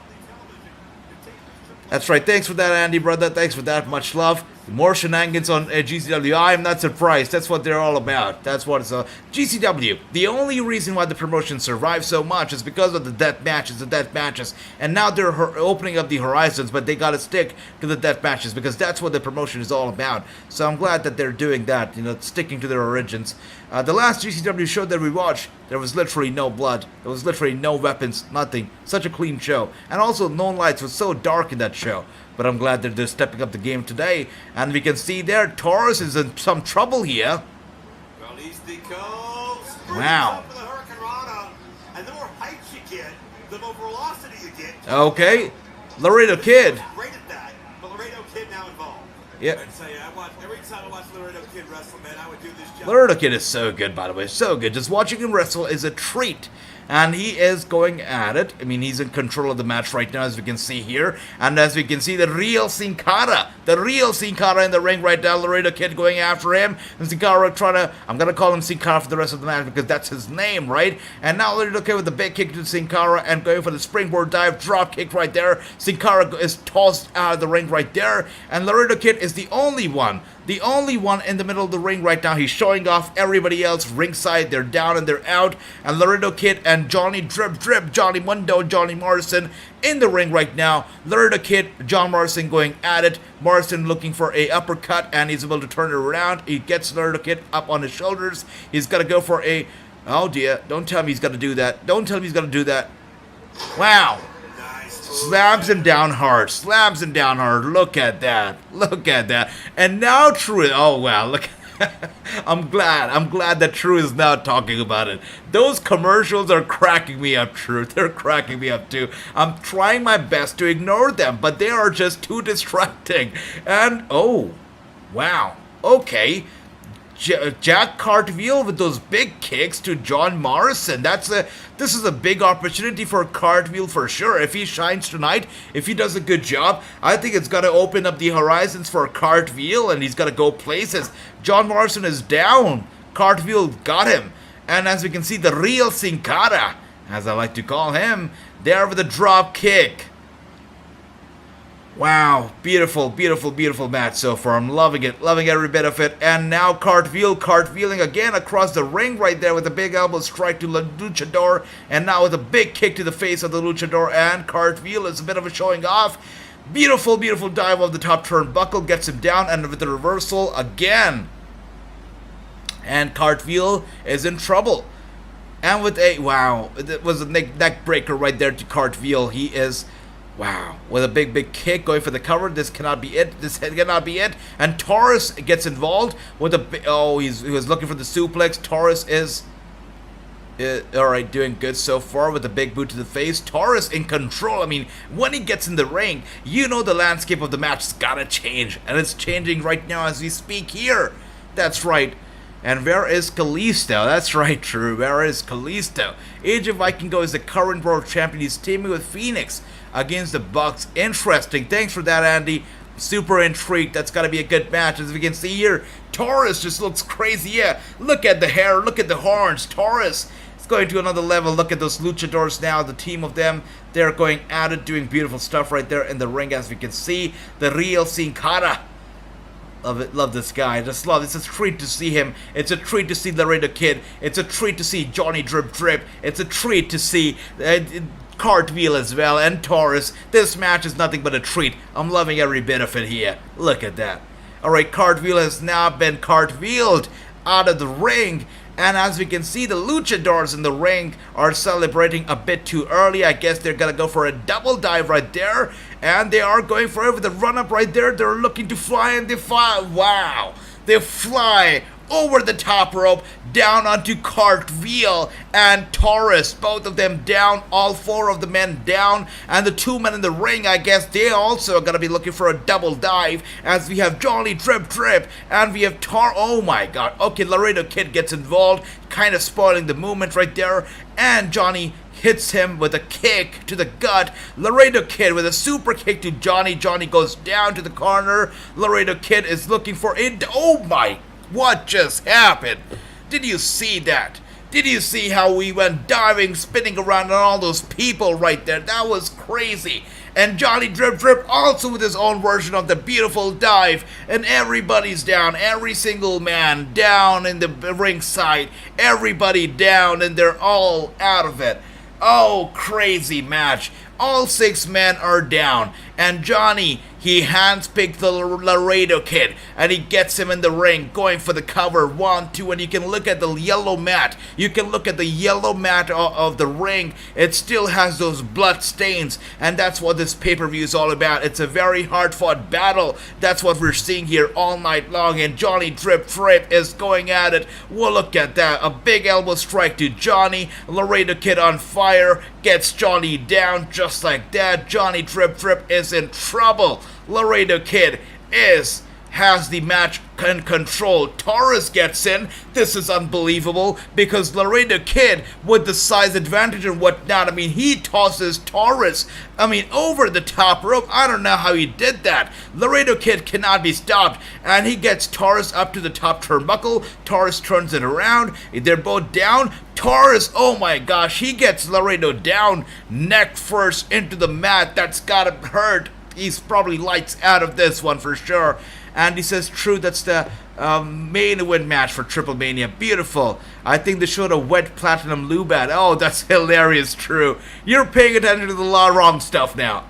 That's right. Thanks for that, Andy, brother. Thanks for that. Much love. More shenanigans on GCW. I'm not surprised. That's what they're all about. That's what it's GCW. The only reason why the promotion survives so much is because of the death matches, and now they're opening up the horizons, but they gotta stick to the death matches because that's what the promotion is all about. So I'm glad that they're doing that, sticking to their origins. The last GCW show that we watched, there was literally no blood. There was literally no weapons, nothing. Such a clean show. And also, no lights. It was so dark in that show. But I'm glad that they're stepping up the game today. And we can see there, Taurus is in some trouble here. Wow. And the more height you get, the more velocity you get. Okay. Laredo Kid. Great at that, but Laredo Kid now involved. Yeah. I'd say every time I watch Laredo Kid wrestle, man, I would do this job. Laredo Kid is so good, by the way. So good. Just watching him wrestle is a treat. And he is going at it. I mean, he's in control of the match right now, as we can see here. And as we can see, the real Sin Cara in the ring right now. Laredo Kid going after him. And Sin Cara trying to, I'm going to call him Sin Cara for the rest of the match because that's his name, right? And now Laredo Kid with the big kick to Sin Cara and going for the springboard dive, drop kick right there. Sin Cara is tossed out of the ring right there. And Laredo Kid is the only one in the middle of the ring right now. He's showing off everybody else ringside. They're down and they're out. And Laredo Kid and Johnny Drip, Johnny Mundo, Johnny Morrison in the ring right now. Laredo Kid, John Morrison going at it. Morrison looking for a uppercut and he's able to turn it around. He gets Laredo Kid up on his shoulders. He's got to go for a, oh dear, don't tell me he's got to do that. Don't tell me he's got to do that. Wow. Slams him down hard. Look at that. And now True. Oh wow. Look. I'm glad that True is now talking about it. Those commercials are cracking me up, True. They're cracking me up too. I'm trying my best to ignore them, but they are just too distracting. And oh, wow. Okay. Jack Cartwheel with those big kicks to John Morrison. This is a big opportunity for Cartwheel for sure. If he shines tonight, if he does a good job, I think it's got to open up the horizons for Cartwheel and he's got to go places. John Morrison is down. Cartwheel got him. And as we can see, the real Sin Cara, as I like to call him, there with a drop kick. Wow, beautiful match so far. I'm loving every bit of it. And now cartwheeling again across the ring right there with a big elbow strike to the Luchador. And now with a big kick to the face of the Luchador. And Cartwheel is a bit of a showing off. Beautiful dive of the top turnbuckle. Gets him down and with the reversal again. And Cartwheel is in trouble. And with a, wow, it was a neck breaker right there to Cartwheel. He is... wow, with a big kick going for the cover. This cannot be it. And Taurus gets involved with a he was looking for the suplex. Taurus is alright, doing good so far with a big boot to the face. Taurus in control. I mean, when he gets in the ring, the landscape of the match has gotta change. And it's changing right now as we speak here. That's right. And where is Kalisto? That's right, True. Where is Kalisto? AJ Vikingo is the current world champion. He's teaming with Phoenix against the Bucks. Interesting. Thanks for that, Andy. Super intrigued. That's got to be a good match. As we can see here, Taurus just looks crazy. Yeah, look at the hair. Look at the horns. Taurus is going to another level. Look at those luchadors now. The team of them, they're going at it, doing beautiful stuff right there in the ring. As we can see, the real Sin Cara. Love it. Love this guy. Just love it. It's a treat to see him. It's a treat to see Laredo Kid. It's a treat to see Johnny Drip. It's a treat to see Cartwheel as well and Taurus. This match is nothing but a treat. I'm loving every bit of it here. Look at that. Alright, Cartwheel has now been cartwheeled out of the ring. And as we can see, the luchadors in the ring are celebrating a bit too early. I guess they're going to go for a double dive right there. And they are going for it with a run-up right there. They're looking to fly and they fly. Wow. They fly over the top rope, down onto Cartwheel and Taurus. Both of them down, all 4 of the men down, and the 2 men in the ring, I guess they also are going to be looking for a double dive, as we have Johnny Drip and we have oh my god. Okay, Laredo Kid gets involved, kind of spoiling the movement right there, and Johnny hits him with a kick to the gut. Laredo Kid with a super kick to Johnny. Johnny goes down to the corner. Laredo Kid is looking for it. Oh my, what just happened? Did you see that? Did you see how we went diving, spinning around on all those people right there? That was crazy. And Johnny Drip also with his own version of the beautiful dive. And everybody's down. Every single man down in the ringside. Everybody down, and they're all out of it. Oh, crazy match. All 6 men are down, and Johnny, he handpicked the Laredo Kid, and he gets him in the ring, going for the cover, 1, 2, and you can look at the yellow mat. You can look at the yellow mat of the ring. It still has those blood stains, and that's what this pay-per-view is all about. It's a very hard-fought battle. That's what we're seeing here all night long, and Johnny Drip is going at it. Well, look at that. A big elbow strike to Johnny. Laredo Kid on fire, gets Johnny down just like that. Johnny Drip is in trouble. Laredo Kid has the match in control. Taurus gets in. This is unbelievable because Laredo Kid, with the size advantage and whatnot, I mean, he tosses Taurus, over the top rope. I don't know how he did that. Laredo Kid cannot be stopped, and he gets Taurus up to the top turnbuckle. Taurus turns it around. They're both down. Taurus, oh my gosh, he gets Laredo down, neck first into the mat. That's gotta hurt. He's probably lights out of this one for sure. And he says, true, that's the main event match for Triplemania. Beautiful. I think they showed a wet platinum lube ad. Oh, that's hilarious, true. You're paying attention to the wrong stuff now.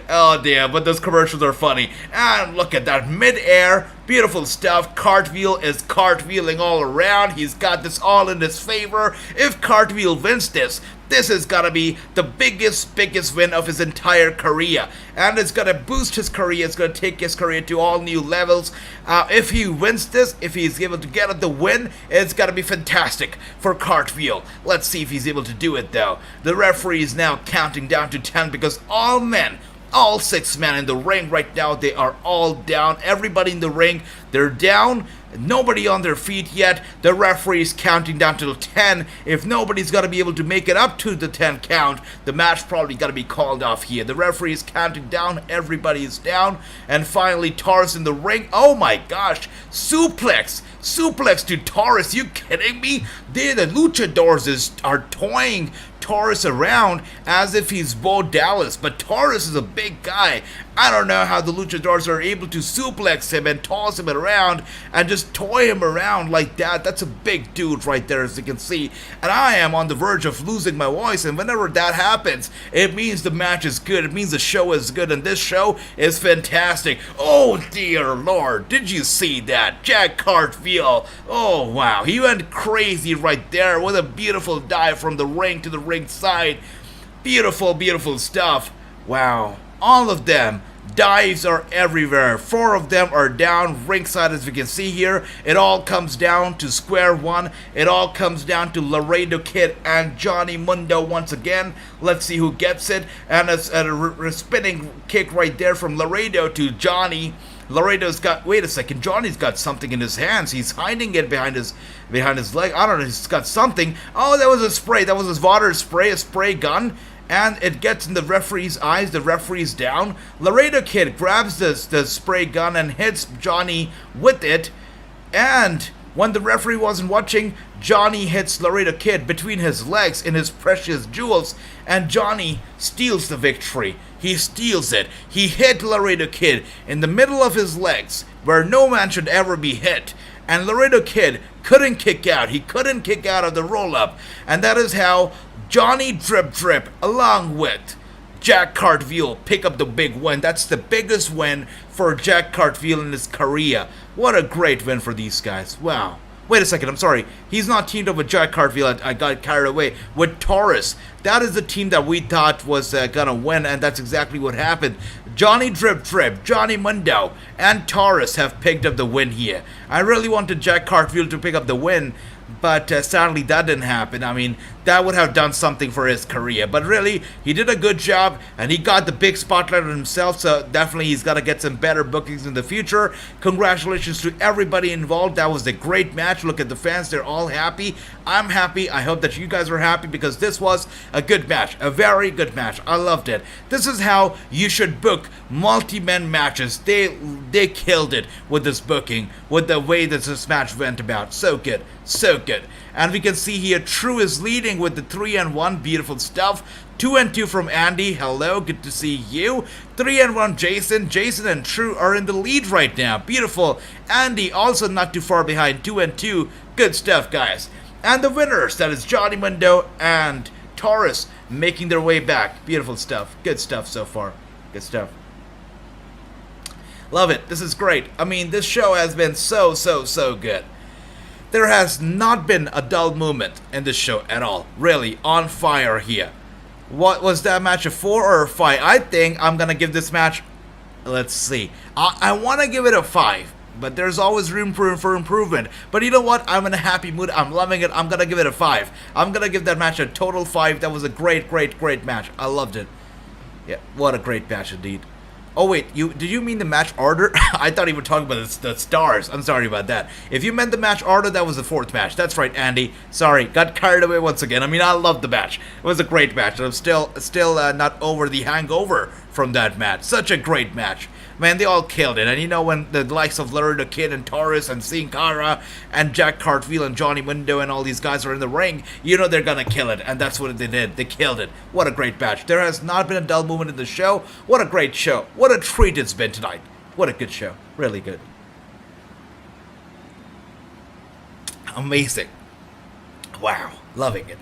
Oh, damn, but those commercials are funny. And look at that, mid-air, beautiful stuff. Cartwheel is cartwheeling all around. He's got this all in his favor. If Cartwheel wins this is gonna be the biggest win of his entire career. And it's gonna boost his career. It's gonna take his career to all new levels. If he wins this, if he's able to get the win, it's gonna be fantastic for Cartwheel. Let's see if he's able to do it, though. The referee is now counting down to 10 because all 6 men in the ring right now, they are all down. Everybody in the ring, they're down. Nobody on their feet yet. The referee is counting down to 10. If nobody's going to be able to make it up to the 10 count, the match probably got to be called off here. The referee is counting down. Everybody is down. And finally, Taurus in the ring. Oh my gosh. Suplex to Taurus. You kidding me? The luchadors are toying Taurus around as if he's Bo Dallas, but Taurus is a big guy. I don't know how the luchadors are able to suplex him and toss him around and just toy him around like that. That's a big dude right there, as you can see. And I am on the verge of losing my voice, and whenever that happens, it means the match is good. It means the show is good, and this show is fantastic. Oh dear Lord, did you see that? Jack Cartwheel. Oh wow, he went crazy right there with a beautiful dive from the ring to the ring side. Beautiful, beautiful stuff. Wow. All of them. Dives are everywhere. 4 of them are down ringside, as we can see here. It all comes down to square one. It all comes down to Laredo Kid and Johnny Mundo once again. Let's see who gets it. And a spinning kick right there from Laredo to Johnny. Laredo's got, wait a second, Johnny's got something in his hands. He's hiding it behind his leg. I don't know, he's got something. Oh, that was a spray. That was his water spray, a spray gun. And it gets in the referee's eyes. The referee's down. Laredo Kid grabs the spray gun and hits Johnny with it. And when the referee wasn't watching, Johnny hits Laredo Kid between his legs in his precious jewels. And Johnny steals the victory. He steals it. He hit Laredo Kid in the middle of his legs, where no man should ever be hit. And Laredo Kid couldn't kick out. He couldn't kick out of the roll-up. And that is how Johnny Drip, along with Jack Cartwheel, pick up the big win. That's the biggest win for Jack Cartwheel in his career. What a great win for these guys. Wow. Wait a second, I'm sorry. He's not teamed up with Jack Cartwheel. I got carried away. With Taurus. That is the team that we thought was gonna win, and that's exactly what happened. Johnny Drip Drip, Johnny Mundo, and Taurus have picked up the win here. I really wanted Jack Cartwheel to pick up the win, but sadly that didn't happen. I mean, that would have done something for his career. But really, he did a good job, and he got the big spotlight on himself, so definitely he's got to get some better bookings in the future. Congratulations to everybody involved. That was a great match. Look at the fans. They're all happy. I'm happy. I hope that you guys are happy, because this was a good match. A very good match. I loved it. This is how you should book multi-men matches. They killed it with this booking, with the way that this match went about. So good. So good. And we can see here True is leading with the 3-1. Beautiful stuff. 2-2 from Andy. Hello, good to see you. 3-1 Jason. Jason and True are in the lead right now. Beautiful. Andy also not too far behind. 2-2. Good stuff, guys. And the winners, that is Johnny Mundo and Taurus, making their way back. Beautiful stuff. Good stuff so far. Good stuff. Love it. This is great. I mean, this show has been so good. There has not been a dull moment in this show at all. Really, on fire here. What was that match, a 4 or a 5? I think I'm going to give this match, let's see. I want to give it a 5, but there's always room for improvement. But you know what? I'm in a happy mood. I'm loving it. I'm going to give it a 5. I'm going to give that match a total 5. That was a great match. I loved it. Yeah, what a great match indeed. Oh wait, did you mean the match order? I thought you were talking about the stars. I'm sorry about that. If you meant the match order, that was the 4th match. That's right, Andy. Sorry, got carried away once again. I mean, I loved the match. It was a great match. I'm still not over the hangover from that match. Such a great match. Man, they all killed it. And you know, when the likes of Laredo Kid and Taurus and Sin Cara and Jack Cartwheel and Johnny Mundo and all these guys are in the ring, you know they're gonna kill it. And that's what they did. They killed it. What a great match. There has not been a dull moment in the show. What a great show. What a treat it's been tonight. What a good show. Really good. Amazing. Wow. Loving it.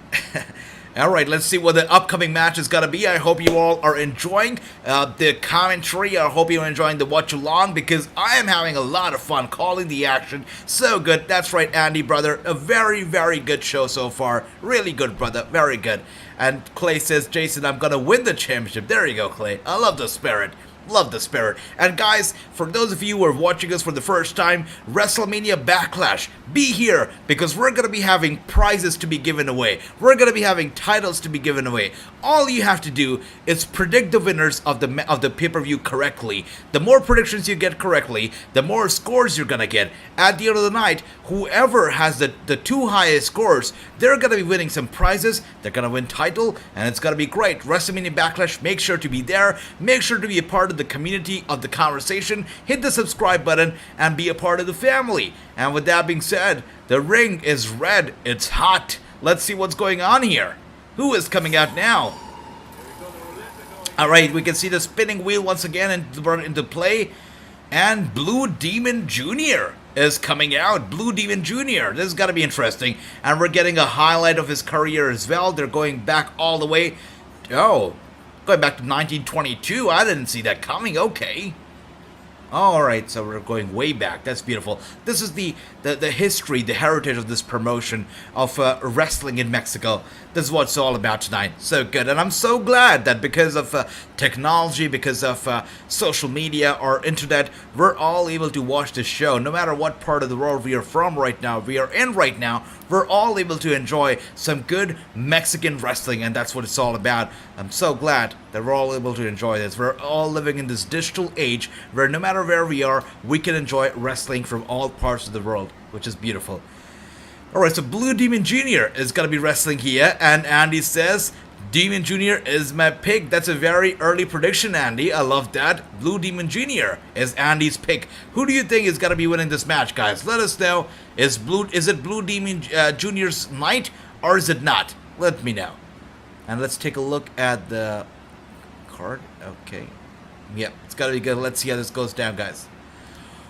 Alright, let's see what the upcoming match is going to be. I hope you all are enjoying the commentary. I hope you're enjoying the watch-along, because I am having a lot of fun calling the action. So good. That's right, Andy, brother. A very good show so far. Really good, brother. Very good. And Clay says, Jason, I'm going to win the championship. There you go, Clay. I love the spirit. Love the spirit. And guys, for those of you who are watching us for the first time, WrestleMania Backlash, be here, because we're going to be having prizes to be given away. We're going to be having titles to be given away. All you have to do is predict the winners of the pay-per-view correctly. The more predictions you get correctly, the more scores you're going to get. At the end of the night, whoever has the 2 highest scores, they're going to be winning some prizes. They're going to win title, and it's going to be great. WrestleMania Backlash, make sure to be there. Make sure to be a part of the community of the conversation. Hit the subscribe button and be a part of the family. And with that being said, the ring is red. It's hot. Let's see what's going on here. Who is coming out now? Alright, we can see the spinning wheel once again into play. And Blue Demon Jr. is coming out. Blue Demon Jr. This is going to be interesting. And we're getting a highlight of his career as well. They're going back all the way. Oh, going back to 1922. I didn't see that coming. Okay. Alright, so we're going way back. That's beautiful. This is the history, the heritage of this promotion of wrestling in Mexico. This is what it's all about tonight. So good. And I'm so glad that because of technology, because of social media or internet, we're all able to watch this show. No matter what part of the world we are from right now, we are in right now, we're all able to enjoy some good Mexican wrestling, and that's what it's all about. I'm so glad that we're all able to enjoy this. We're all living in this digital age where no matter where we are, we can enjoy wrestling from all parts of the world, which is beautiful. Alright, so Blue Demon Jr. is going to be wrestling here, and Andy says, Demon Jr. is my pick. That's a very early prediction, Andy. I love that. Blue Demon Jr. is Andy's pick. Who do you think is going to be winning this match, guys? Let us know. Is it Blue Demon Jr.'s night, or is it not? Let me know. And let's take a look at the card. Okay. Yep, it's got to be good. Let's see how this goes down, guys.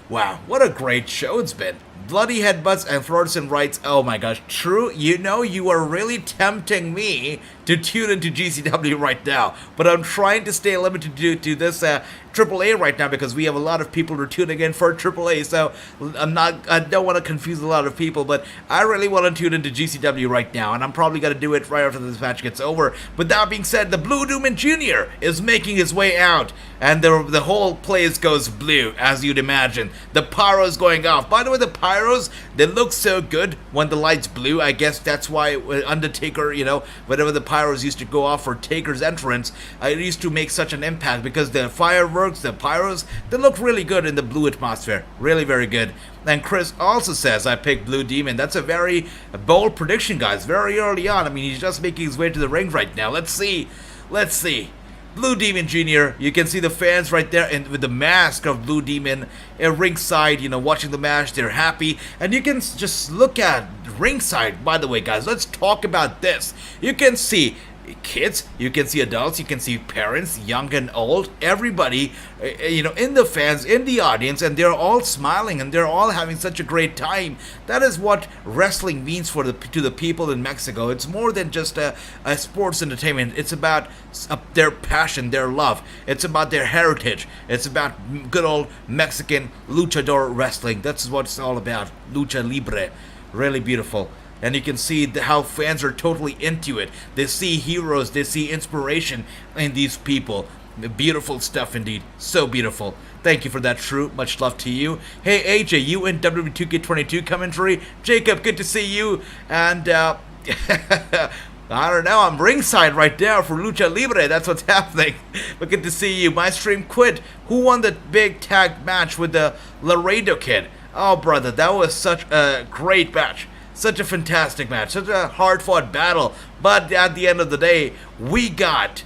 Wow, what a great show it's been. Bloody headbutts, and Morrison writes, "Oh my gosh, true, you know, you are really tempting me to tune into GCW right now, but I'm trying to stay limited to this AAA right now because we have a lot of people who are tuning in for AAA, so I don't want to confuse a lot of people, but I really want to tune into GCW right now, and I'm probably going to do it right after this match gets over." But that being said, the Blue Demon Jr. is making his way out, and the whole place goes blue, as you'd imagine. The pyro's going off. By the way, the pyros, they look so good when the light's blue. I guess that's why Undertaker, you know, whenever the pyros used to go off for Taker's entrance, it used to make such an impact because the fireworks, the pyros, they look really good in the blue atmosphere. Really very good. And Chris also says, I picked Blue Demon. That's a very bold prediction, guys. Very early on. I mean, he's just making his way to the ring right now. Let's see. Let's see. Blue Demon Jr., you can see the fans right there and with the mask of Blue Demon at ringside, you know, watching the match. They're happy. And you can just look at ringside, by the way, guys. Let's talk about this. You can see kids, you can see adults, you can see parents, young and old, everybody, you know, in the fans, in the audience, and they're all smiling and they're all having such a great time. That is what wrestling means to the people in Mexico. It's more than just a sports entertainment. It's about their passion, their love. It's about their heritage. It's about good old Mexican luchador wrestling. That's what it's all about. Lucha Libre. Really beautiful. And you can see how fans are totally into it. They see heroes, they see inspiration in these people. Beautiful stuff indeed. So beautiful. Thank you for that, True. Much love to you. Hey, AJ, you in WWE 2K22 commentary. Jacob, good to see you. And, I don't know, I'm ringside right now for Lucha Libre. That's what's happening. But good to see you. My stream quit. Who won the big tag match with the Laredo kid? Oh, brother, that was such a great match. Such a fantastic match, such a hard-fought battle, but at the end of the day, we got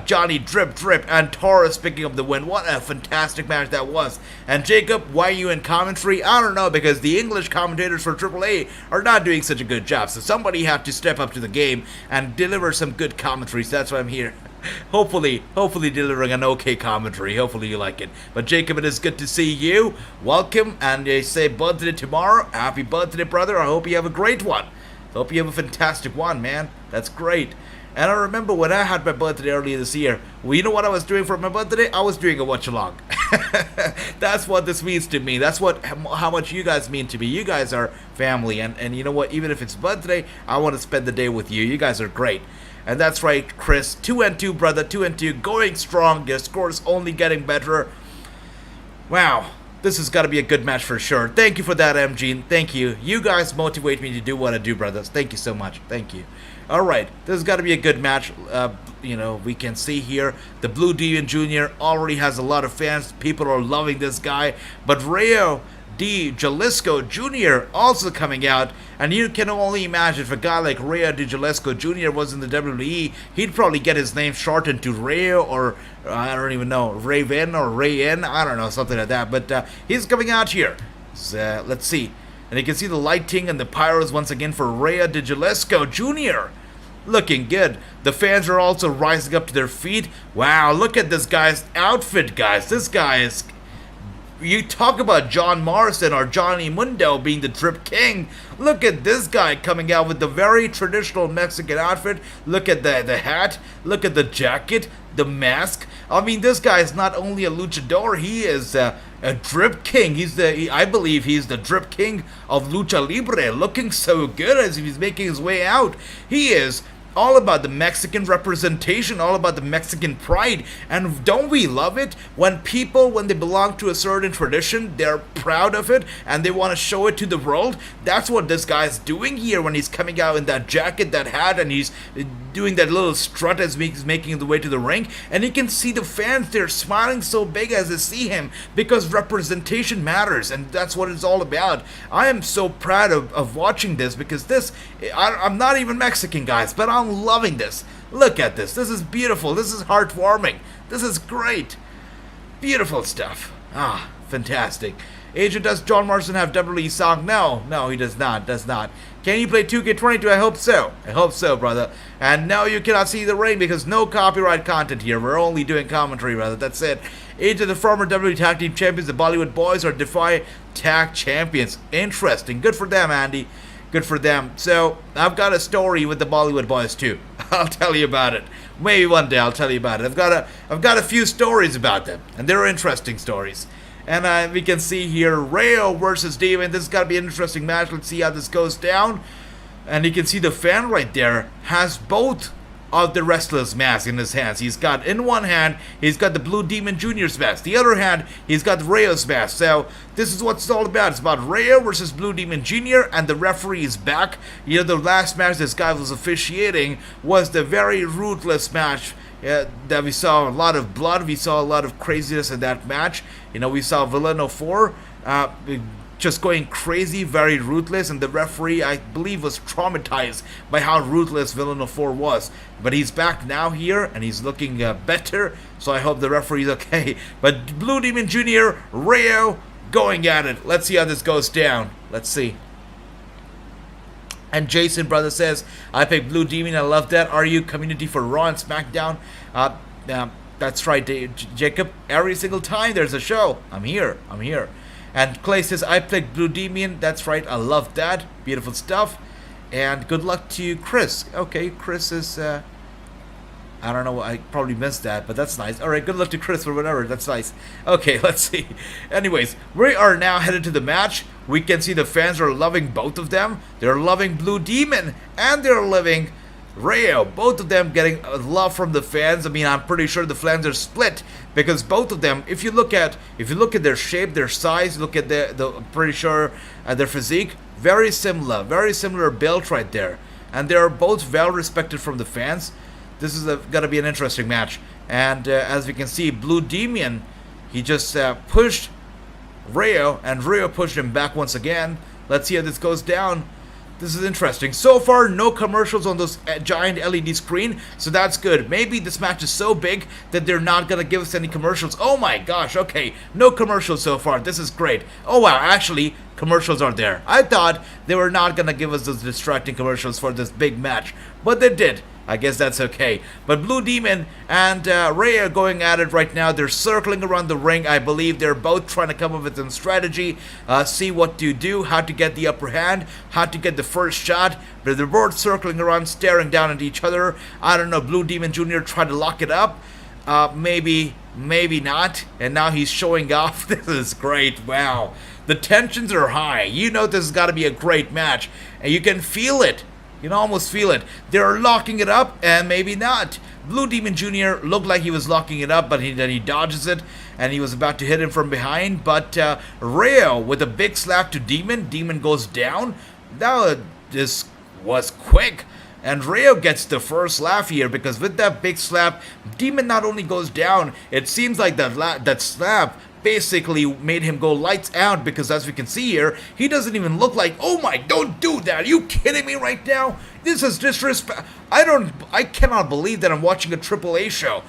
Johnny Drip Drip and Taurus picking up the win. What a fantastic match that was. And Jacob, why are you in commentary? I don't know, because the English commentators for AAA are not doing such a good job, so somebody have to step up to the game and deliver some good commentary, so that's why I'm here. Hopefully delivering an okay commentary. Hopefully you like it. But Jacob, it is good to see you. Welcome, and they say birthday tomorrow. Happy birthday, brother. I hope you have a great one. Hope you have a fantastic one, man. That's great. And I remember when I had my birthday earlier this year, well, you know what I was doing for my birthday? I was doing a watch-along. That's what this means to me. That's how much you guys mean to me. You guys are family, and you know what? Even if it's birthday, I want to spend the day with you. You guys are great. And that's right, Chris. 2-2, brother. 2-2. Going strong. Your score's only getting better. Wow. This has got to be a good match for sure. Thank you for that, MG. Thank you. You guys motivate me to do what I do, brothers. Thank you so much. Thank you. All right. This has got to be a good match. You know, we can see here the Blue Demon Jr. already has a lot of fans. People are loving this guy. But Rayo D. Jalisco Jr. also coming out, and you can only imagine if a guy like Rayo D. Jalisco Jr. was in the WWE, he'd probably get his name shortened to Rayo, or I don't even know, Raven or Rayen, I don't know, something like that, but he's coming out here. So, let's see. And you can see the lighting and the pyros once again for Rayo D. Jalisco Jr. Looking good. The fans are also rising up to their feet. Wow, look at this guy's outfit, guys. This guy is... You talk about John Morrison or Johnny Mundo being the Drip King. Look at this guy coming out with the very traditional Mexican outfit. Look at the hat. Look at the jacket, the mask. I mean, this guy is not only a luchador, he is a Drip King. I believe he's the Drip King of Lucha Libre. Looking so good as he's making his way out. He is all about the Mexican representation, all about the Mexican pride. And don't we love it when people, when they belong to a certain tradition, they're proud of it and they want to show it to the world? That's what this guy's doing here when he's coming out in that jacket, that hat, and he's doing that little strut as he's making the way to the ring. And you can see the fans, they're smiling so big as they see him, because representation matters, and that's what it's all about. I am so proud of watching this, because I'm not even Mexican, guys, but I'm loving this. Look at this. This is beautiful. This is heartwarming. This is great. Beautiful stuff. Ah, fantastic. Asia, does John Morrison have WWE song? No, he does not. Can you play 2K22? I hope so, brother. And no, you cannot see the ring because no copyright content here. We're only doing commentary, brother. That's it. Asia, the former WWE Tag Team Champions, the Bollywood Boys, are Defy Tag Champions. Interesting. Good for them, Andy. Good for them. So, I've got a story with the Bollywood Boys, too. I'll tell you about it. Maybe one day I'll tell you about it. I've got a few stories about them, and they're interesting stories. And we can see here Rayo versus Demon. This is got to be an interesting match. Let's see how this goes down. And you can see the fan right there has both of the wrestler's mask in his hands. He's got, in one hand, he's got the Blue Demon Jr.'s mask. The other hand, he's got Rayo's mask. So this is what it's all about. It's about Rayo versus Blue Demon Jr. and the referee is back. You know, the last match this guy was officiating was the very ruthless match that we saw a lot of blood. We saw a lot of craziness in that match. You know, we saw Villain 04 just going crazy, very ruthless, and the referee, I believe, was traumatized by how ruthless Villain 04 was. But he's back now here, and he's looking better, so I hope the referee's okay. But Blue Demon Jr., Rayo, going at it. Let's see how this goes down. Let's see. And Jason, brother, says, I picked Blue Demon, I love that. Are you community for Raw and SmackDown? That's right, Jacob. Every single time there's a show, I'm here. And Clay says, I picked Blue Demon. That's right, I love that. Beautiful stuff. And good luck to Chris. Okay, Chris is, I don't know, I probably missed that, but that's nice. Alright, good luck to Chris or whatever, that's nice. Okay, let's see. Anyways, we are now headed to the match. We can see the fans are loving both of them. They're loving Blue Demon, and they're loving Rayo. Both of them getting love from the fans. I mean, I'm pretty sure the fans are split because both of them, if you look at their shape, their size, look at the pretty sure their physique, very similar build right there, and they're both well respected from the fans. This is gonna be an interesting match. And as we can see, Blue Demon, he just pushed Rayo, and Rayo pushed him back once again. Let's see how this goes down. This is interesting. So far, no commercials on those giant LED screen, so that's good. Maybe this match is so big that they're not going to give us any commercials. Oh my gosh, okay. No commercials so far. This is great. Oh wow, actually, commercials are there. I thought they were not going to give us those distracting commercials for this big match, but they did. I guess that's okay. But Blue Demon and Ray are going at it right now. They're circling around the ring. I believe they're both trying to come up with some strategy, see what to do, how to get the upper hand, how to get the first shot. But they're both circling around, staring down at each other. I don't know, Blue Demon Jr. tried to lock it up. Maybe not. And now he's showing off. This is great. Wow. The tensions are high. You know this has got to be a great match. And you can feel it. You can almost feel it. They're locking it up, and maybe not. Blue Demon Jr. looked like he was locking it up, but then he dodges it, and he was about to hit him from behind. But Rayo with a big slap to Demon. Demon goes down. Now this was quick. And Rayo gets the first laugh here, because with that big slap, Demon not only goes down, it seems like that slap basically made him go lights out, because as we can see here, he doesn't even look like, oh my, don't do that, are you kidding me right now? This is disrespect. I cannot believe that I'm watching a AAA show.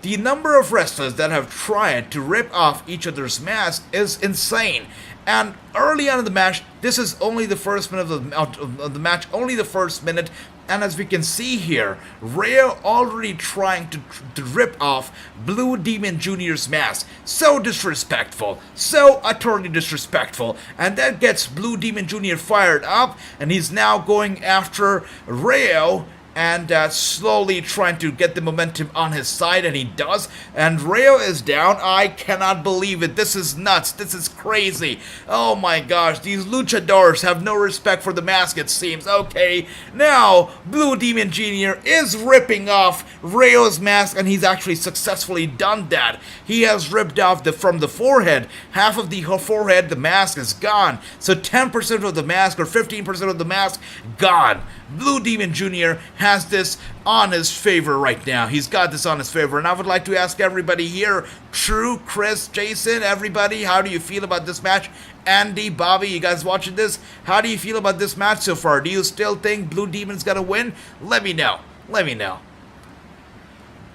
The number of wrestlers that have tried to rip off each other's mask is insane. And early on in the match, this is only the first minute of the match, only the first minute. And as we can see here, Rayo already trying to rip off Blue Demon Jr.'s mask. So disrespectful. So utterly disrespectful. And that gets Blue Demon Jr. fired up. And he's now going after Rayo. And slowly trying to get the momentum on his side, and he does. And Rayo is down. I cannot believe it. This is nuts. This is crazy. Oh my gosh, these luchadors have no respect for the mask, it seems. Okay, now Blue Demon Jr. is ripping off Rayo's mask, and he's actually successfully done that. He has ripped off from the forehead. Half of the forehead, the mask is gone. So 10% of the mask or 15% of the mask gone. Blue Demon Jr. has this on his favor right now. He's got this on his favor. And I would like to ask everybody here, True, Chris, Jason, everybody, how do you feel about this match? Andy, Bobby, you guys watching this? How do you feel about this match so far? Do you still think Blue Demon's gonna win? Let me know. Let me know.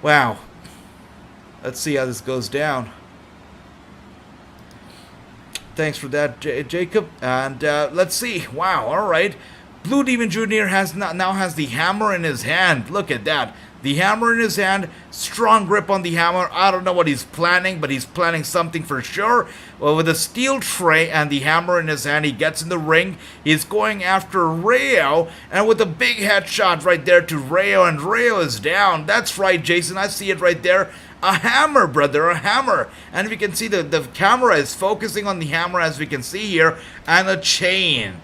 Wow. Let's see how this goes down. Thanks for that, Jacob. And let's see. Wow, alright. Blue Demon Jr. now has the hammer in his hand. Look at that. The hammer in his hand, strong grip on the hammer. I don't know what he's planning, but he's planning something for sure. Well, with a steel tray and the hammer in his hand, he gets in the ring. He's going after Rayo, and with a big headshot right there to Rayo, and Rayo is down. That's right, Jason, I see it right there. A hammer, brother, a hammer. And we can see the camera is focusing on the hammer, as we can see here, and a chain.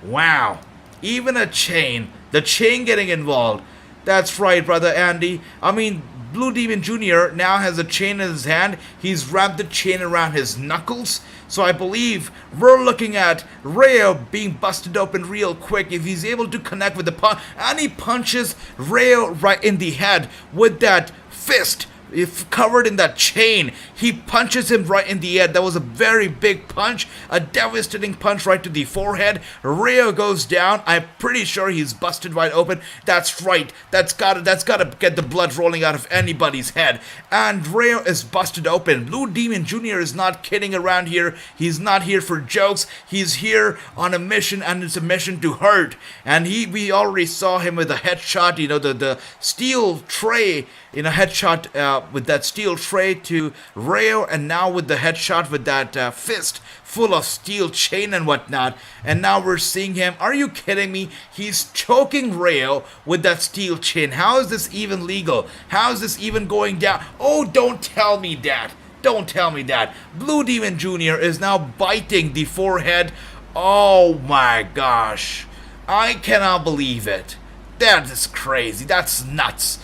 Wow, even a chain. The chain getting involved. That's right, brother Andy. I mean, Blue Demon Jr. now has a chain in his hand. He's wrapped the chain around his knuckles. So I believe we're looking at Rayo being busted open real quick if he's able to connect with the punch. And he punches Rayo right in the head with that fist. If covered in that chain, he punches him right in the head. That was a very big punch, a devastating punch right to the forehead. Rayo goes down. I'm pretty sure he's busted wide open. That's right. That's gotta get the blood rolling out of anybody's head. And Rayo is busted open. Blue Demon Jr. is not kidding around here. He's not here for jokes. He's here on a mission, and it's a mission to hurt. And we already saw him with a headshot. You know, the steel tray. In a headshot with that steel tray to Rayo, and now with the headshot with that fist full of steel chain and whatnot. And now we're seeing him. Are you kidding me? He's choking Rayo with that steel chain. How is this even legal? How is this even going down? Oh, don't tell me that. Don't tell me that. Blue Demon Jr. is now biting the forehead. Oh my gosh. I cannot believe it. That is crazy. That's nuts.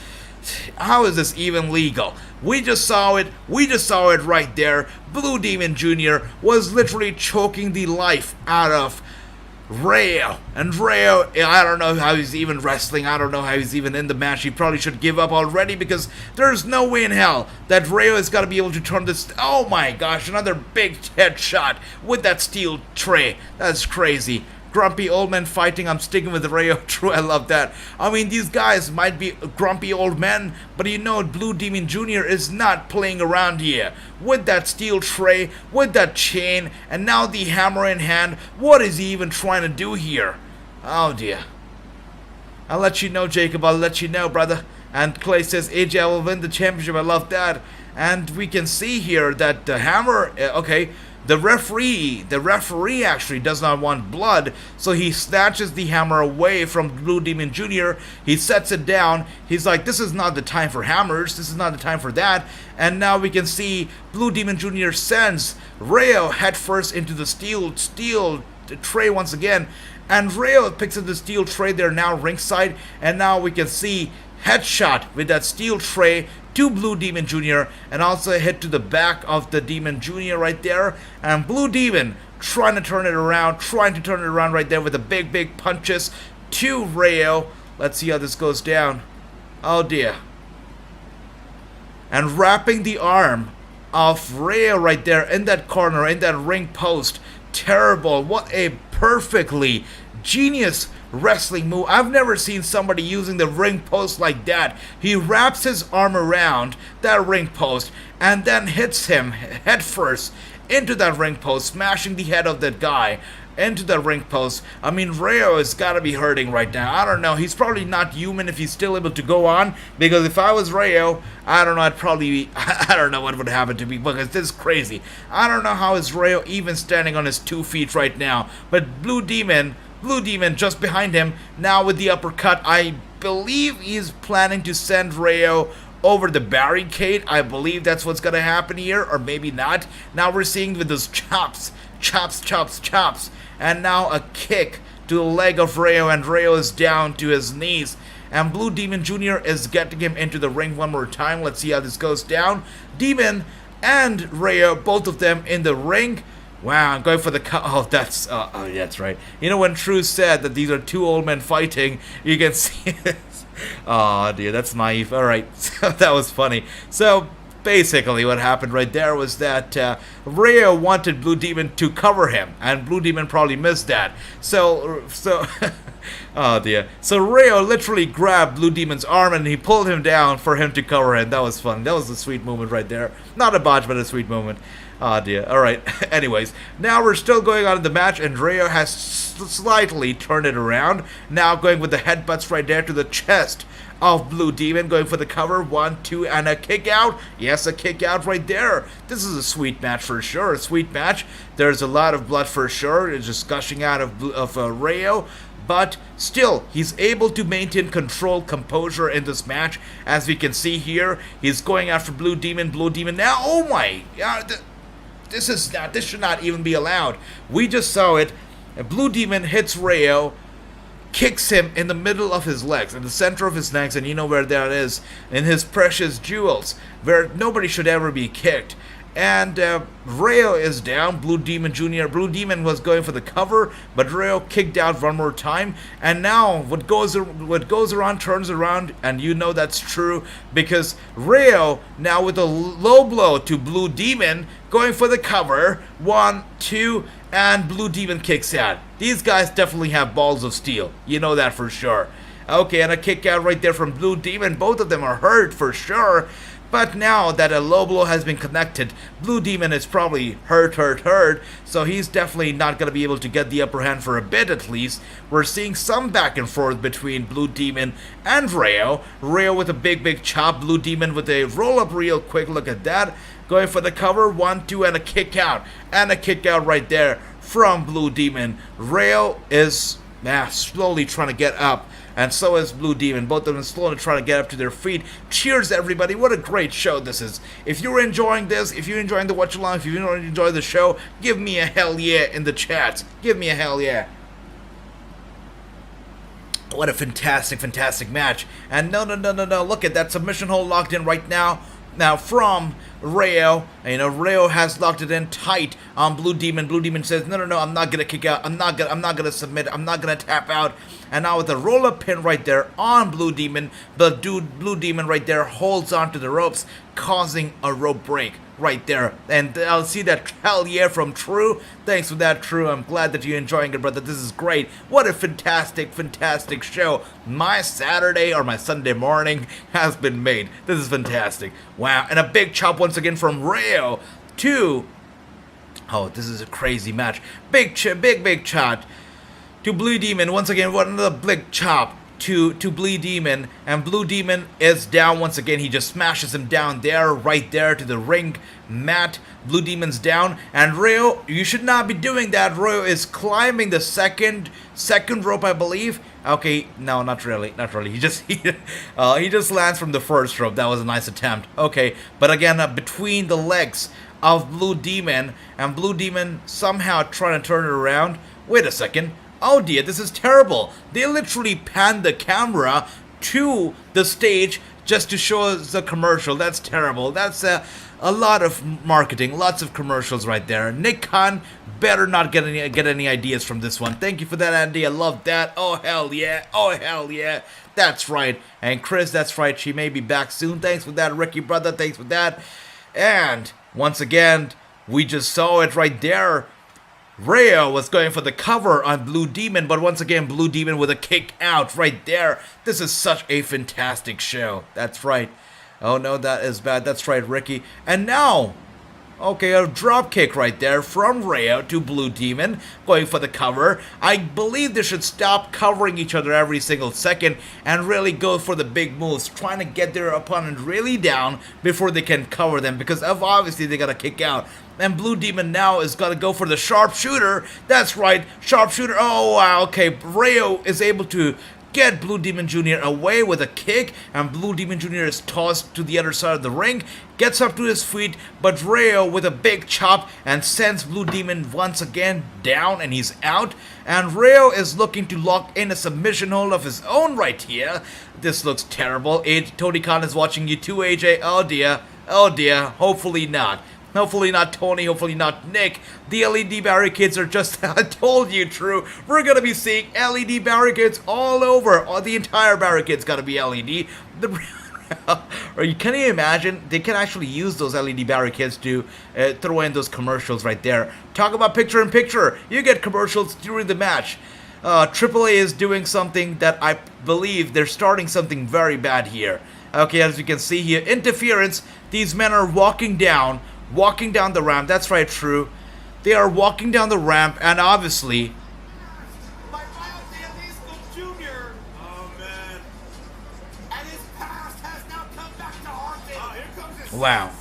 How is this even legal? We just saw it. We just saw it right there. Blue Demon Jr. was literally choking the life out of Rayo. And Rayo, I don't know how he's even wrestling. I don't know how he's even in the match. He probably should give up already, because there's no way in hell that Rayo is going to be able to turn this. Oh my gosh, another big headshot with that steel tray. That's crazy. Grumpy old men fighting. I'm sticking with Rayo. True, I love that. I mean, these guys might be grumpy old men, but you know, Blue Demon Jr. is not playing around here. With that steel tray, with that chain, and now the hammer in hand. What is he even trying to do here? Oh dear. I'll let you know, Jacob. I'll let you know, brother. And Clay says, AJ, I will win the championship. I love that. And we can see here that the hammer, okay, the referee actually does not want blood, so he snatches the hammer away from Blue Demon Jr. He sets it down. He's like, this is not the time for hammers. This is not the time for that. And now we can see Blue Demon Jr. sends Rayo headfirst into the steel tray once again. And Rayo picks up the steel tray there now ringside. And now we can see headshot with that steel tray to Blue Demon Jr. and also a hit to the back of the Demon Jr. right there. And Blue Demon trying to turn it around right there with the big punches to Rayo. Let's see how this goes down. Oh dear. And wrapping the arm of Rayo right there in that corner, in that ring post. Terrible. What a perfectly genius wrestling move. I've never seen somebody using the ring post like that. He wraps his arm around that ring post and then hits him head first into that ring post, smashing the head of that guy into the ring post. I mean, Rayo has got to be hurting right now. I don't know. He's probably not human if he's still able to go on, because if I was Rayo, I don't know, I'd probably be, I don't know what would happen to me, because this is crazy. I don't know how is Rayo even standing on his 2 feet right now. But Blue Demon just behind him, now with the uppercut. I believe he's planning to send Rayo over the barricade. I believe that's what's going to happen here, or maybe not. Now we're seeing with those chops. And now a kick to the leg of Rayo, and Rayo is down to his knees. And Blue Demon Jr. is getting him into the ring one more time. Let's see how this goes down. Demon and Rayo, both of them in the ring. Wow, I'm going for the cut. Oh, that's right. You know, when True said that these are two old men fighting, you can see this. Oh dear, that's naive. Alright, so that was funny. So basically what happened right there was that Rayo wanted Blue Demon to cover him, and Blue Demon probably missed that. So oh dear. So Rayo literally grabbed Blue Demon's arm and he pulled him down for him to cover him. That was fun. That was a sweet moment right there. Not a botch, but a sweet moment. Oh dear. Alright. Anyways, now we're still going on in the match, and Rayo has slightly turned it around. Now going with the headbutts right there to the chest of Blue Demon, going for the cover. 1, 2, and a kick out. Yes, a kick out right there. This is a sweet match for sure. A sweet match. There's a lot of blood for sure. It's just gushing out of Rayo. But still, he's able to maintain control, composure in this match. As we can see here, he's going after Blue Demon. Blue Demon now. Oh my! This should not even be allowed. We just saw it. Blue Demon hits Rayo, kicks him in the middle of his legs, in the center of his legs, and you know where that is, in his precious jewels, where nobody should ever be kicked. And Rayo is down. Blue Demon Jr. Blue Demon was going for the cover, but Rayo kicked out one more time. And now what goes around turns around, and you know that's true because Rayo now with a low blow to Blue Demon, going for the cover. 1, 2, and Blue Demon kicks out. These guys definitely have balls of steel. You know that for sure. Okay, and a kick out right there from Blue Demon. Both of them are hurt for sure. But now that a low blow has been connected, Blue Demon is probably hurt, so he's definitely not going to be able to get the upper hand for a bit at least. We're seeing some back and forth between Blue Demon and Rayo. Rayo with a big chop, Blue Demon with a roll-up real quick, look at that. Going for the cover, 1, 2, and a kick out. And a kick out right there from Blue Demon. Rayo is slowly trying to get up. And so is Blue Demon. Both of them slowly trying to get up to their feet. Cheers, everybody. What a great show this is. If you're enjoying this, if you're enjoying the watch-along, if you enjoy the show, give me a hell yeah in the chat. Give me a hell yeah. What a fantastic match. And no. Look at that submission hold locked in right now. Now from Rayo, Rayo has locked it in tight on Blue Demon. Blue Demon says, no, I'm not gonna kick out. I'm not gonna submit. I'm not gonna tap out. And now with the roll-up pin right there on Blue Demon, but Blue Demon right there holds onto the ropes, causing a rope break right there. And I'll see that hell yeah from True. Thanks for that, True. I'm glad that you're enjoying it, brother. This is great. What a fantastic show. My Saturday or my Sunday morning has been made. This is fantastic. Wow. And a big chop once again from Rayo to... Oh, this is a crazy match. Big chop to Blue Demon. Once again, another big chop to Blue Demon, and Blue Demon is down once again. He just smashes him down there, right there to the ring mat. Blue Demon's down, and Rayo, you should not be doing that. Rayo is climbing the second rope, I believe. Okay, no, not really. He just lands from the first rope. That was a nice attempt. Okay, but again, between the legs of Blue Demon, and Blue Demon somehow trying to turn it around. Wait a second. Oh dear, this is terrible. They literally panned the camera to the stage just to show us the commercial. That's terrible. That's a lot of marketing, lots of commercials right there. Nick Khan better not get any ideas from this one. Thank you for that, Andy. I love that. Oh hell yeah. That's right. And Chris, that's right. She may be back soon. Thanks for that, Ricky brother. Thanks for that. And once again, we just saw it right there. Rayo was going for the cover on Blue Demon, but once again, Blue Demon with a kick out right there. This is such a fantastic show. That's right. Oh no, that is bad. That's right, Ricky. And now, okay, a drop kick right there from Rayo to Blue Demon, going for the cover. I believe they should stop covering each other every single second and really go for the big moves, trying to get their opponent really down before they can cover them, because obviously they gotta kick out. And Blue Demon now is going to go for the sharpshooter. That's right, sharpshooter. Oh, wow, okay. Rayo is able to get Blue Demon Jr. away with a kick, and Blue Demon Jr. is tossed to the other side of the ring, gets up to his feet, but Rayo with a big chop and sends Blue Demon once again down, and he's out. And Rayo is looking to lock in a submission hold of his own right here. This looks terrible. Tony Khan is watching you too, AJ. Oh dear, hopefully not. Hopefully not Tony, hopefully not Nick. The LED barricades are just, I told you, True. We're going to be seeing LED barricades all over. The entire barricade's got to be LED. Or can you imagine? They can actually use those LED barricades to throw in those commercials right there. Talk about picture-in-picture. You get commercials during the match. AAA is doing something that I believe they're starting something very bad here. Okay, as you can see here, interference. These men are walking down the ramp. That's right, true. They are walking down the ramp, and obviously... My child, Jr. Oh, man. And his past has now come back to haunt him. Oh, here comes his... Wow.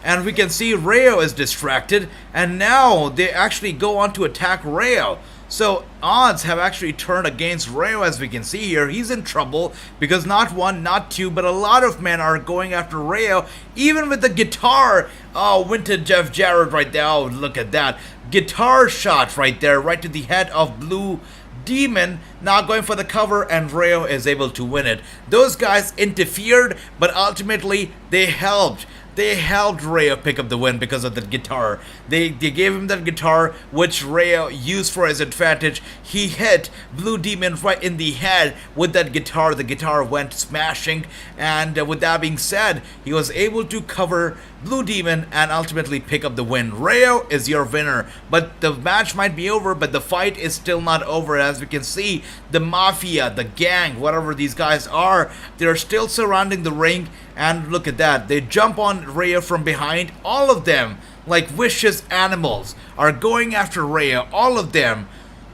And we can see Rayo is distracted, and now they actually go on to attack Rayo. So odds have actually turned against Rayo, as we can see here. He's in trouble because not one, not two, but a lot of men are going after Rayo, even with the guitar. Oh, vintage Jeff Jarrett right there. Oh, look at that. Guitar shot right there, right to the head of Blue Demon, now going for the cover, and Rayo is able to win it. Those guys interfered, but ultimately they helped. They helped Rayo pick up the win because of the guitar. They gave him that guitar, which Rayo used for his advantage. He hit Blue Demon right in the head with that guitar. The guitar went smashing, and with that being said, he was able to cover Blue Demon and ultimately pick up the win. Rayo is your winner, but the match might be over, but the fight is still not over. As we can see, the Mafia, the gang, whatever these guys are, they're still surrounding the ring. And look at that, they jump on Rayo from behind. All of them, like vicious animals, are going after Rayo. All of them.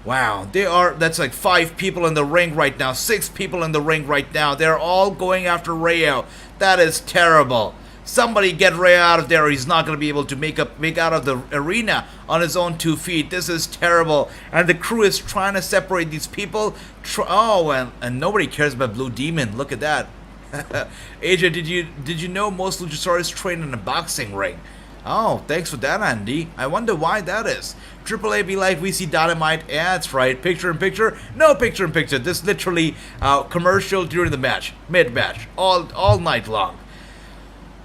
Wow, that's like 5 people in the ring right now, 6 people in the ring right now. They're all going after Rayo. That is terrible. Somebody get Rayo out of there. He's not going to be able to make out of the arena on his own 2 feet. This is terrible. And the crew is trying to separate these people. And nobody cares about Blue Demon. Look at that. AJ, did you know most Luchasaurus train in a boxing ring? Oh, thanks for that, Andy. I wonder why that is. AAA be like, we see Dynamite. Yeah, that's right. Picture-in-picture? No picture-in-picture. This literally commercial during the match. Mid-match. All night long.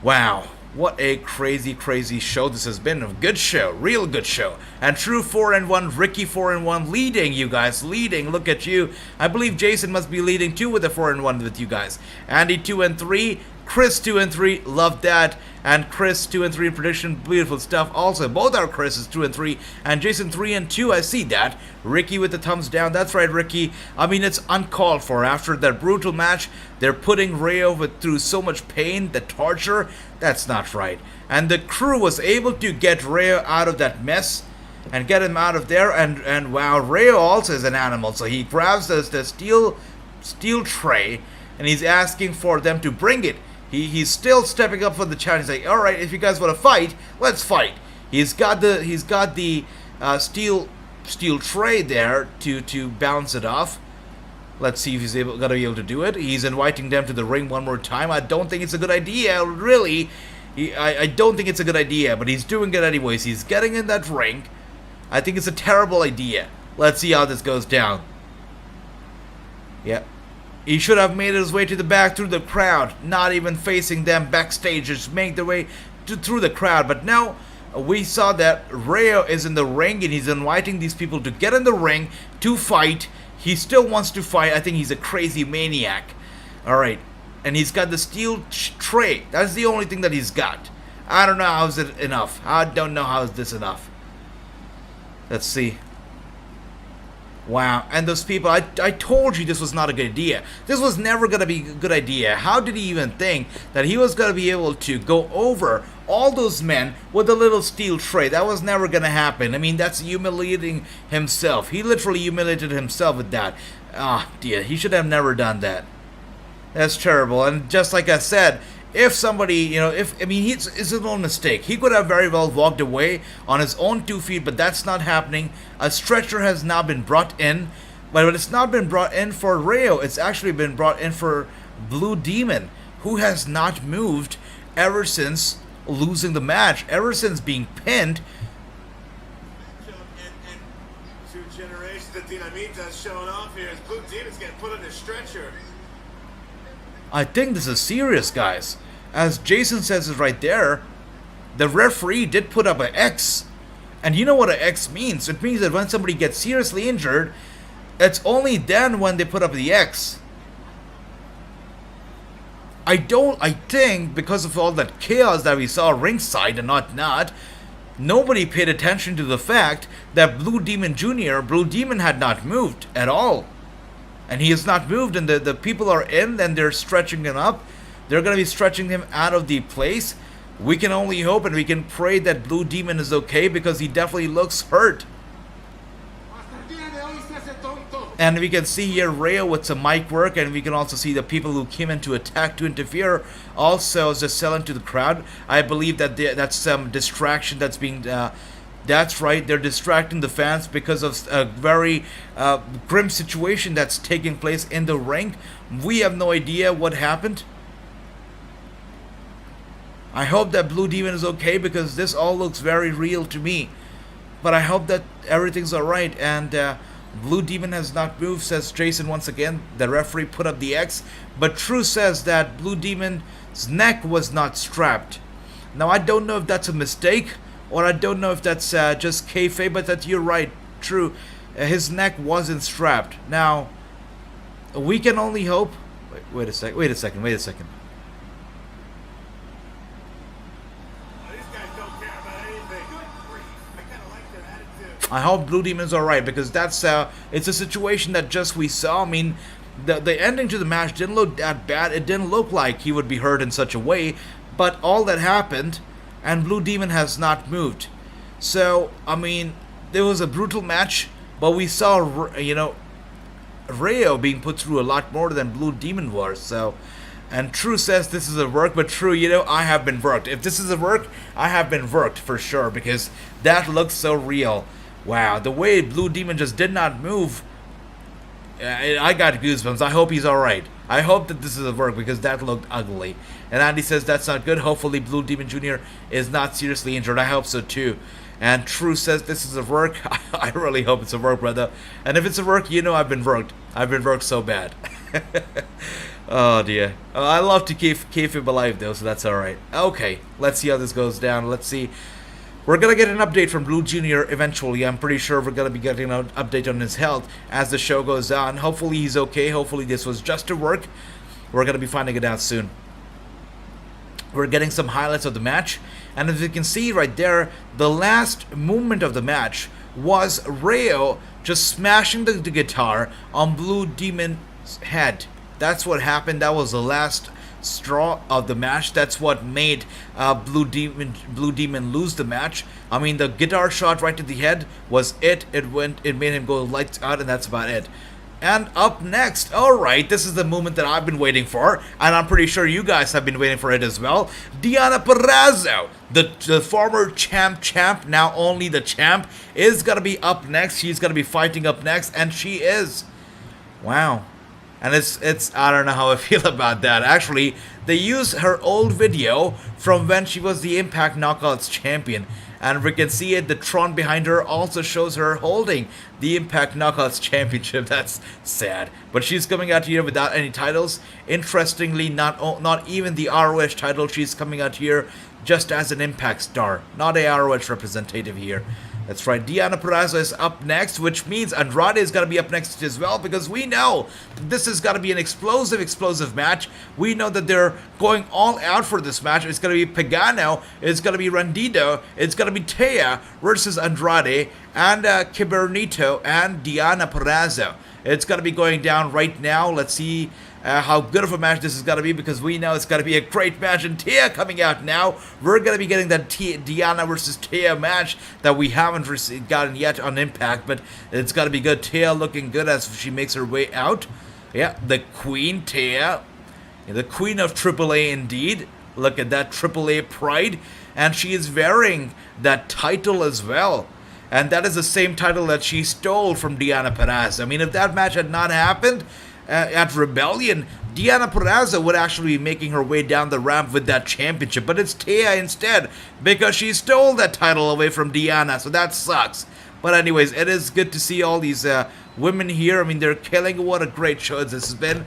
Wow. What a crazy, crazy show this has been. A good show. Real good show. And True 4-1, Ricky 4-1 leading, you guys. Leading. Look at you. I believe Jason must be leading too with a 4-1 with you guys. Andy 2-3. Chris 2-3. Love that. And Chris 2-3 in prediction. Beautiful stuff. Also, both our Chris's 2-3. And Jason 3-2. I see that. Ricky with the thumbs down. That's right, Ricky. I mean, it's uncalled for. After that brutal match, they're putting Rayo through so much pain, the torture. That's not right. And the crew was able to get Rayo out of that mess and get him out of there. And wow, Rayo also is an animal. So he grabs the steel tray and he's asking for them to bring it. He's still stepping up for the challenge. He's like, all right, if you guys want to fight, let's fight. He's got the steel tray there to bounce it off. Let's see if he's gonna be able to do it. He's inviting them to the ring one more time. I don't think it's a good idea, really. I don't think it's a good idea, but he's doing it anyways. He's getting in that ring. I think it's a terrible idea. Let's see how this goes down. Yep. He should have made his way to the back through the crowd, not even facing them backstage, just make their way through the crowd. But now, we saw that Rayo is in the ring and he's inviting these people to get in the ring to fight. He still wants to fight. I think he's a crazy maniac. Alright. And he's got the steel tray. That's the only thing that he's got. I don't know how is it enough. I don't know how is this enough. Let's see. Wow, and those people, I told you this was not a good idea. This was never going to be a good idea. How did he even think that he was going to be able to go over all those men with a little steel tray? That was never going to happen. I mean, that's humiliating himself. He literally humiliated himself with that. Ah, dear, he should have never done that. That's terrible. And just like I said, if somebody, it's his own mistake. He could have very well walked away on his own 2 feet, but that's not happening. A stretcher has now been brought in, but it's not been brought in for Rayo. It's actually been brought in for Blue Demon, who has not moved ever since losing the match, ever since being pinned. And 2 generations of Dinamita's showing off here as Blue Demon's getting put on a stretcher. I think this is serious, guys. As Jason says it right there, the referee did put up an X. And you know what an X means? It means that when somebody gets seriously injured, it's only then when they put up the X. I think because of all that chaos that we saw ringside and whatnot, nobody paid attention to the fact that Blue Demon had not moved at all. And he has not moved, and the people are in, and they're stretching him up. They're going to be stretching him out of the place. We can only hope and we can pray that Blue Demon is okay, because he definitely looks hurt. And we can see here Rayo with some mic work, and we can also see the people who came in to attack, to interfere, also just selling to the crowd. I believe that that's some distraction that's being... that's right, they're distracting the fans because of a very grim situation that's taking place in the ring. We have no idea what happened. I hope that Blue Demon is okay, because this all looks very real to me. But I hope that everything's alright, and Blue Demon has not moved, says Jason once again. The referee put up the X, but True says that Blue Demon's neck was not strapped. Now I don't know if that's a mistake, or I don't know if that's just kayfabe, but that you're right, True. His neck wasn't strapped. Now, we can only hope... Wait a second. These guys don't care about anything. Good grief. I kind of like their attitude. I hope Blue Demon's alright, because that's it's a situation that just we saw. I mean, the ending to the match didn't look that bad. It didn't look like he would be hurt in such a way, but all that happened, and Blue Demon has not moved. So, I mean, there was a brutal match, but we saw, you know, Rayo being put through a lot more than Blue Demon was. So, and True says this is a work, but True, you know, I have been worked. If this is a work, I have been worked for sure, because that looks so real. Wow, the way Blue Demon just did not move, I got goosebumps. I hope he's alright. I hope that this is a work, because that looked ugly. And Andy says that's not good. Hopefully Blue Demon Jr. is not seriously injured. I hope so too. And True says this is a work. I really hope it's a work, brother. And if it's a work, you know I've been worked. I've been worked so bad. Oh dear. I love to keep him alive though, so that's alright. Okay, let's see how this goes down. Let's see. We're going to get an update from Blue Jr. eventually. I'm pretty sure we're going to be getting an update on his health as the show goes on. Hopefully he's okay. Hopefully this was just a work. We're going to be finding it out soon. We're getting some highlights of the match. And as you can see right there, the last movement of the match was Rayo just smashing the guitar on Blue Demon's head. That's what happened. That was the last straw of the match. That's what made Blue Demon lose the match. I mean, the guitar shot right to the head was it. It made him go lights out, and that's about it. And up next, alright, this is the moment that I've been waiting for, and I'm pretty sure you guys have been waiting for it as well. Deonna Purrazzo, the former champ, now only the champ, is gonna be up next. She's gonna be fighting up next, and she is. Wow. And it's I don't know how I feel about that. Actually, they used her old video from when she was the Impact Knockouts champion. And we can see it, the Tron behind her also shows her holding the Impact Knockouts Championship. That's sad. But she's coming out here without any titles. Interestingly, not even the ROH title. She's coming out here just as an Impact star. Not a ROH representative here. That's right, Deonna Purrazzo is up next, which means Andrade is going to be up next as well, because we know this is going to be an explosive match. We know that they're going all out for this match. It's going to be Pagano, it's going to be Randido, it's going to be Taya versus Andrade, and Kibernito and Deonna Purrazzo. It's going to be going down right now. Let's see how good of a match this is going to be, because we know it's going to be a great match. And Taya coming out now. We're going to be getting that Deonna versus Taya match that we haven't gotten yet on Impact, but it's going to be good. Taya looking good as she makes her way out. Yeah, the Queen Taya, the Queen of AAA indeed. Look at that AAA pride, and she is wearing that title as well. And that is the same title that she stole from Deonna Purrazzo. I mean, if that match had not happened at Rebellion, Deonna Purrazzo would actually be making her way down the ramp with that championship. But it's Taya instead, because she stole that title away from Deonna, so that sucks. But anyways, it is good to see all these women here. I mean, they're killing. What a great show this has been.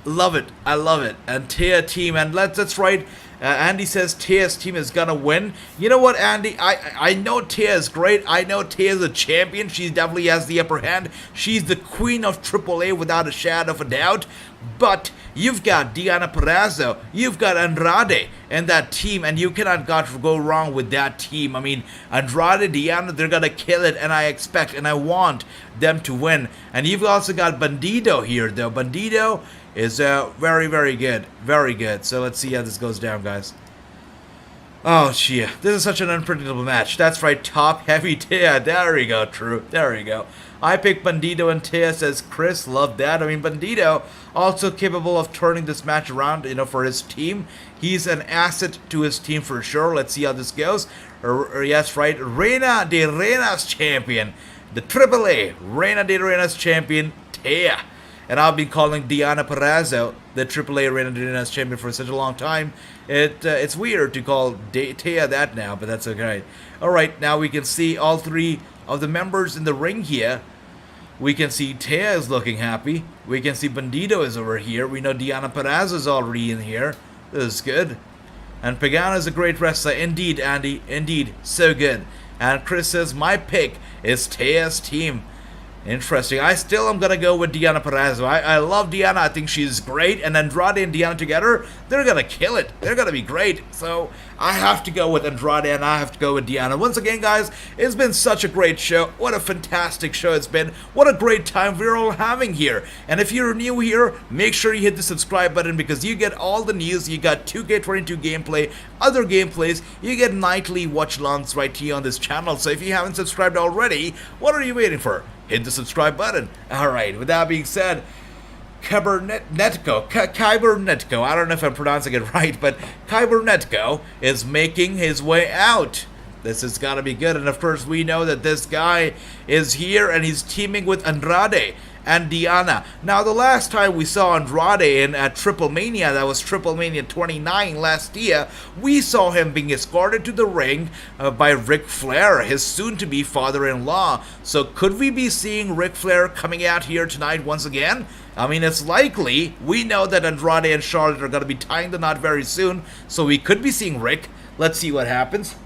Love it. I love it. And Taya team, and that's right. Andy says Taya's team is gonna win. You know what, Andy? I know Taya is great. I know Taya is a champion. She definitely has the upper hand. She's the queen of AAA without a shadow of a doubt. But you've got Deonna Purrazzo, you've got Andrade and that team, and you cannot go wrong with that team. I mean, Andrade, Deonna, they're gonna kill it, and I expect and I want them to win. And you've also got Bandito here, though. Bandito is very, very good. Very good. So let's see how this goes down, guys. Oh, shit. This is such an unpredictable match. That's right, top heavy Taya. There we go, true. There we go. I picked Bandito and Taya, says Chris. Love that. I mean, Bandito also capable of turning this match around, you know, for his team. He's an asset to his team for sure. Let's see how this goes. Yes, right. Reina de Reinas champion. The AAA Reina de Reinas champion, Taya. And I've been calling Deonna Purrazzo the AAA Reina de Reinas champion for such a long time. It's weird to call Taya that now, but that's okay. Alright, now we can see all three of the members in the ring here. We can see Taya is looking happy. We can see Bandito is over here. We know Deonna Purrazzo is already in here. This is good. And Pagano is a great wrestler. Indeed, Andy. Indeed. So good. And Chris says, my pick is Taya's team. Interesting. I still am going to go with Deonna Purrazzo. I love Deonna. I think she's great. And Andrade and Deonna together, they're going to kill it. They're going to be great. So I have to go with Andrade and I have to go with Deonna. Once again, guys, it's been such a great show. What a fantastic show it's been. What a great time we're all having here. And if you're new here, make sure you hit the subscribe button because you get all the news. You got 2K22 gameplay, other gameplays. You get nightly watch-alongs right here on this channel. So if you haven't subscribed already, what are you waiting for? Hit the subscribe button. Alright, with that being said, Kybernetko, I don't know if I'm pronouncing it right, but Kybernetko is making his way out. This has got to be good, and of course we know that this guy is here and he's teaming with Andrade and Deonna. Now, the last time we saw Andrade in Triplemania, that was Triplemania 29 last year, we saw him being escorted to the ring by Ric Flair, his soon-to-be father-in-law. So could we be seeing Ric Flair coming out here tonight once again? I mean, it's likely. We know that Andrade and Charlotte are going to be tying the knot very soon, so we could be seeing Ric. Let's see what happens.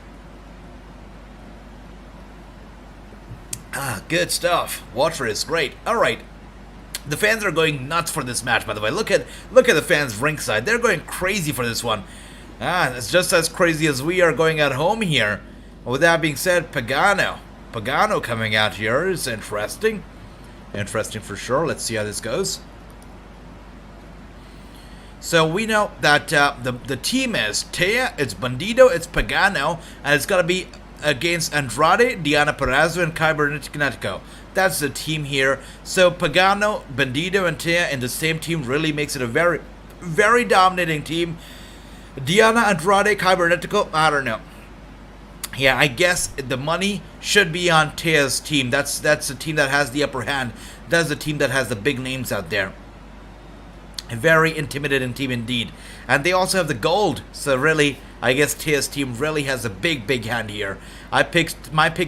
Ah, good stuff. Water is great. Alright. The fans are going nuts for this match, by the way. Look at the fans ringside. They're going crazy for this one. Ah, it's just as crazy as we are going at home here. With that being said, Pagano coming out here is interesting. Interesting for sure. Let's see how this goes. So we know that the team is Taya, it's Bandito, it's Pagano, and it's going to be against Andrade, Deonna Purrazzo, and Kybernetko. That's the team here. So Pagano, Bandito, and Taya in the same team really makes it a very, very dominating team. Deonna, Andrade, Kybernetko, I don't know. Yeah, I guess the money should be on Taya's team. That's the team that has the upper hand. That's the team that has the big names out there. A very intimidating team indeed. And they also have the gold. So really, I guess Taya's team really has a big, big hand here. My pick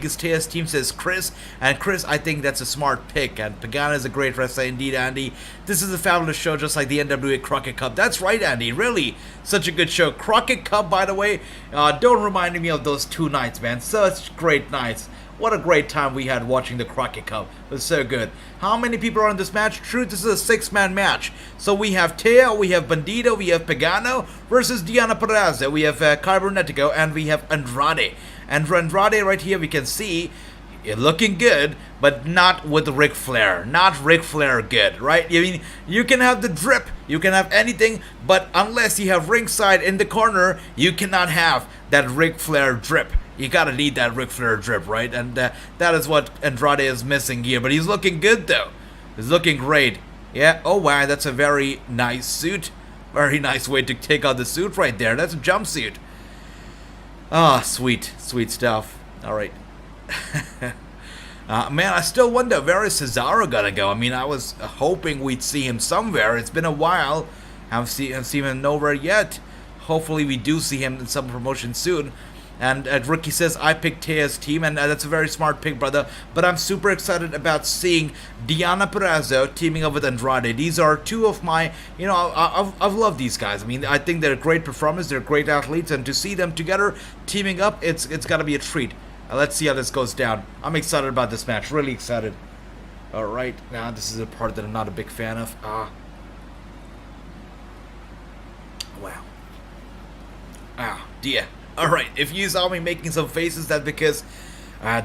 is Taya's team, says Chris. And Chris, I think that's a smart pick. And Pagano is a great wrestler indeed, Andy. This is a fabulous show, just like the NWA Crockett Cup. That's right, Andy. Really, such a good show. Crockett Cup, by the way, don't remind me of those 2 nights, man. Such great nights. What a great time we had watching the Crockett Cup. It was so good. How many people are in this match? True, this is a 6-man match. So we have Taya, we have Bandito, we have Pagano versus Deonna Purrazzo. We have Kybernetko, and we have Andrade. And for Andrade right here, we can see looking good, but not with Ric Flair. Not Ric Flair good, right? I mean, you can have the drip, you can have anything, but unless you have ringside in the corner, you cannot have that Ric Flair drip. You gotta need that Ric Flair drip, right? And that is what Andrade is missing here. But he's looking good, though. He's looking great. Yeah, oh wow, that's a very nice suit. Very nice way to take out the suit right there. That's a jumpsuit. Ah, sweet. Sweet stuff. Alright. Man, I still wonder, where is Cesaro gonna go? I mean, I was hoping we'd see him somewhere. It's been a while. Haven't seen him nowhere yet. Hopefully we do see him in some promotion soon. And Ricky says, I picked Tea's team, and that's a very smart pick, brother. But I'm super excited about seeing Deonna Purrazzo teaming up with Andrade. These are two of my, you know, I've loved these guys. I mean, I think they're great performers, they're great athletes, and to see them together teaming up, it's got to be a treat. Let's see how this goes down. I'm excited about this match, really excited. All right, now this is a part that I'm not a big fan of. Wow. Dear. Alright, if you saw me making some faces, that's because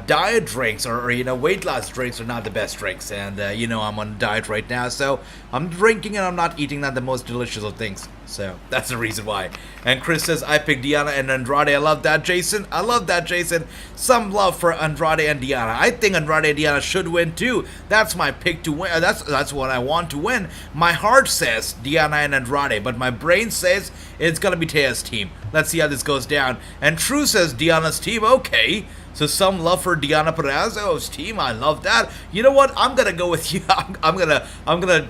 diet drinks or you know, weight loss drinks are not the best drinks. And, you know, I'm on a diet right now, so I'm drinking and I'm not eating not the most delicious of things. So, that's the reason why. And Chris says, I picked Deonna and Andrade. I love that, Jason. I love that, Jason. Some love for Andrade and Deonna. I think Andrade and Deonna should win, too. That's my pick to win. That's what I want to win. My heart says Deonna and Andrade, but my brain says it's going to be Tea's team. Let's see how this goes down. And True says Deonna's team. Okay. So some love for Deonna Purrazzo's team. I love that. You know what? I'm going to go with you. I'm gonna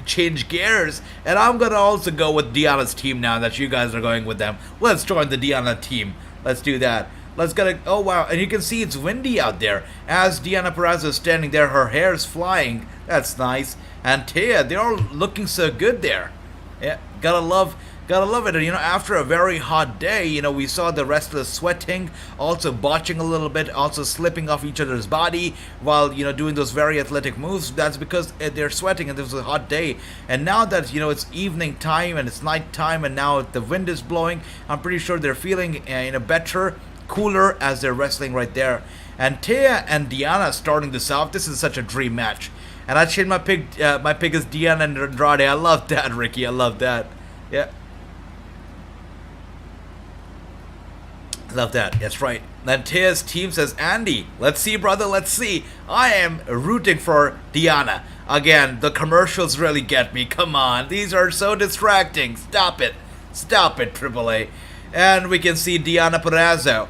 change gears, and I'm gonna also go with Deonna's team now that you guys are going with them. Let's join the Deonna team. Let's do that. Let's get a, oh wow, and you can see it's windy out there as Deonna Purrazzo is standing there. Her hair is flying. That's nice. And Tia, they're all looking so good there. Yeah, gotta love it. And, you know, after a very hot day, you know, we saw the wrestlers sweating, also botching a little bit, also slipping off each other's body while, you know, doing those very athletic moves. That's because they're sweating and this was a hot day. And now that, you know, it's evening time and it's night time and now the wind is blowing, I'm pretty sure they're feeling, you know, better, cooler as they're wrestling right there. And Tia and Deonna starting this off. This is such a dream match. And I changed my pick. My pick is Deonna and Andrade. I love that, Ricky. I love that. Yeah. Love that. That's right. Then Tia's team says, Andy, let's see, brother, let's see. I am rooting for Deonna. Again, the commercials really get me. Come on. These are so distracting. Stop it. Stop it, AAA. And we can see Deonna Purrazzo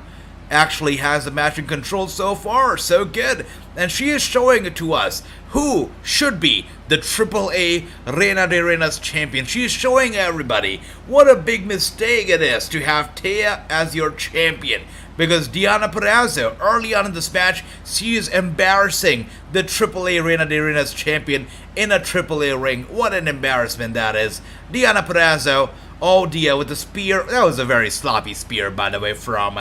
actually has the match in control so far. So good. And she is showing it to us who should be the AAA Reina de Reinas champion. She is showing everybody what a big mistake it is to have Tia as your champion. Because Deonna Purrazzo, early on in this match, she is embarrassing the AAA Reina de Reinas champion in a AAA ring. What an embarrassment that is. Deonna Purrazzo, oh dear, with the spear. That was a very sloppy spear, by the way, from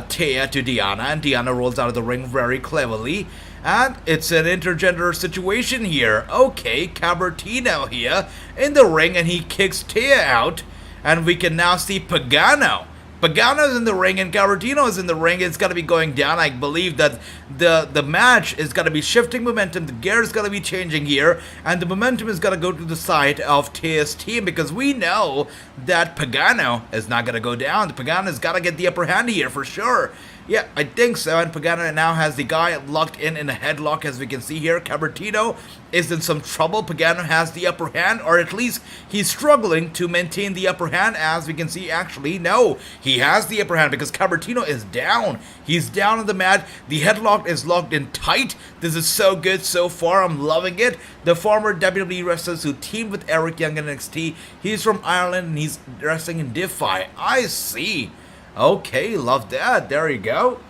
Tia to Deonna, and Deonna rolls out of the ring very cleverly. And it's an intergender situation here. Okay, Cabertino here in the ring, and he kicks Tia out. And we can now see Pagano. Pagano's in the ring and Cabertino is in the ring. It's going to be going down. I believe that the match is going to be shifting momentum. The gear is going to be changing here. And the momentum is going to go to the side of Tia's team because we know that Pagano is not going to go down. Pagano's got to get the upper hand here for sure. Yeah, I think so. And Pagano now has the guy locked in a headlock, as we can see here. Cabertino is in some trouble. Pagano has the upper hand, or at least he's struggling to maintain the upper hand, as we can see. Actually, no, he has the upper hand because Cabertino is down. He's down on the mat. The headlock is locked in tight. This is so good so far. I'm loving it. The former WWE wrestlers who teamed with Eric Young in NXT. He's from Ireland and he's wrestling in Defy. I see. Okay, love that. There you go.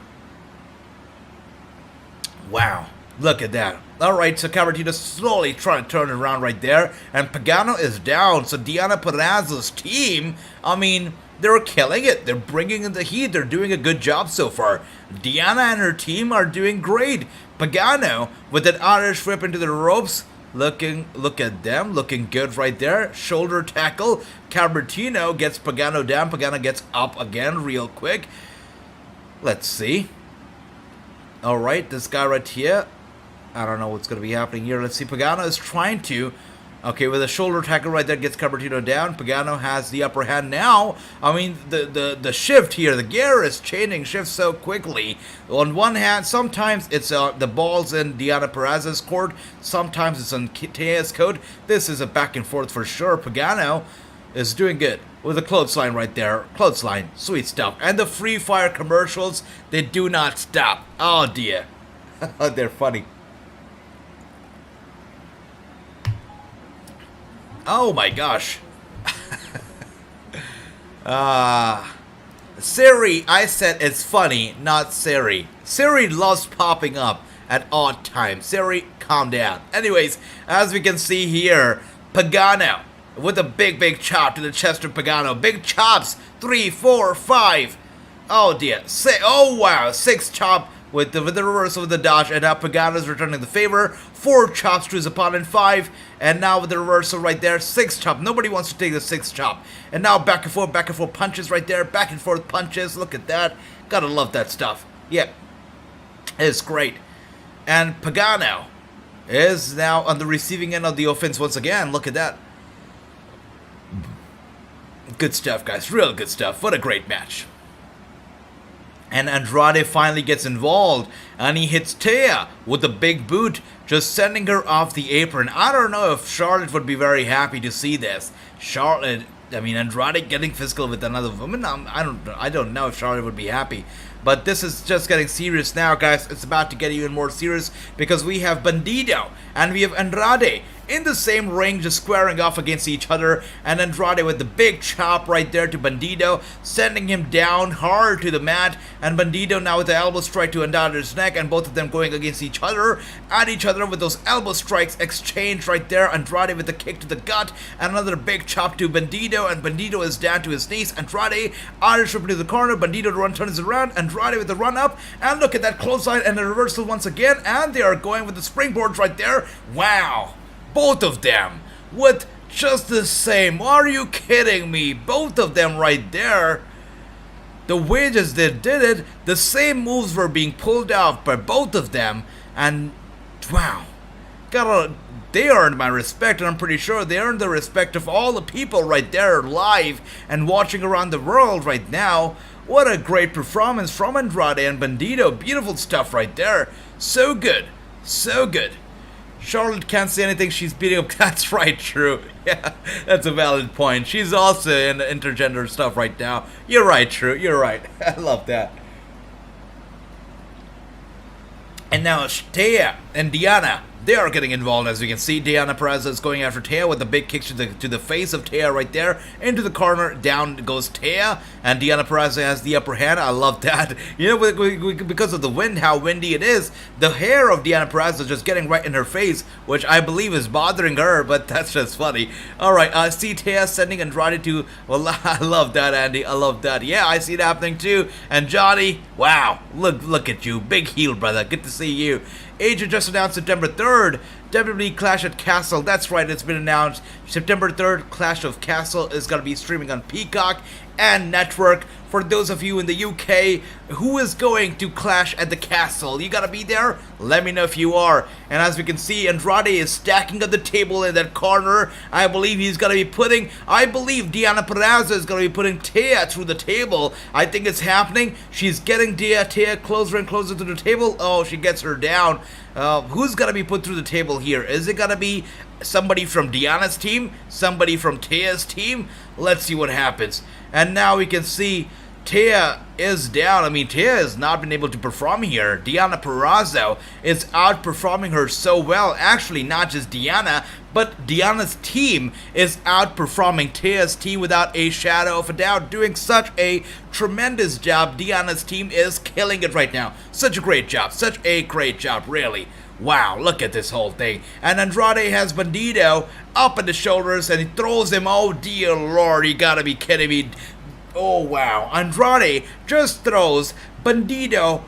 Wow, look at that. Alright, so Cabertino's slowly trying to turn it around right there. And Pagano is down. So Deonna Purrazzo's team, I mean, they're killing it. They're bringing in the heat. They're doing a good job so far. Deonna and her team are doing great. Pagano, with that Irish whip into the ropes, look at them, looking good right there. Shoulder tackle. Cabertino gets Pagano down. Pagano gets up again real quick. Let's see. Alright, this guy right here. I don't know what's going to be happening here. Let's see. Pagano is trying to. Okay, with a shoulder tackle right there, gets Cabertino down. Pagano has the upper hand now. I mean, the shift here, the gear is changing shifts so quickly. On one hand, sometimes it's the ball's in Deonna Purrazzo's court. Sometimes it's on Tia's court. This is a back and forth for sure. Pagano is doing good with a clothesline right there. Clothesline, sweet stuff. And the free fire commercials, they do not stop. Oh dear. They're funny. Oh my gosh. Siri, I said it's funny, not Siri. Siri loves popping up at odd times. Siri, calm down. Anyways, as we can see here, Pagano with a big chop to the chest of Pagano. Big chops. 3, 4, 5. Oh dear. Oh wow. 6 chop with the reversal of the dodge, and now Pagano's returning the favor. 4 chops to his opponent. 5, and now with the reversal right there, 6 chop. Nobody wants to take the 6 chop. And now back and forth punches right there. Back and forth punches. Look at that. Gotta love that stuff. Yeah. It's great. And Pagano is now on the receiving end of the offense once again. Look at that. Good stuff, guys. Real good stuff. What a great match. And Andrade finally gets involved, and he hits Thea with a big boot, just sending her off the apron. I don't know if Charlotte would be very happy to see this. Andrade getting physical with another woman. I don't know if Charlotte would be happy. But this is just getting serious now, guys. It's about to get even more serious because we have Bandido and we have Andrade in the same ring, just squaring off against each other. And Andrade with the big chop right there to Bandido, sending him down hard to the mat. And Bandido now with the elbow strike to Andrade's neck, and both of them going against each other, at each other with those elbow strikes exchanged right there. Andrade with the kick to the gut, and another big chop to Bandido, and Bandido is down to his knees. Andrade Irish whip to the corner. Bandido turns around. Andrade with the run up, and look at that clothesline and the reversal once again, and they are going with the springboards right there. Wow. Both of them with just the same. Are you kidding me? Both of them right there. The way just they did it, the same moves were being pulled off by both of them, and wow. They earned my respect, and I'm pretty sure they earned the respect of all the people right there live and watching around the world right now. What a great performance from Andrade and Bandido. Beautiful stuff right there. So good. So good. Charlotte can't say anything, she's beating up. That's right, true. Yeah, that's a valid point. She's also in the intergender stuff right now. You're right, true. You're right. I love that. And now Thea and Diana, they are getting involved. As we can see, Diana Perez is going after Thea with the big kick to the face of Thea right there. Into the corner, down goes Thea, and Diana Perez has the upper hand. I love that. You know, because of the wind, how windy it is, the hair of Diana Perez is just getting right in her face, which I believe is bothering her, but that's just funny. Alright, I see Thea sending Andrade to, well, I love that, Andy. I love that. Yeah, I see it happening too. And Johnny, wow, look at you. Big heel, brother. Good to see you. AJ just announced September 3rd, WWE Clash at Castle. That's right, it's been announced. September 3rd, Clash of Castle is going to be streaming on Peacock and Network. For those of you in the UK, who is going to Clash at the Castle? You gotta be there? Let me know if you are. And as we can see, Andrade is stacking up the table in that corner. I believe Diana Perez is gonna be putting Thea through the table. I think it's happening. She's getting Thea closer and closer to the table. Oh, she gets her down. Who's gonna be put through the table here? Is it gonna be somebody from Diana's team? Somebody from Thea's team? Let's see what happens. And now we can see Thea is down. Thea has not been able to perform here. Diana Perrazzo is outperforming her so well. Actually, not just Diana, but Diana's team is outperforming Thea's team without a shadow of a doubt. Doing such a tremendous job. Diana's team is killing it right now. Such a great job. Such a great job, really. Wow, look at this whole thing. And Andrade has Bandido up at the shoulders, and he throws him. Oh, dear Lord, you gotta be kidding me. Oh, wow. Andrade just throws Bandido,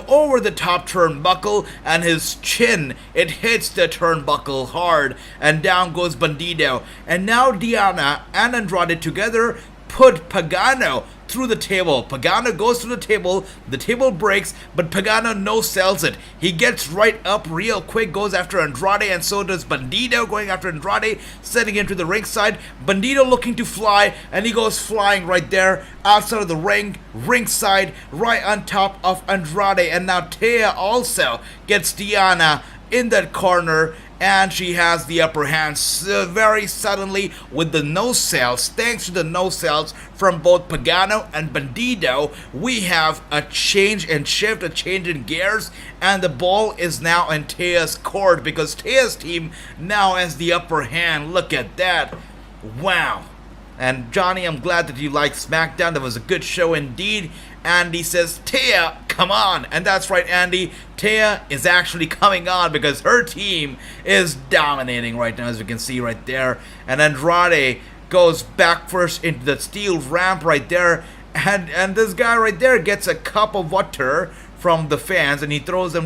over the top turnbuckle, and his chin, it hits the turnbuckle hard, and down goes Bandido. And now Diana and Andrade together put Pagano through the table. Pagano goes through the table breaks, but Pagano no-sells it. He gets right up real quick, goes after Andrade, and so does Bandido, going after Andrade, setting him to the ringside. Bandido looking to fly, and he goes flying right there, outside of the ring, ringside, right on top of Andrade. And now Thea also gets Diana in that corner, and she has the upper hand very suddenly with the no-sells. Thanks to the no-sells from both Pagano and Bandido, we have a change in shift, a change in gears, and the ball is now in Thea's court because Thea's team now has the upper hand. Look at that. Wow. And Johnny, I'm glad that you liked SmackDown. That was a good show indeed. Andy says, Taya, come on. And that's right, Andy. Taya is actually coming on because her team is dominating right now, as we can see right there. And Andrade goes back first into the steel ramp right there. And this guy right there gets a cup of water from the fans, and he throws the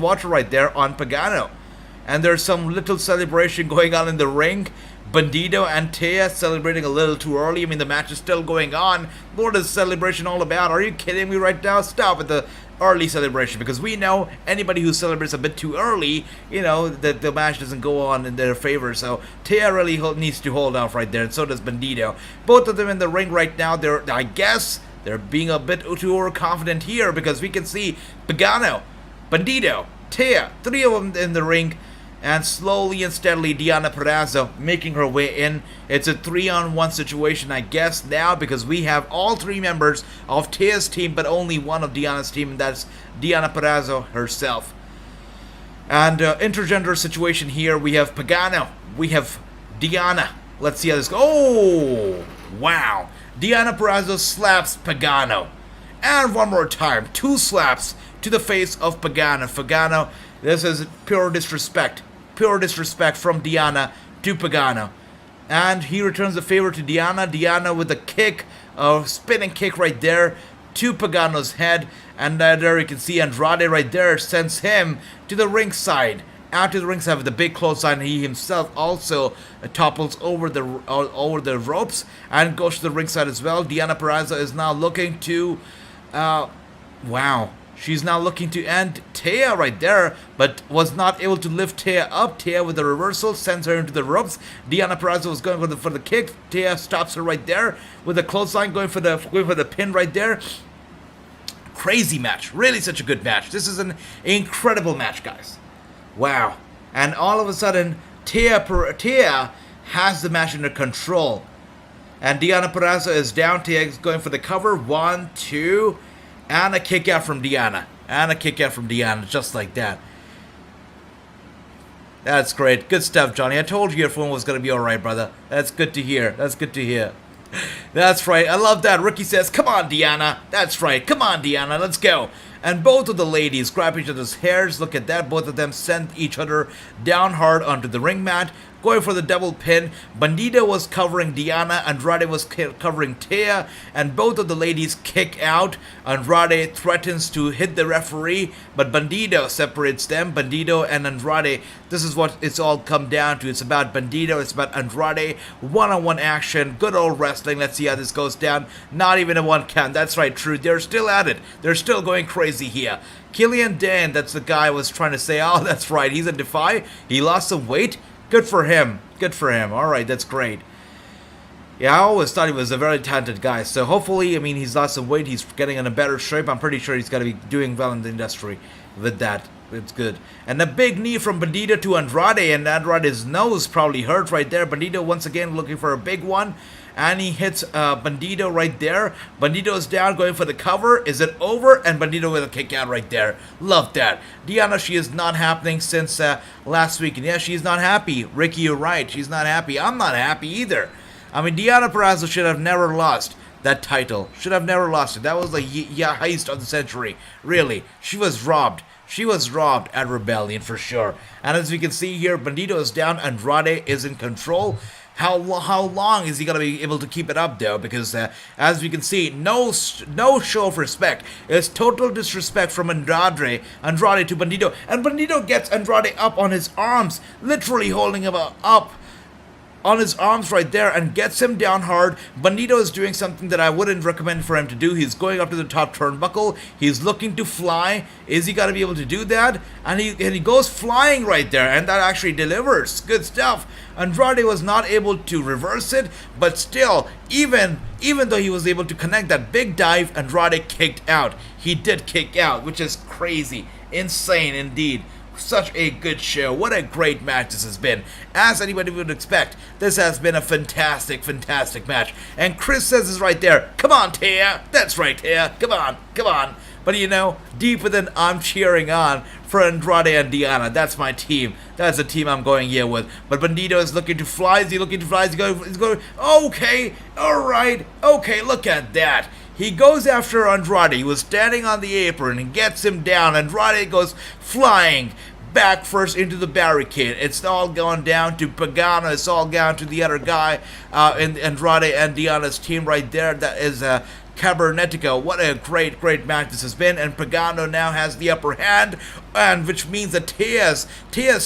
water right there on Pagano. And there's some little celebration going on in the ring. Bandito and Taya celebrating a little too early. I mean, the match is still going on. What is celebration all about? Are you kidding me right now? Stop with the early celebration, because we know anybody who celebrates a bit too early, you know, that the match doesn't go on in their favor. So Taya really needs to hold off right there, and so does Bandito. Both of them in the ring right now. I guess they're being a bit too overconfident here, because we can see Pagano, Bandito, Taya, three of them in the ring. And slowly and steadily, Deonna Purrazzo making her way in. It's a 3-on-1 situation, I guess, now, because we have all three members of Taya's team, but only one of Deonna's team, and that's Deonna Purrazzo herself. And intergender situation here, we have Pagano, we have Deonna. Let's see how this goes. Oh, wow. Deonna Purrazzo slaps Pagano. And one more time, 2 slaps to the face of Pagano. Pagano, this is pure disrespect. Pure disrespect from Deonna to Pagano. And he returns the favor to Deonna. Deonna with a kick, a spinning kick right there to Pagano's head. And there you can see Andrade right there sends him to the ringside. Out to the ringside with the big clothesline. He himself also topples over the ropes and goes to the ringside as well. Deonna Purrazzo is now looking to... wow. She's now looking to end Taya right there, but was not able to lift Taya up. Taya with a reversal sends her into the ropes. Deonna Purrazzo was going for the kick. Taya stops her right there with a clothesline, going for the pin right there. Crazy match. Really such a good match. This is an incredible match, guys. Wow. And all of a sudden, Taya has the match under control. And Deonna Purrazzo is down. Taya is going for the cover. 1, 2... and a kick out from Deonna. And a kick out from Deonna, just like that. That's great. Good stuff, Johnny. I told you your phone was going to be alright, brother. That's good to hear. That's good to hear. That's right. I love that. Ricky says, come on, Deonna. That's right. Come on, Deonna. Let's go. And both of the ladies grab each other's hairs. Look at that. Both of them send each other down hard onto the ring mat. Going for the double pin. Bandito was covering Deonna. Andrade was covering Taya. And both of the ladies kick out. Andrade threatens to hit the referee, but Bandito separates them. Bandito and Andrade. This is what it's all come down to. It's about Bandito. It's about Andrade. One-on-one action. Good old wrestling. Let's see how this goes down. Not even a 1 count. That's right, true. They're still at it. They're still going crazy here. Killian Dane, that's the guy I was trying to say. Oh, that's right. He's a Defy. He lost some weight. Good for him. Good for him. Alright, that's great. Yeah, I always thought he was a very talented guy. So hopefully, I mean, he's lost some weight. He's getting in a better shape. I'm pretty sure he's going to be doing well in the industry with that. It's good. And a big knee from Bandito to Andrade. And Andrade's nose probably hurt right there. Bandito once again looking for a big one. And he hits Bandito right there. Bandito's down, going for the cover. Is it over? And Bandito with a kick out right there. Love that. Deonna, she is not happening since last week. And yeah, she's not happy. Ricky, you're right. She's not happy. I'm not happy either. I mean, Deonna Purrazzo should have never lost that title. Should have never lost it. That was the heist of the century. Really. She was robbed. She was robbed at Rebellion for sure. And as we can see here, Bandito is down. Andrade is in control. How long is he going to be able to keep it up, though? Because, as we can see, no show of respect. It's total disrespect from Andrade to Bandito. And Bandito gets Andrade up on his arms, literally holding him up on his arms right there and gets him down hard. Bandito is doing something that I wouldn't recommend for him to do. He's going up to the top turnbuckle. He's looking to fly. Is he going to be able to do that? And he goes flying right there, and that actually delivers. Good stuff. Andrade was not able to reverse it, but still, even though he was able to connect that big dive, Andrade kicked out. He did kick out, which is crazy. Insane indeed. Such a good show. What a great match this has been. As anybody would expect, this has been a fantastic, fantastic match. And Chris says is right there. Come on, Taya. That's right, Taya. Come on, come on. But you know, deep within, I'm cheering on for Andrade and Diana. That's my team. That's the team I'm going here with. But Bandito is looking to fly. Is he looking to fly? He's going, okay, alright, okay, look at that. He goes after Andrade. He was standing on the apron and gets him down. Andrade goes flying back first into the barricade. It's all gone down to Pagano. It's all down to the other guy in Andrade and Diana's team right there. That is Cabernetico. What a great match this has been. And Pagano now has the upper hand, and which means that Tea's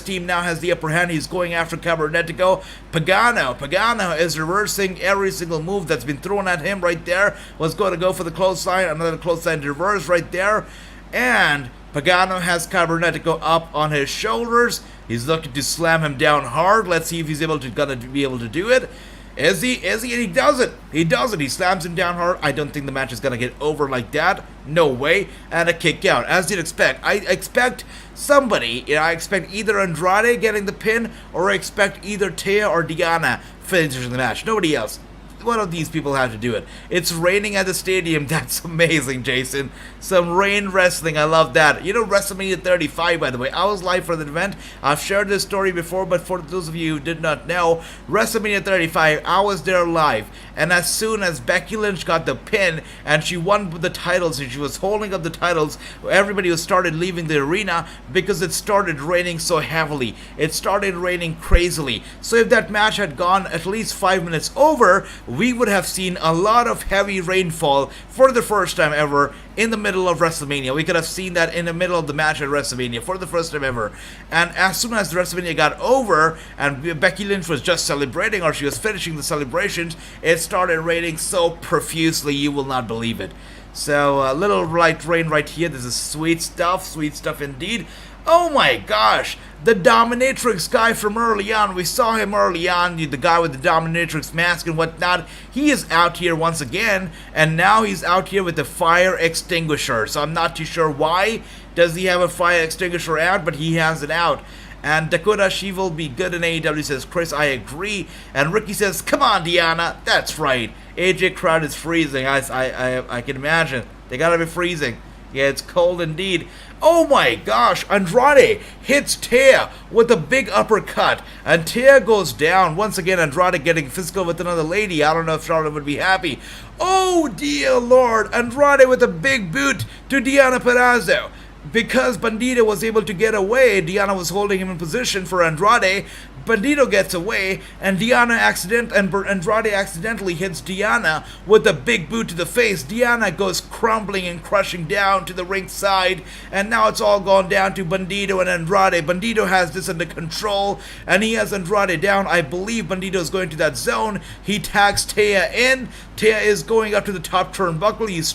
team now has the upper hand. He's going after Cabernetico. Pagano is reversing every single move that's been thrown at him right there. Was going to go for the clothesline. Another clothesline reverse right there. And Pagano has Cabernetico up on his shoulders. He's looking to slam him down hard. Let's see if he's gonna be able to do it. Is he? And he does it. He does it. He slams him down hard. I don't think the match is gonna get over like that. No way. And a kick out, as you'd expect. I expect somebody. I expect either Andrade getting the pin, or I expect either Tea or Diana finishing the match. Nobody else. One of these people have to do it. It's raining at the stadium. That's amazing, Jason. Some rain wrestling. I love that. You know, WrestleMania 35, by the way. I was live for the event. I've shared this story before, but for those of you who did not know, WrestleMania 35, I was there live. And as soon as Becky Lynch got the pin and she won the titles and she was holding up the titles, everybody started leaving the arena because it started raining so heavily. It started raining crazily. So if that match had gone at least 5 minutes over, we would have seen a lot of heavy rainfall for the first time ever in the middle of WrestleMania. We could have seen that in the middle of the match at WrestleMania for the first time ever. And as soon as WrestleMania got over and Becky Lynch was just celebrating, or she was finishing the celebrations, it started raining so profusely you will not believe it. So a little light rain right here. This is sweet stuff indeed. Oh my gosh, the Dominatrix guy from early on. We saw him early on, the guy with the Dominatrix mask and whatnot. He is out here once again, and now he's out here with the fire extinguisher. So I'm not too sure why does he have a fire extinguisher out, but he has it out. And Dakota, she will be good in AEW, says Chris. I agree. And Ricky says, come on, Diana. That's right. AJ crowd is freezing. I can imagine. They gotta be freezing. Yeah, it's cold indeed. Oh my gosh, Andrade hits Tea with a big uppercut, and Tea goes down. Once again, Andrade getting physical with another lady. I don't know if Charlotte would be happy. Oh dear Lord, Andrade with a big boot to Diana Perazzo. Because Bandito was able to get away, Diana was holding him in position for Andrade. Bandito gets away, and Andrade accidentally hits Diana with a big boot to the face. Diana goes crumbling and crushing down to the ringside, and now it's all gone down to Bandito and Andrade. Bandito has this under control, and he has Andrade down. I believe Bandito is going to that zone. He tags Tea in. Tea is going up to the top turnbuckle. She's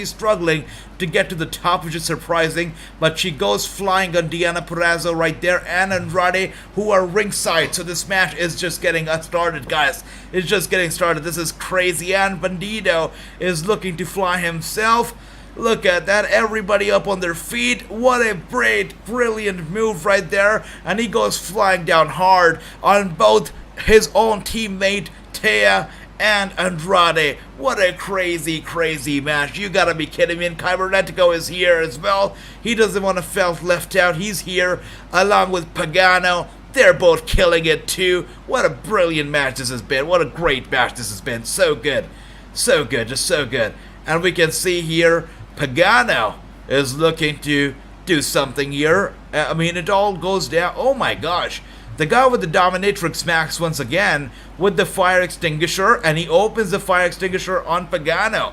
struggling to get to the top, which is surprising, but she goes flying on Diana Perazzo right there and Andrade, who are ringside. So this match is just getting started, guys. It's just getting started. This is crazy, and Bandito is looking to fly himself. Look at that, everybody up on their feet. What a brilliant move right there, and he goes flying down hard on both his own teammate Tea and Andrade. What a crazy match. You gotta be kidding me. And Cabernetico is here as well. He doesn't want to feel left out. He's here along with Pagano. They're both killing it too. What a brilliant match this has been. What a great match this has been. So good. So good. Just so good. And we can see here Pagano is looking to do something here. I mean, it all goes down. Oh my gosh. The guy with the Dominatrix mask once again with the fire extinguisher, and he opens the fire extinguisher on Pagano.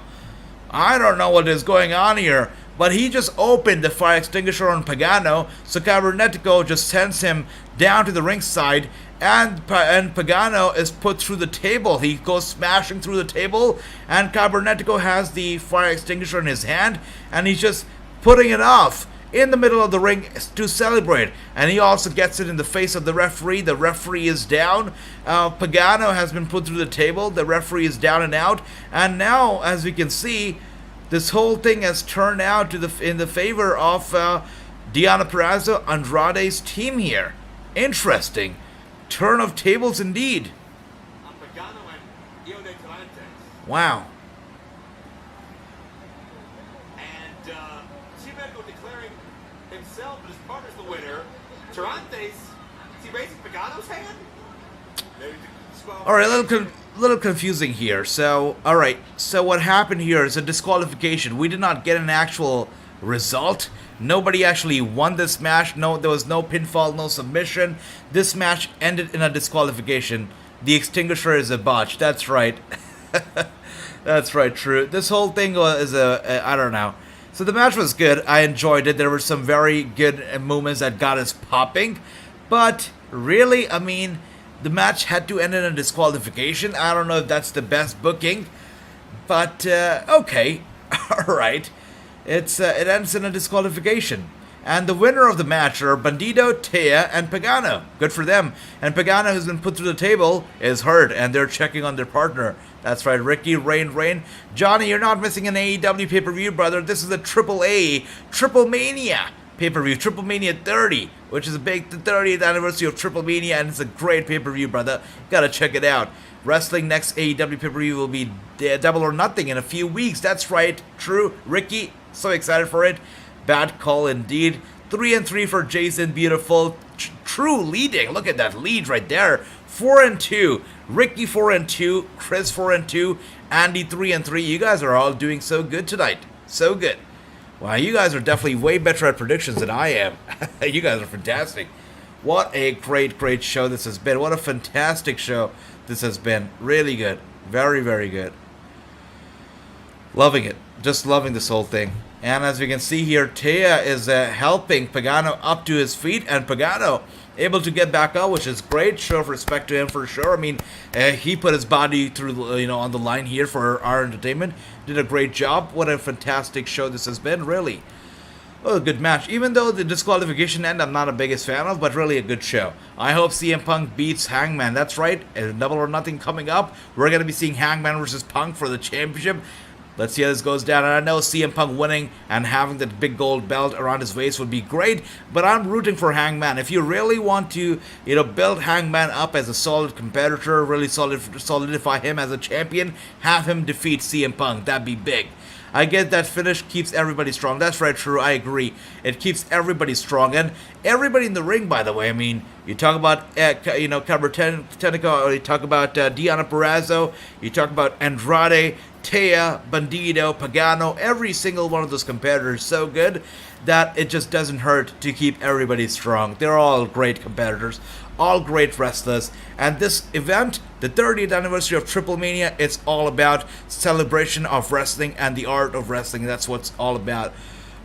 I don't know what is going on here, but he just opened the fire extinguisher on Pagano, so Cabernetico just sends him down to the ringside, and Pagano is put through the table. He goes smashing through the table, and Cabernetico has the fire extinguisher in his hand, and he's just putting it off in the middle of the ring to celebrate. And he also gets it in the face of the referee. The referee is down. Pagano has been put through the table. The referee is down and out. And now, as we can see, this whole thing has turned out in the favor of Diana Perazzo, Andrade's team here. Interesting. Turn of tables indeed. Wow. And Drago declaring himself and his partner's the winner. Tarante's, is he raising Pagano's hand? Maybe All right, little confusing here. So, all right. So what happened here is a disqualification. We did not get an actual result. Nobody actually won this match. No, there was no pinfall, no submission. This match ended in a disqualification. The extinguisher is a botch. That's right. That's right, true. This whole thing was I don't know. So the match was good. I enjoyed it. There were some very good moments that got us popping. But really, I mean, the match had to end in a disqualification. I don't know if that's the best booking. But, okay. Alright. It ends in a disqualification. And the winner of the match are Bandido, Taya, and Pagano. Good for them. And Pagano, who's been put through the table, is hurt, and they're checking on their partner. That's right, Ricky, Rain. Johnny, you're not missing an AEW pay-per-view, brother. This is the AAA Triplemania pay-per-view, Triplemania 30, which is a big 30th anniversary of Triplemania, and it's a great pay-per-view, brother. Gotta check it out. Wrestling next AEW pay-per-view will be Double or Nothing in a few weeks. That's right, true. Ricky, so excited for it. Bad call indeed. 3-3 for Jason. Beautiful. True leading. Look at that lead right there. 4-2. Ricky 4-2. Chris 4-2. Andy 3-3. You guys are all doing so good tonight. So good. Wow, you guys are definitely way better at predictions than I am. You guys are fantastic. What a great show this has been. What a fantastic show this has been. Really good. Very, very good. Loving it. Just loving this whole thing. And as we can see here, Taya is helping Pagano up to his feet, and Pagano able to get back up, which is great. Show of respect to him for sure. I mean, he put his body through, on the line here for our entertainment. Did a great job. What a fantastic show this has been, really. Oh, a good match. Even though the disqualification end, I'm not the biggest fan of, but really a good show. I hope CM Punk beats Hangman. That's right. Double or Nothing coming up. We're going to be seeing Hangman versus Punk for the championship. Let's see how this goes down. And I know CM Punk winning and having that big gold belt around his waist would be great, but I'm rooting for Hangman. If you really want to, build Hangman up as a solid competitor, really solidify him as a champion, have him defeat CM Punk. That'd be big. I get that finish keeps everybody strong. That's right, true. I agree. It keeps everybody strong. And everybody in the ring, by the way. I mean, you talk about, Cabra-Tenica, or you talk about Deonna Purrazzo, you talk about Andrade, Taya, Bandido, Pagano, every single one of those competitors so good that it just doesn't hurt to keep everybody strong. They're all great competitors, all great wrestlers, and this event, the 30th anniversary of Triplemania, it's all about celebration of wrestling and the art of wrestling. That's what it's all about.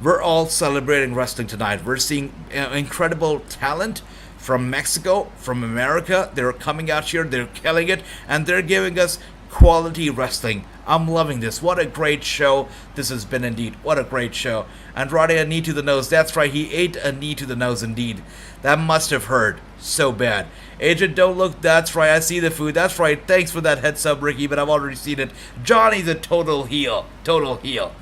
We're all celebrating wrestling tonight. We're seeing incredible talent from Mexico, from America. They're coming out here, they're killing it, and they're giving us quality wrestling. I'm loving this. What a great show this has been indeed. What a great show. Andrade, a knee to the nose. That's right, he ate a knee to the nose indeed. That must have hurt so bad. Agent, don't look. That's right, I see the food. That's right, thanks for that heads up, Ricky, but I've already seen it. Johnny's a total heel. Total heel.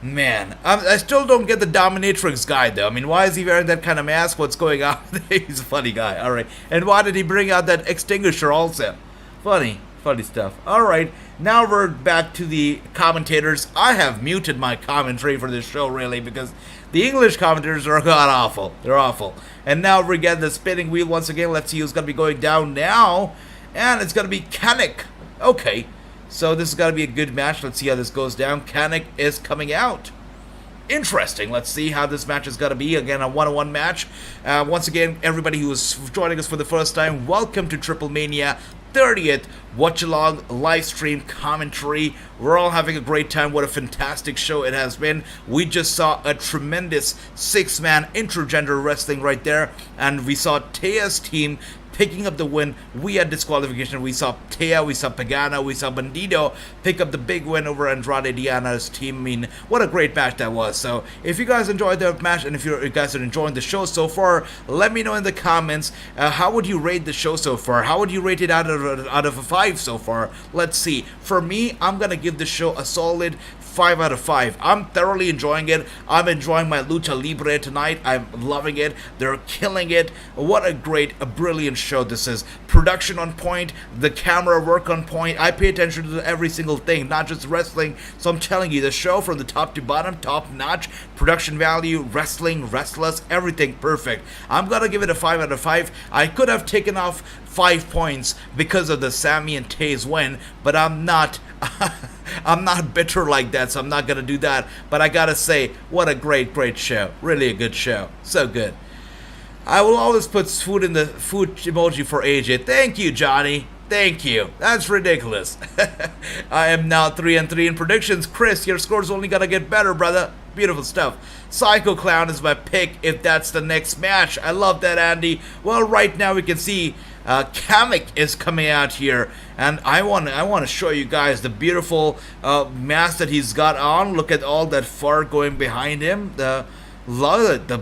Man, I still don't get the dominatrix guy though. I mean, why is he wearing that kind of mask? What's going on? He's a funny guy. Alright. And why did he bring out that extinguisher also? Funny stuff. Alright, now we're back to the commentators. I have muted my commentary for this show, really, because the English commentators are god-awful. They're awful. And now we get the spinning wheel once again. Let's see who's going to be going down now. And it's going to be Kanik. Okay, so this is going to be a good match. Let's see how this goes down. Kanik is coming out. Interesting. Let's see how this match is going to be. Again, a one-on-one match. Once again, everybody who is joining us for the first time, welcome to Triplemania 30th Watchalong live stream commentary. We're all having a great time. What a fantastic show it has been. We just saw a tremendous 6-man intergender wrestling right there, and we saw Taya's team picking up the win. We had disqualification. We saw Taya, we saw Pagano, we saw Bandido pick up the big win over Andrade Deanna's team. I mean, what a great match that was. So, if you guys enjoyed the match, and if you guys are enjoying the show so far, let me know in the comments, how would you rate the show so far? How would you rate it out of a 5 so far? Let's see. For me, I'm going to give the show a solid 5 out of 5. I'm thoroughly enjoying it. I'm enjoying my Lucha Libre tonight. I'm loving it. They're killing it. What a brilliant show this is. Production on point, the camera work on point. I pay attention to every single thing, not just wrestling. So I'm telling you, the show from the top to bottom, top notch. Production value, wrestling, wrestlers, everything perfect. I'm gonna give it a 5 out of 5. I could have taken off 5 points because of the Sami and Taze win, but I'm not I'm not bitter like that, so I'm not gonna do that. But I gotta say, what a great show. Really a good show. So good. I will always put food in the food emoji for AJ. Thank you, Johnny. Thank you. That's ridiculous. I am now 3-3 in predictions. Chris, your score's only gonna get better, brother. Beautiful stuff. Psycho Clown is my pick if that's the next match. I love that, Andy. Well, right now we can see Kamek is coming out here, and I want to show you guys the beautiful mask that he's got on. Look at all that fur going behind him. The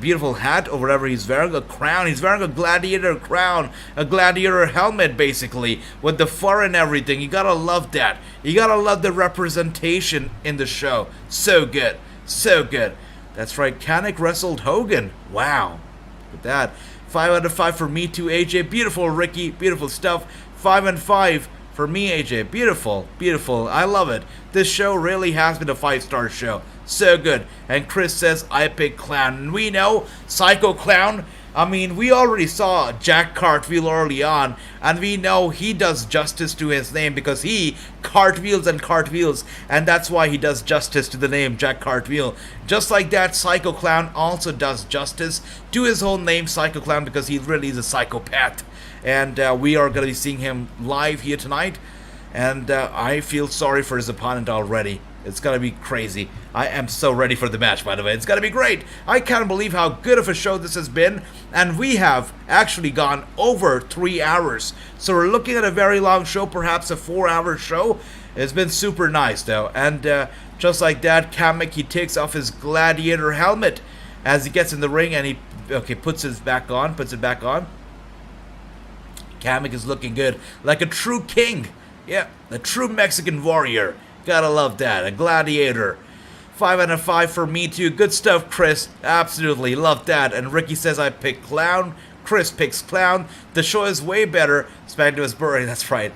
beautiful hat or whatever he's wearing, a crown. He's wearing a gladiator crown, a gladiator helmet, basically, with the fur and everything. You gotta love that. You gotta love the representation in the show. So good. So good. That's right, Kamek wrestled Hogan. Wow. Look at that. 5 out of 5 for me too, AJ. Beautiful, Ricky. Beautiful stuff. 5 and 5 for me, AJ. Beautiful. Beautiful. I love it. This show really has been a 5-star show. So good. And Chris says, I pick Clown. And we know, Psycho Clown, I mean, we already saw Jack Cartwheel early on, and we know he does justice to his name because he cartwheels and cartwheels, and that's why he does justice to the name Jack Cartwheel. Just like that, Psycho Clown also does justice to his own name, Psycho Clown, because he really is a psychopath. And we are going to be seeing him live here tonight, and I feel sorry for his opponent already. It's going to be crazy. I am so ready for the match, by the way. It's going to be great. I can't believe how good of a show this has been. And we have actually gone over 3 hours. So we're looking at a very long show, perhaps a 4-hour show. It's been super nice, though. And just like that, Kamek, he takes off his gladiator helmet as he gets in the ring. And he puts it back on. Kamek is looking good. Like a true king. Yeah, a true Mexican warrior. Gotta love that. A gladiator. 5 out of 5 for me too. Good stuff, Chris. Absolutely. Love that. And Ricky says I pick Clown. Chris picks Clown. The show is way better. Smack to his birthday. That's right.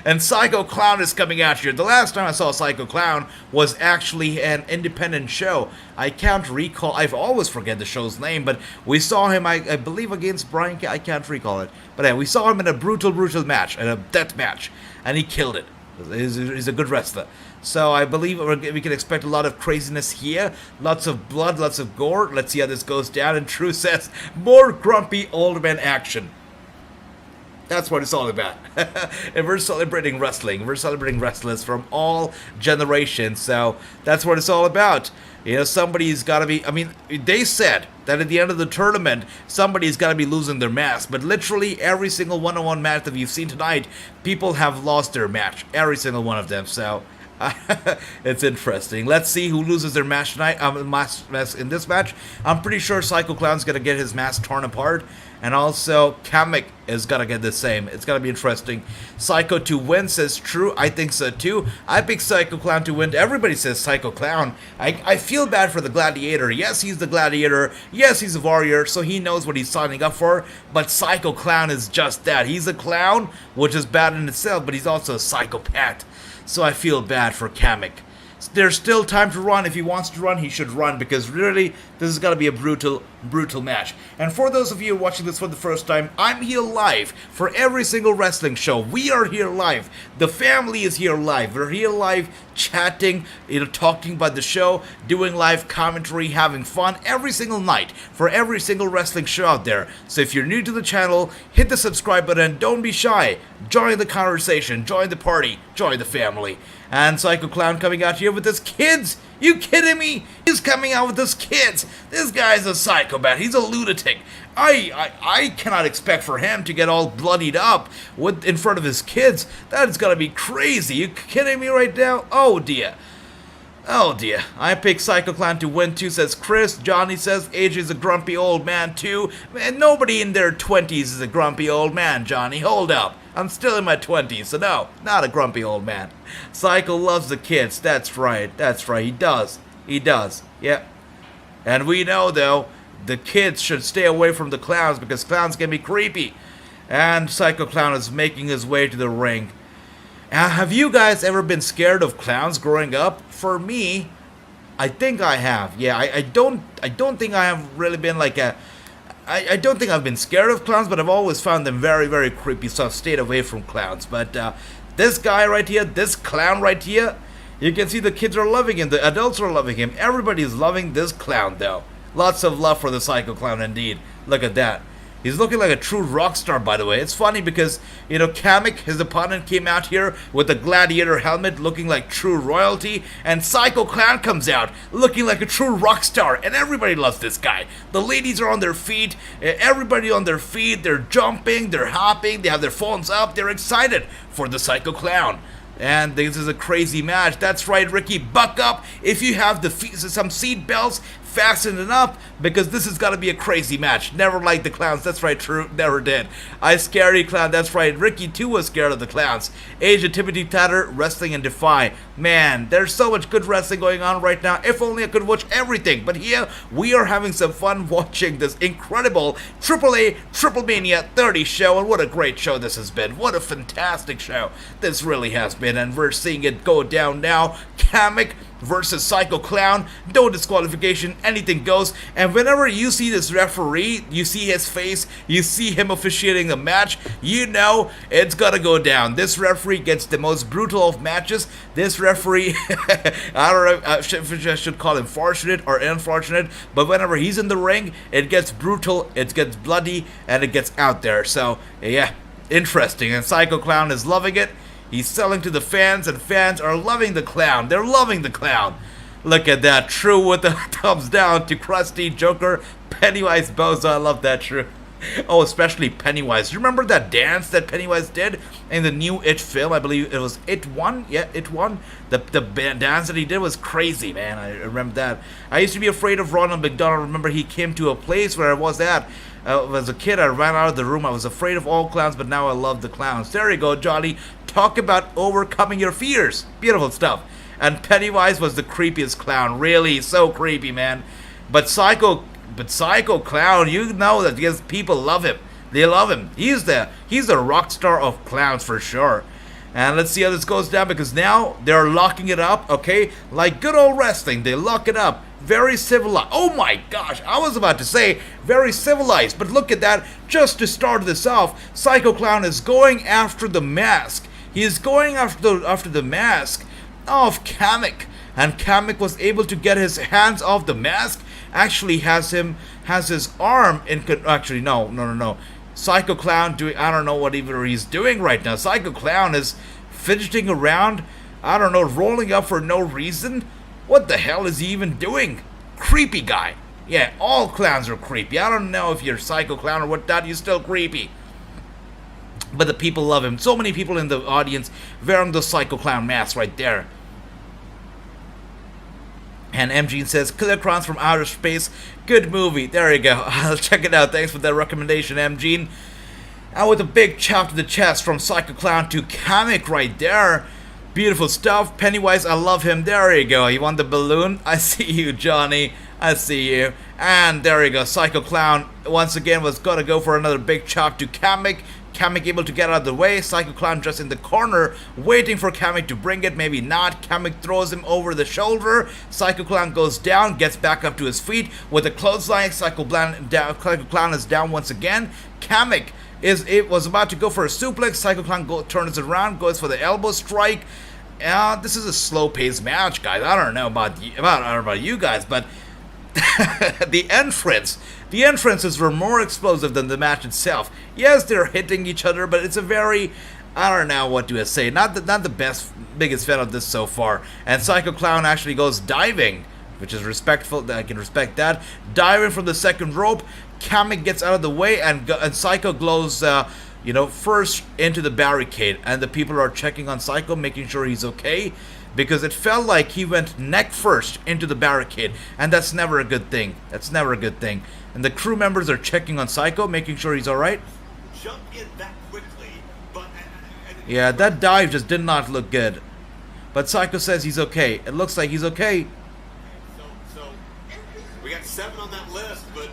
And Psycho Clown is coming out here. The last time I saw Psycho Clown was actually an independent show. I can't recall. I always forget the show's name, but we saw him, I believe, against Brian. I can't recall it. But yeah, we saw him in a brutal match, in a death match, and he killed it. He's a good wrestler. So I believe we can expect a lot of craziness here. Lots of blood, lots of gore. Let's see how this goes down. And True says, more grumpy old man action. That's what it's all about. And we're celebrating wrestling. We're celebrating wrestlers from all generations. So that's what it's all about. You know, somebody's got to be... I mean, they said that at the end of the tournament, somebody's got to be losing their mask. But literally every single one-on-one match that we've seen tonight, people have lost their match. Every single one of them. So it's interesting. Let's see who loses their match tonight. In this match, I'm pretty sure Psycho Clown's going to get his mask torn apart. And also, Kamek is going to get the same. It's going to be interesting. Psycho to win, says True. I think so too. I pick Psycho Clown to win. Everybody says Psycho Clown. I feel bad for the gladiator. Yes, he's the gladiator. Yes, he's a warrior, so he knows what he's signing up for. But Psycho Clown is just that. He's a clown, which is bad in itself, but he's also a psychopath. So I feel bad for Kamek. There's still time to run. If he wants to run, he should run, because really, this is going to be a brutal match. And for those of you watching this for the first time, I'm here live for every single wrestling show. We are here live. The family is here live. We're here live chatting, talking about the show, doing live commentary, having fun every single night for every single wrestling show out there. So if you're new to the channel, hit the subscribe button. Don't be shy. Join the conversation. Join the party. Join the family. And Psycho Clown coming out here with his kids. You kidding me? He's coming out with his kids. This guy's a psychopath. He's a lunatic. I cannot expect for him to get all bloodied up in front of his kids. That is gonna be crazy. You kidding me right now? Oh dear. Oh dear, I picked Psycho Clown to win too, says Chris. Johnny says AJ's a grumpy old man too. Man, nobody in their 20s is a grumpy old man, Johnny. Hold up. I'm still in my 20s, so no, not a grumpy old man. Psycho loves the kids. That's right, he does. He does, yep. And we know, though, the kids should stay away from the clowns because clowns can be creepy. And Psycho Clown is making his way to the ring. Have you guys ever been scared of clowns growing up? For me, I think I have. Yeah, I don't think I have really been like a... I don't think I've been scared of clowns, but I've always found them very, very creepy, so I've stayed away from clowns. But this guy right here, this clown right here, you can see the kids are loving him, the adults are loving him. Everybody's loving this clown, though. Lots of love for the Psycho Clown, indeed. Look at that. He's looking like a true rock star, by the way. It's funny because, you know, Kamek, his opponent, came out here with a gladiator helmet looking like true royalty, and Psycho Clown comes out looking like a true rock star, and everybody loves this guy. The ladies are on their feet, everybody on their feet, they're jumping, they're hopping, they have their phones up, they're excited for the Psycho Clown. And this is a crazy match. That's right, Ricky. Buck up if you have some seat belts. Fasten it up because this is gonna be a crazy match. Never liked the clowns. That's right, true. Never did. I scary clown. That's right. Ricky too was scared of the clowns. Age of Timothy Tatter, Wrestling and Defy. Man, there's so much good wrestling going on right now. If only I could watch everything. But here we are having some fun watching this incredible AAA Triplemania 30 show. And what a great show this has been. What a fantastic show this really has been. And we're seeing it go down now. Kamek versus Psycho Clown, no disqualification, anything goes. And whenever you see this referee, you see his face, you see him officiating the match, you know it's gonna go down. This referee gets the most brutal of matches. This referee, I don't know if I should call him fortunate or unfortunate, but whenever he's in the ring, it gets brutal, it gets bloody, and it gets out there. So yeah, interesting. And Psycho Clown is loving it. He's selling to the fans, and fans are loving the clown. They're loving the clown. Look at that. True with the thumbs down to Krusty, Joker, Pennywise, Bozo. I love that, True. Oh, especially Pennywise. You remember that dance that Pennywise did in the new It film? I believe it was It One. Yeah, It One. The dance that he did was crazy, man. I remember that. I used to be afraid of Ronald McDonald. Remember, he came to a place where I was at. As a kid, I ran out of the room. I was afraid of all clowns, but now I love the clowns. There you go, Johnny. Talk about overcoming your fears. Beautiful stuff. And Pennywise was the creepiest clown. Really, so creepy, man. But Psycho Clown, you know that because people love him. They love him. He's the rock star of clowns for sure. And let's see how this goes down, because now they're locking it up, okay? Like good old wrestling, they lock it up. Very civilized. Oh my gosh, I was about to say very civilized, but look at that. Just to start this off, Psycho Clown is going after the mask. He is going after the mask of Kamek. And Kamek was able to get his hands off the mask. Actually has his arm in... Actually, no. Psycho Clown doing... I don't know what even he's doing right now. Psycho Clown is fidgeting around. I don't know, rolling up for no reason. What the hell is he even doing? Creepy guy. Yeah, all clowns are creepy. I don't know if you're Psycho Clown or whatnot, you're still creepy. But the people love him. So many people in the audience wearing the Psycho Clown mask right there. And MG says, Killer Crowns from Outer Space. Good movie. There you go. I'll check it out. Thanks for that recommendation, MG. And with a big chop to the chest from Psycho Clown to Kamek right there. Beautiful stuff. Pennywise, I love him. There you go. You want the balloon? I see you, Johnny. I see you. And there you go. Psycho Clown once again was going to go for another big chop to Kamek. Kamek able to get out of the way. Psycho Clown just in the corner, waiting for Kamek to bring it. Maybe not. Kamek throws him over the shoulder. Psycho Clown goes down, gets back up to his feet with a clothesline. Psycho Clown is down once again. Kamek was about to go for a suplex. Psycho Clown turns it around, goes for the elbow strike. This is a slow-paced match, guys. I don't know about you guys, but the entrances were more explosive than the match itself. Yes, they're hitting each other, but it's a very, I don't know what to say. Not the biggest fan of this so far. And Psycho Clown actually goes diving, which is respectful. I can respect that. Diving from the second rope. Kamek gets out of the way, and Psycho goes, first into the barricade, and the people are checking on Psycho, making sure he's okay. because it felt like he went neck first into the barricade, and that's never a good thing. That's never a good thing. And the crew members are checking on Psycho, making sure he's alright. Jump in that quickly, but Yeah, that dive just did not look good. But Psycho says he's okay. It looks like he's okay. so we got 7 on that list, but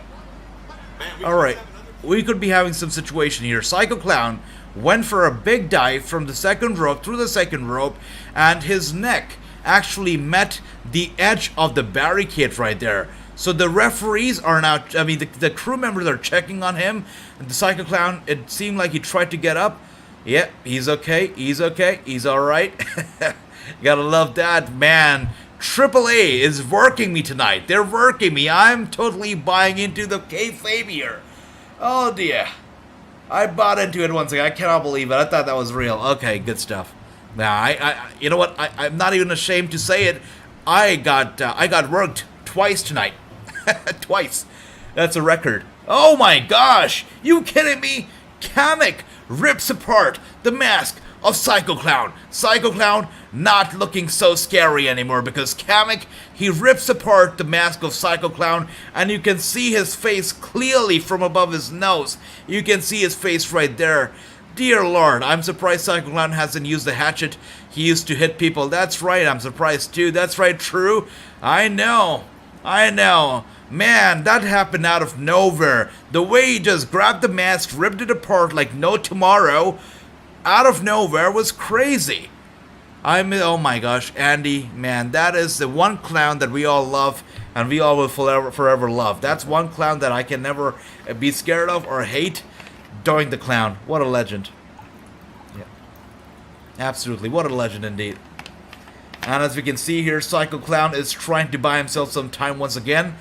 man, we Alright, got 7 other we could be having some situation here. Psycho Clown went for a big dive from the second rope through the second rope, and his neck actually met the edge of the barricade right there. So the referees are now, I mean, the crew members are checking on him. And the Psycho Clown, it seemed like he tried to get up. Yeah, he's okay, he's okay, he's alright. Gotta love that, man. AAA is working me tonight. They're working me. I'm totally buying into the kayfabe here. Oh dear. I bought into it once again. I cannot believe it. I thought that was real. Okay, good stuff. Now, you know what? I'm not even ashamed to say it. I got worked twice tonight. Twice. That's a record. Oh my gosh! You kidding me? Kamek rips apart the mask of Psycho Clown. Psycho Clown not looking so scary anymore because Kamek, he rips apart the mask of Psycho Clown, and you can see his face clearly from above his nose. You can see his face right there. Dear Lord, I'm surprised Psycho Clown hasn't used the hatchet. He used to hit people. That's right, I'm surprised too. That's right, true. I know. Man, that happened out of nowhere. The way he just grabbed the mask, ripped it apart like no tomorrow, out of nowhere was crazy. Oh my gosh, Andy, man, that is the one clown that we all love and we all will forever love. That's one clown that I can never be scared of or hate. Doink the Clown. What a legend. Yeah. Absolutely, what a legend indeed. And as we can see here, Psycho Clown is trying to buy himself some time once again.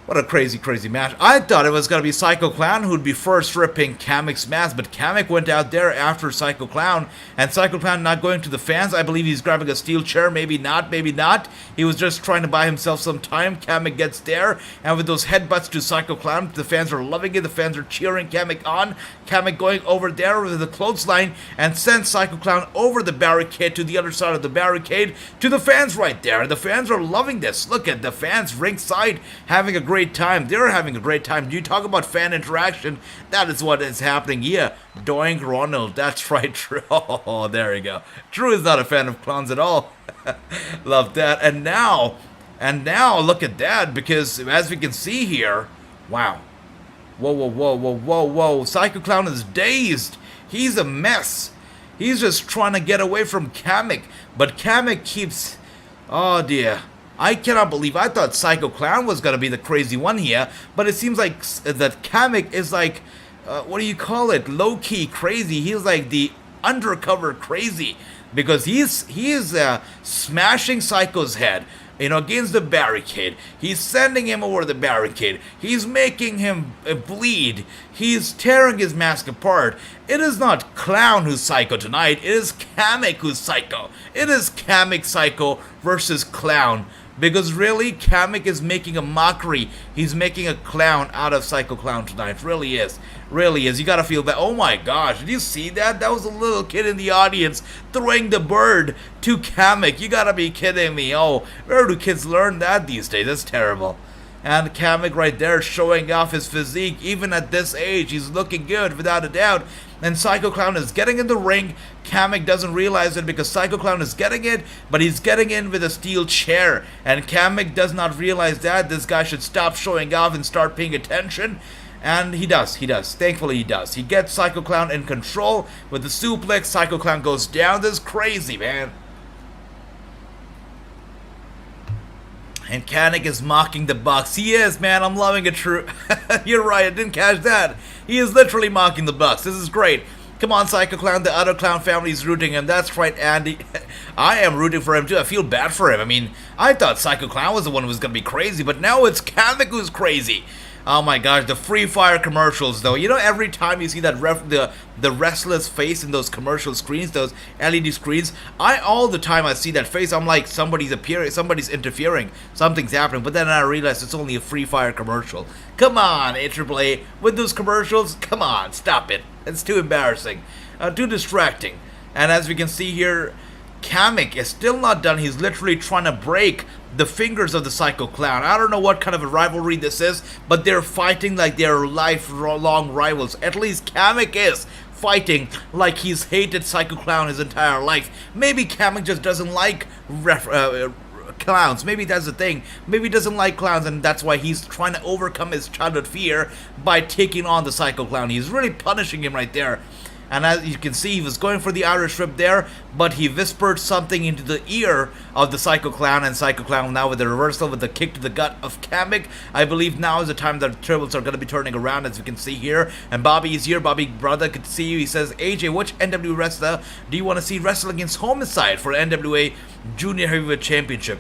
What a crazy, crazy match. I thought it was going to be Psycho Clown who'd be first ripping Kamek's mask, but Kamek went out there after Psycho Clown, and Psycho Clown not going to the fans. I believe he's grabbing a steel chair. Maybe not, maybe not. He was just trying to buy himself some time. Kamek gets there, and with those headbutts to Psycho Clown, the fans are loving it. The fans are cheering Kamek on. Kamek going over there with the clothesline and sends Psycho Clown over the barricade to the other side of the barricade to the fans right there. The fans are loving this. Look at the fans ringside having a great time. They're having a great time. You talk about fan interaction. That is what is happening here. Doink Ronald. That's right, True. Oh, there you go. True is not a fan of clowns at all. Love that. And now look at that, because as we can see here, wow. Whoa. Psycho Clown is dazed. He's a mess. He's just trying to get away from Kamek. But Kamek keeps... Oh, dear. I cannot believe... I thought Psycho Clown was going to be the crazy one here. But it seems like that Kamek is like... what do you call it? Low-key crazy. He's like the undercover crazy. Because he's smashing Psycho's head, against the barricade. He's sending him over the barricade. He's making him bleed. He's tearing his mask apart. It is not Clown who's Psycho tonight. It is Kamek who's Psycho. It is Kamek Psycho versus Clown. Because really, Kamek is making a mockery. He's making a clown out of Psycho Clown tonight. Really is. Really is. You gotta feel bad. Oh my gosh, did you see that? That was a little kid in the audience throwing the bird to Kamek. You gotta be kidding me. Oh, where do kids learn that these days? That's terrible. And Kamek right there showing off his physique. Even at this age, he's looking good without a doubt. And Psycho Clown is getting in the ring. Kamek doesn't realize it because Psycho Clown is getting it, but he's getting in with a steel chair. And Kamek does not realize that. This guy should stop showing off and start paying attention. And he does. Thankfully he does. He gets Psycho Clown in control with the suplex. Psycho Clown goes down. This is crazy, man. And Kamek is mocking the Bucks. He is, man. I'm loving it, True. You're right. I didn't catch that. He is literally mocking the Bucks. This is great. Come on, Psycho Clown. The other clown family is rooting him. That's right, Andy. I am rooting for him, too. I feel bad for him. I mean, I thought Psycho Clown was the one who was going to be crazy, but now it's Kamek who's crazy. Oh my gosh, the Free Fire commercials though. Every time you see that the wrestler's face in those commercial screens, those LED screens, all the time I see that face, I'm like, somebody's interfering, something's happening, but then I realize it's only a Free Fire commercial. Come on, AAA, with those commercials, come on, stop it. It's too embarrassing, too distracting. And as we can see here, Kamek is still not done. He's literally trying to break the fingers of the Psycho Clown. I don't know what kind of a rivalry this is, but they're fighting like they're lifelong rivals. At least Kamek is fighting like he's hated Psycho Clown his entire life. Maybe Kamek just doesn't like clowns. Maybe that's the thing. Maybe he doesn't like clowns, and that's why he's trying to overcome his childhood fear by taking on the Psycho Clown. He's really punishing him right there. And as you can see, he was going for the Irish Whip there, but he whispered something into the ear of the Psycho Clown, and Psycho Clown now with the reversal with the kick to the gut of Kamek. I believe now is the time that the tables are going to be turning around, as you can see here. And Bobby is here. Bobby, brother, could see you. He says, AJ, which NWA wrestler do you want to see wrestle against Homicide for NWA Junior Heavyweight Championship?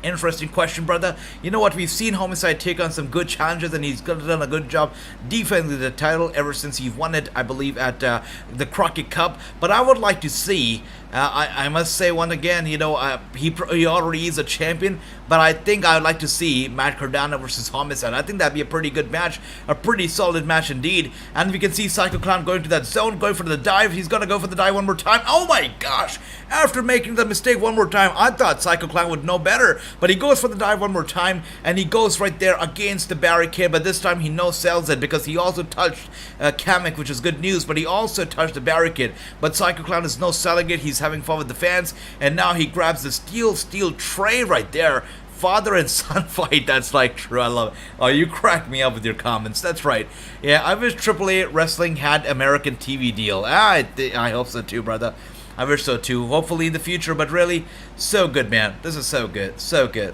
Interesting question, brother. You know what? We've seen Homicide take on some good challenges, and he's done a good job defending the title ever since he won it, I believe, at the Crockett Cup. But I would like to see, I must say one again, you know, he already is a champion, but I think I would like to see Matt Cardano versus Homicide. I think that'd be a pretty good match, a pretty solid match indeed. And we can see Psycho Clown going to that zone, going for the dive. He's going to go for the dive one more time. Oh my gosh! After making the mistake one more time, I thought Psycho Clown would know better. But he goes for the dive one more time, and he goes right there against the barricade, but this time he no-sells it because he also touched Kamek, which is good news, but he also touched the barricade. But Psycho Clown is no-selling it. He's having fun with the fans, and now he grabs the steel tray right there. Father and son fight, that's like true. I love it. Oh, you crack me up with your comments. That's right. Yeah, I wish AAA Wrestling had American TV deal. I hope so too, brother. I wish so too. Hopefully in the future, but really, so good, man. This is so good. So good.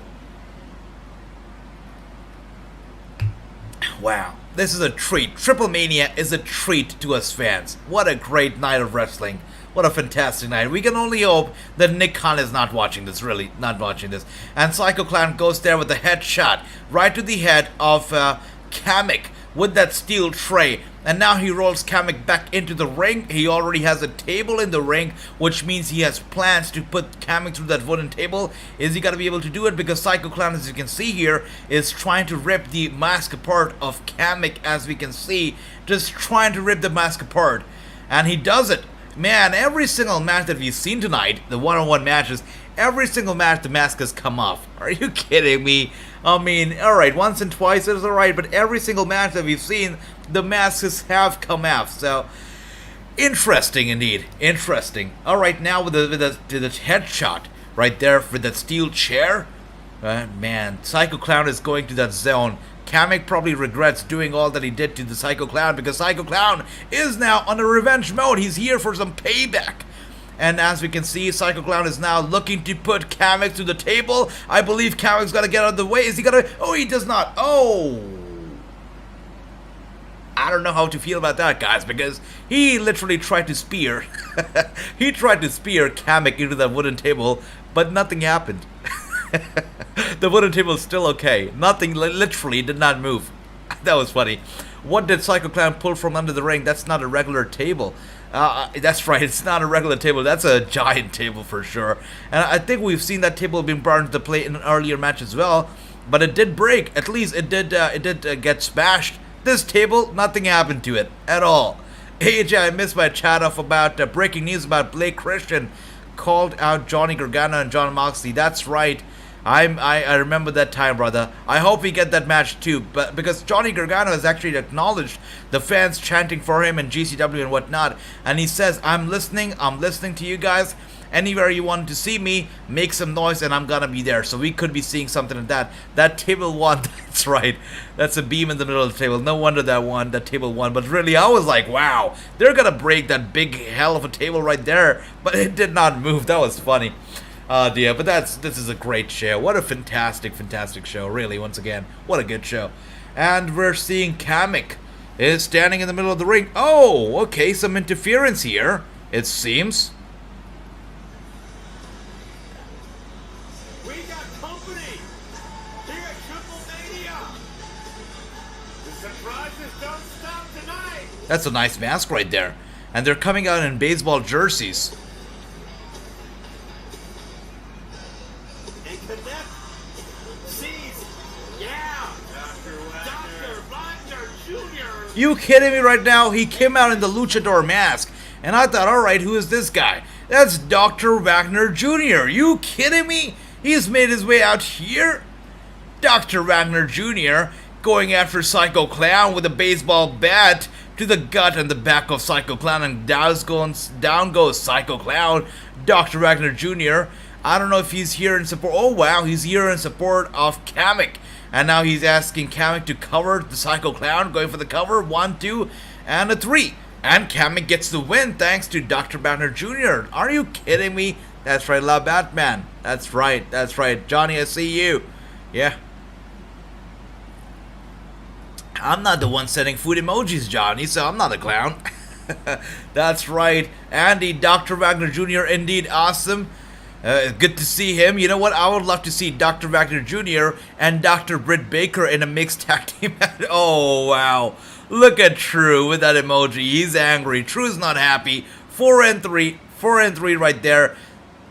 Wow. This is a treat. Triplemania is a treat to us fans. What a great night of wrestling. What a fantastic night. We can only hope that Nick Khan is not watching this, really. Not watching this. And Psycho Clown goes there with a headshot right to the head of Kamek with that steel tray. And now he rolls Kamek back into the ring. He already has a table in the ring, which means he has plans to put Kamek through that wooden table. Is he going to be able to do it? Because Psycho Clown, as you can see here, is trying to rip the mask apart of Kamek, as we can see. Just trying to rip the mask apart. And he does it. Man, every single match that we've seen tonight, the one-on-one matches, every single match the mask has come off. Are you kidding me? I mean, alright, once and twice it is alright, but every single match that we've seen, the masks have come off. So, interesting indeed. Interesting. Alright, now with the headshot right there for that steel chair. Man, Psycho Clown is going to that zone. Kamek probably regrets doing all that he did to the Psycho Clown, because Psycho Clown is now on a revenge mode. He's here for some payback. And as we can see, Psycho Clown is now looking to put Kamek to the table. I believe Kamek's got to get out of the way. Is he going to... Oh, he does not. Oh. I don't know how to feel about that, guys, because he literally tried to spear. He tried to spear Kamek into that wooden table, but nothing happened. The wooden table is still okay. Nothing literally did not move. That was funny. What did Psycho Clown pull from under the ring? That's not a regular table. That's right, it's not a regular table. That's a giant table for sure. And I think we've seen that table being brought into play in an earlier match as well. But it did break. At least it did get smashed. This table, nothing happened to it at all. AJ, I missed my chat off about breaking news about Blake Christian called out Johnny Gargano and John Moxley. That's right. I remember that time, brother. I hope we get that match too, but because Johnny Gargano has actually acknowledged the fans chanting for him and GCW and whatnot, and he says, I'm listening to you guys. Anywhere you want to see me, make some noise and I'm gonna be there. So we could be seeing something like that. That table won, that's right. That's a beam in the middle of the table. No wonder that table won. But really, I was like, wow, they're gonna break that big hell of a table right there. But it did not move. That was funny. Yeah, but this is a great show. What a fantastic show, really, once again. What a good show. And we're seeing Kamek is standing in the middle of the ring. Oh, okay, some interference here, it seems. We got company here at Triplemania. The surprises don't stop tonight. That's a nice mask right there. And they're coming out in baseball jerseys. You kidding me right now? He came out in the luchador mask, and I thought, alright, who is this guy? That's Dr. Wagner Jr. You kidding me? He's made his way out here? Dr. Wagner Jr. going after Psycho Clown with a baseball bat to the gut and the back of Psycho Clown, and down goes Psycho Clown. Dr. Wagner Jr. I don't know if he's here in support. Oh wow, he's here in support of Kamek. And now he's asking Kamek to cover the Psycho Clown, going for the cover. 1, 2, and a 3. And Kamek gets the win thanks to Dr. Wagner Jr. Are you kidding me? That's right, love Batman. That's right, that's right. Johnny, I see you. Yeah. I'm not the one sending food emojis, Johnny, so I'm not a clown. That's right. Andy, Dr. Wagner Jr. indeed awesome. Good to see him. You know what? I would love to see Dr. Wagner Jr. and Dr. Britt Baker in a mixed tag team match. Oh, wow. Look at True with that emoji. He's angry. True's not happy. 4 and 3. 4 and 3 right there.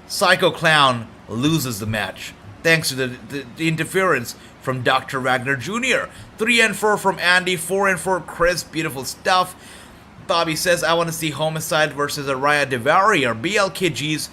Psycho Clown loses the match thanks to the interference from Dr. Wagner Jr. 3 and 4 from Andy. 4 and 4 Chris. Beautiful stuff. Bobby says, I want to see Homicide versus Araya Daivari or BLKG's.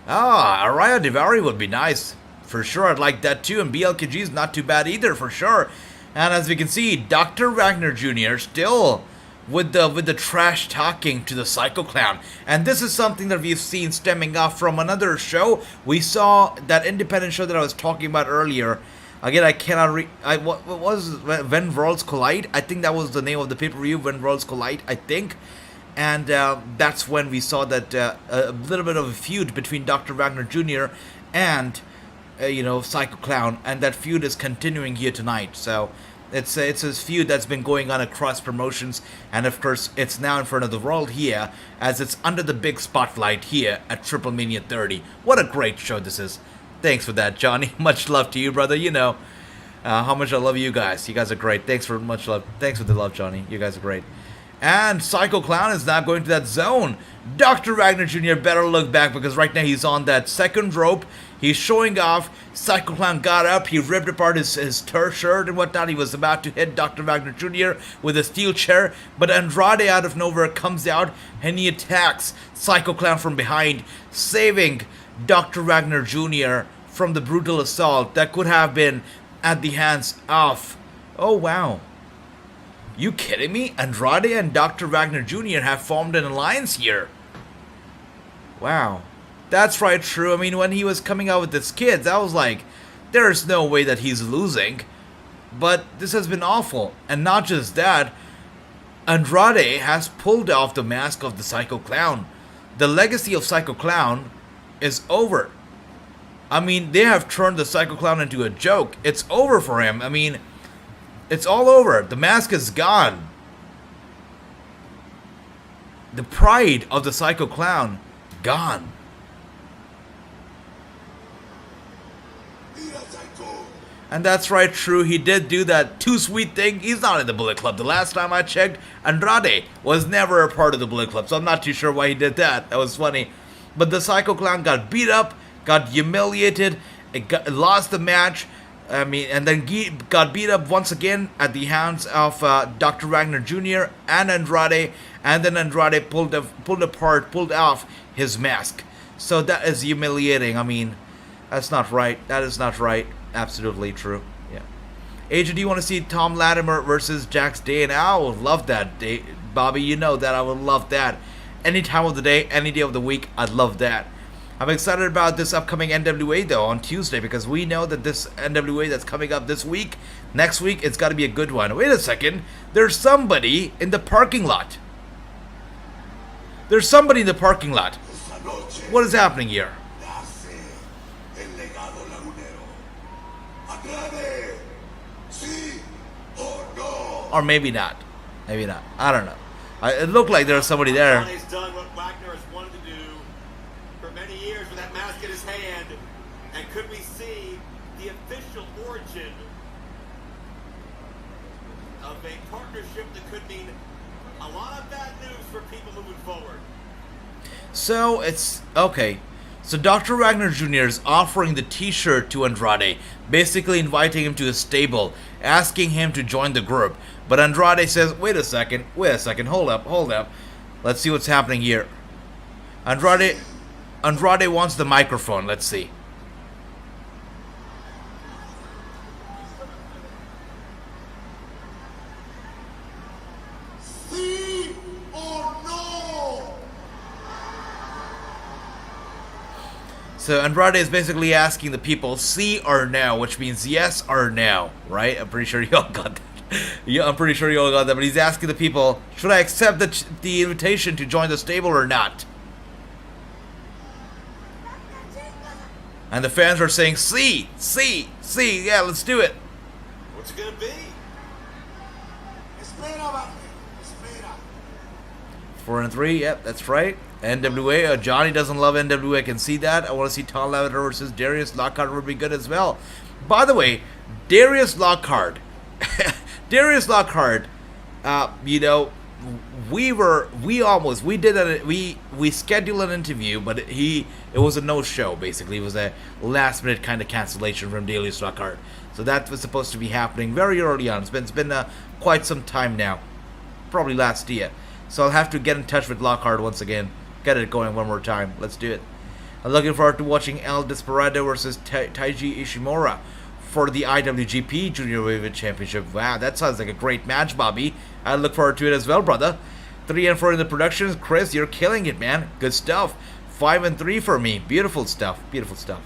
Araya Daivari would be nice. For sure, I'd like that too. And BLKG's not too bad either, for sure. And as we can see, Dr. Wagner Jr. still with the trash talking to the Psycho Clown. And this is something that we've seen stemming off from another show. We saw that independent show that I was talking about earlier. Again, I cannot what was When Worlds Collide? I think that was the name of the pay-per-view, When Worlds Collide, I think. And that's when we saw that a little bit of a feud between Dr. Wagner Jr. and Psycho Clown, and that feud is continuing here tonight. So it's a feud that's been going on across promotions, and of course it's now in front of the world here, as it's under the big spotlight here at Triplemania 30. What a great show this is. Thanks for that, Johnny. Much love to you, brother. You know how much I love you guys. You guys are great. Thanks for much love. Thanks for the love, Johnny. You guys are great. And Psycho Clown is now going to that zone. Dr. Wagner Jr. better look back, because right now he's on that second rope. He's showing off. Psycho Clown got up. He ripped apart his shirt and whatnot. He was about to hit Dr. Wagner Jr. with a steel chair. But Andrade out of nowhere comes out and he attacks Psycho Clown from behind, saving Dr. Wagner Jr. from the brutal assault that could have been at the hands of... Oh, wow. You kidding me? Andrade and Dr. Wagner Jr. have formed an alliance here. Wow. That's right, True. I mean, when he was coming out with his kids, I was like, there's no way that he's losing. But this has been awful. And not just that, Andrade has pulled off the mask of the Psycho Clown. The legacy of Psycho Clown is over. I mean, they have turned the Psycho Clown into a joke. It's over for him. I mean... It's all over. The mask is gone. The pride of the Psycho Clown, gone. And that's right, True. He did do that too sweet thing. He's not in the Bullet Club. The last time I checked, Andrade was never a part of the Bullet Club. So I'm not too sure why he did that. That was funny. But the Psycho Clown got beat up, got humiliated, lost the match. I mean, and then got beat up once again at the hands of Dr. Wagner Jr. and Andrade, and then Andrade pulled off his mask. So that is humiliating. I mean, that's not right. That is not right. Absolutely true. Yeah. Agent, do you want to see Tom Latimer versus Jax Day? And I would love that, Bobby. You know that I would love that. Any time of the day, any day of the week, I'd love that. I'm excited about this upcoming NWA, though, on Tuesday, because we know that this NWA that's coming up this week, next week, it's got to be a good one. Wait a second. There's somebody in the parking lot. There's somebody in the parking lot. What is happening here? Or maybe not. Maybe not. I don't know. It looked like there was somebody there. He's done what Wagner has wanted to do for many years with that mask in his hand. And could we see the official origin of a partnership that could mean a lot of bad news for people moving forward? So it's okay. So Dr. Wagner Jr. is offering the t-shirt to Andrade, basically inviting him to his stable, asking him to join the group. But Andrade says, wait a second, hold up. Let's see what's happening here. Andrade, Andrade wants the microphone. Let's see. Sí or no? So Andrade is basically asking the people, see or no, which means yes or no, right? I'm pretty sure you all got that. Yeah, I'm pretty sure you all got that. But he's asking the people, should I accept the invitation to join the stable or not? And the fans are saying, see, yeah, let's do it. What's it gonna be? Espera, espera. 4 and 3, yep, that's right. NWA, Johnny doesn't love NWA, I can see that. I want to see Tom Lavender versus Darius Lockhart would be good as well. By the way, Darius Lockhart, you know, we scheduled an interview, but it was a no-show, basically. It was a last-minute kind of cancellation from Darius Lockhart. So that was supposed to be happening very early on. It's been quite some time now, probably last year. So I'll have to get in touch with Lockhart once again, get it going one more time. Let's do it. I'm looking forward to watching El Desperado versus Taiji Ishimura for the IWGP Junior Heavyweight Championship. Wow, that sounds like a great match, Bobby. I look forward to it as well, brother. 3 and 4 in the productions. Chris, you're killing it, man. Good stuff. 5 and 3 for me. Beautiful stuff. Beautiful stuff.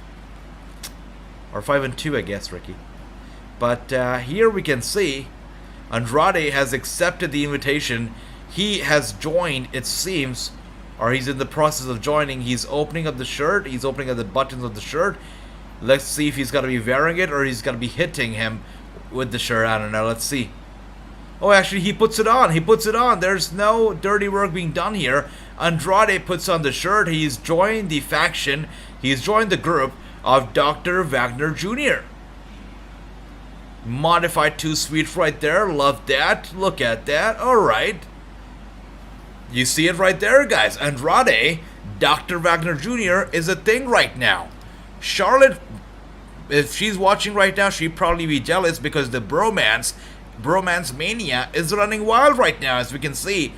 Or 5 and 2, I guess, Ricky. But here we can see Andrade has accepted the invitation. He has joined, it seems, or he's in the process of joining. He's opening up the shirt. He's opening up the buttons of the shirt. Let's see if he's going to be wearing it or he's going to be hitting him with the shirt. I don't know. Let's see. Oh, actually, he puts it on. He puts it on. There's no dirty work being done here. Andrade puts on the shirt. He's joined the faction. He's joined the group of Dr. Wagner Jr. Modified 2 sweet right there. Love that. Look at that. All right. You see it right there, guys. Andrade, Dr. Wagner Jr. is a thing right now. Charlotte, if she's watching right now, she'd probably be jealous because the bromance mania is running wild right now, as we can see.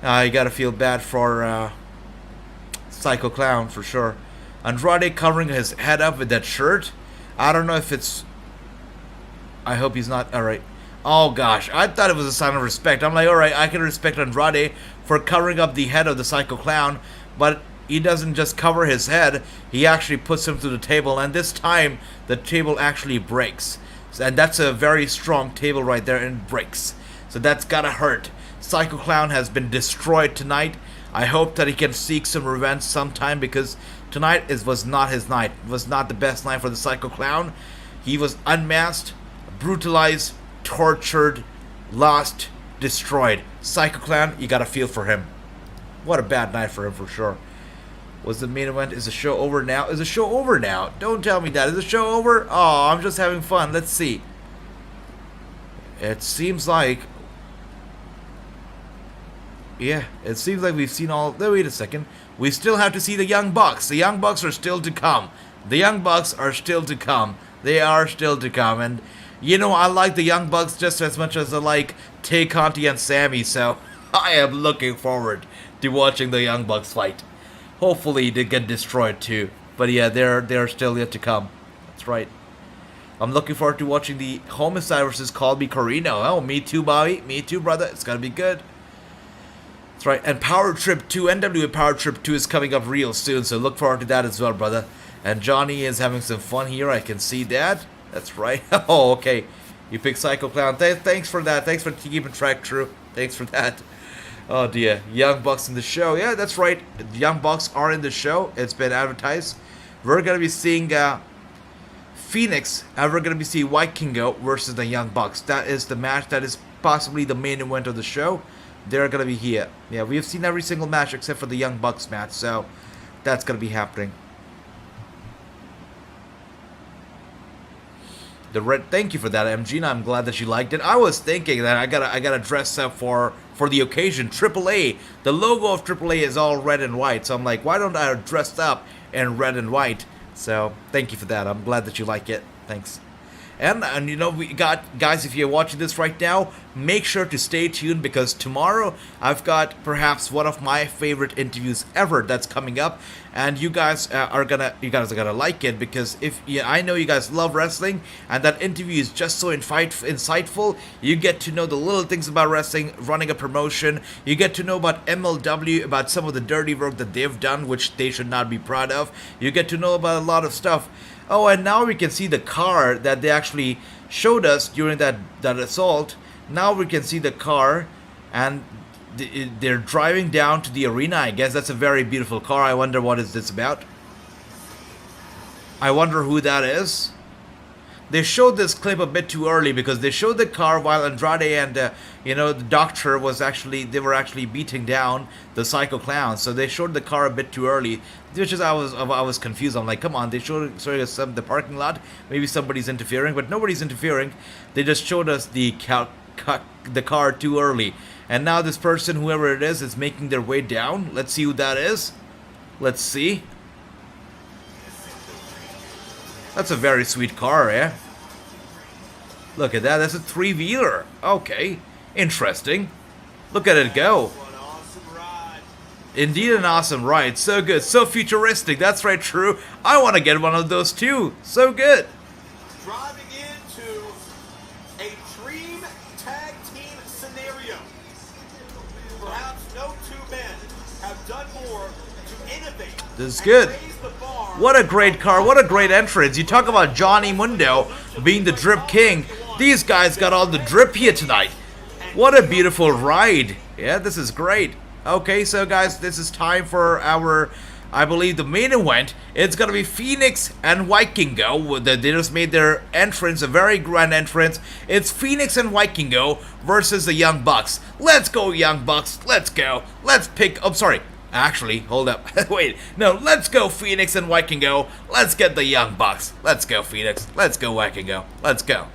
You gotta feel bad for Psycho Clown for sure. Andrade covering his head up with that shirt. I don't know if it's... I hope he's not... Alright. Oh gosh, I thought it was a sign of respect. I'm like, alright, I can respect Andrade for covering up the head of the Psycho Clown, but he doesn't just cover his head, he actually puts him to the table, and this time the table actually breaks. And that's a very strong table right there, and it breaks. So that's gotta hurt. Psycho Clown has been destroyed tonight. I hope that he can seek some revenge sometime, because tonight was not his night. It was not the best night for the Psycho Clown. He was unmasked, brutalized, tortured, lost, destroyed. Psycho Clown, you gotta feel for him. What a bad night for him for sure. Was the main event? Is the show over now? Is the show over now? Don't tell me that. Is the show over? Oh, I'm just having fun. Let's see. It seems like... Yeah, it seems like we've seen all... Wait a second. We still have to see the Young Bucks. The Young Bucks are still to come. The Young Bucks are still to come. They are still to come. And, you know, I like the Young Bucks just as much as I like Tay Conti and Sammy. So, I am looking forward to watching the Young Bucks fight. Hopefully they get destroyed too. But yeah, they're still yet to come. That's right. I'm looking forward to watching the Homicide versus Colby Corino. Oh, me too, Bobby. Me too, brother. It's gonna be good. That's right. And Power Trip 2, NWA Power Trip 2 is coming up real soon. So look forward to that as well, brother. And Johnny is having some fun here. I can see that. That's right. Oh, okay. You picked Psycho Clown. Thanks for that. Thanks for keeping track, True. Thanks for that. Oh dear, Young Bucks in the show. Yeah, that's right. The Young Bucks are in the show. It's been advertised. We're going to be seeing Phoenix, and we're going to be seeing White Kingo versus the Young Bucks. That is the match. That is possibly the main event of the show. They're going to be here. Yeah, we've seen every single match except for the Young Bucks match, so that's going to be happening. Thank you for that, MG. I'm glad that you liked it. I was thinking that I gotta dress up for the occasion. AAA, the logo of AAA is all red and white, so I'm like, why don't I dress up in red and white? So thank you for that. I'm glad that you like it. Thanks. And you know, we got, guys, if you're watching this right now, make sure to stay tuned, because tomorrow I've got perhaps one of my favorite interviews ever that's coming up, and you guys are gonna like it, because I know you guys love wrestling, and that interview is just so insightful. You get to know the little things about wrestling, running a promotion. You get to know about MLW, about some of the dirty work that they've done, which they should not be proud of. You get to know about a lot of stuff. Oh, and now we can see the car that they actually showed us during that assault. Now we can see the car, and they're driving down to the arena. I guess that's a very beautiful car. I wonder what is this about. I wonder who that is. They showed this clip a bit too early, because they showed the car while Andrade and you know, the Doctor were actually beating down the Psycho Clown. So they showed the car a bit too early, which is I was confused. I'm like, come on, they showed us the parking lot. Maybe somebody's interfering, but nobody's interfering. They just showed us the car too early, and now this person, whoever it is making their way down. Let's see who that is. Let's see. That's a very sweet car, eh? Look at that. That's a three-wheeler. Okay. Interesting. Look at it go. Indeed an awesome ride. So good. So futuristic. That's right, true. I want to get one of those too. So good. Driving into a dream tag team scenario. Perhaps no two men have done more to innovate. This is good. Raise the bar. What a great car. What a great entrance. You talk about Johnny Mundo being the drip king. These guys got all the drip here tonight. What a beautiful ride. Yeah, this is great. Okay, so guys, this is time for our, I believe, the main event. It's gonna be Phoenix and Vikingo. They just made their entrance, a very grand entrance. It's Phoenix and Vikingo versus the Young Bucks. Let's go, Young Bucks. Let's go. Let's pick, oh, sorry. Actually, hold up. Wait, no, let's go Phoenix and Vikingo. Let's get the Young Bucks. Let's go Phoenix. Let's go Vikingo. Let's go.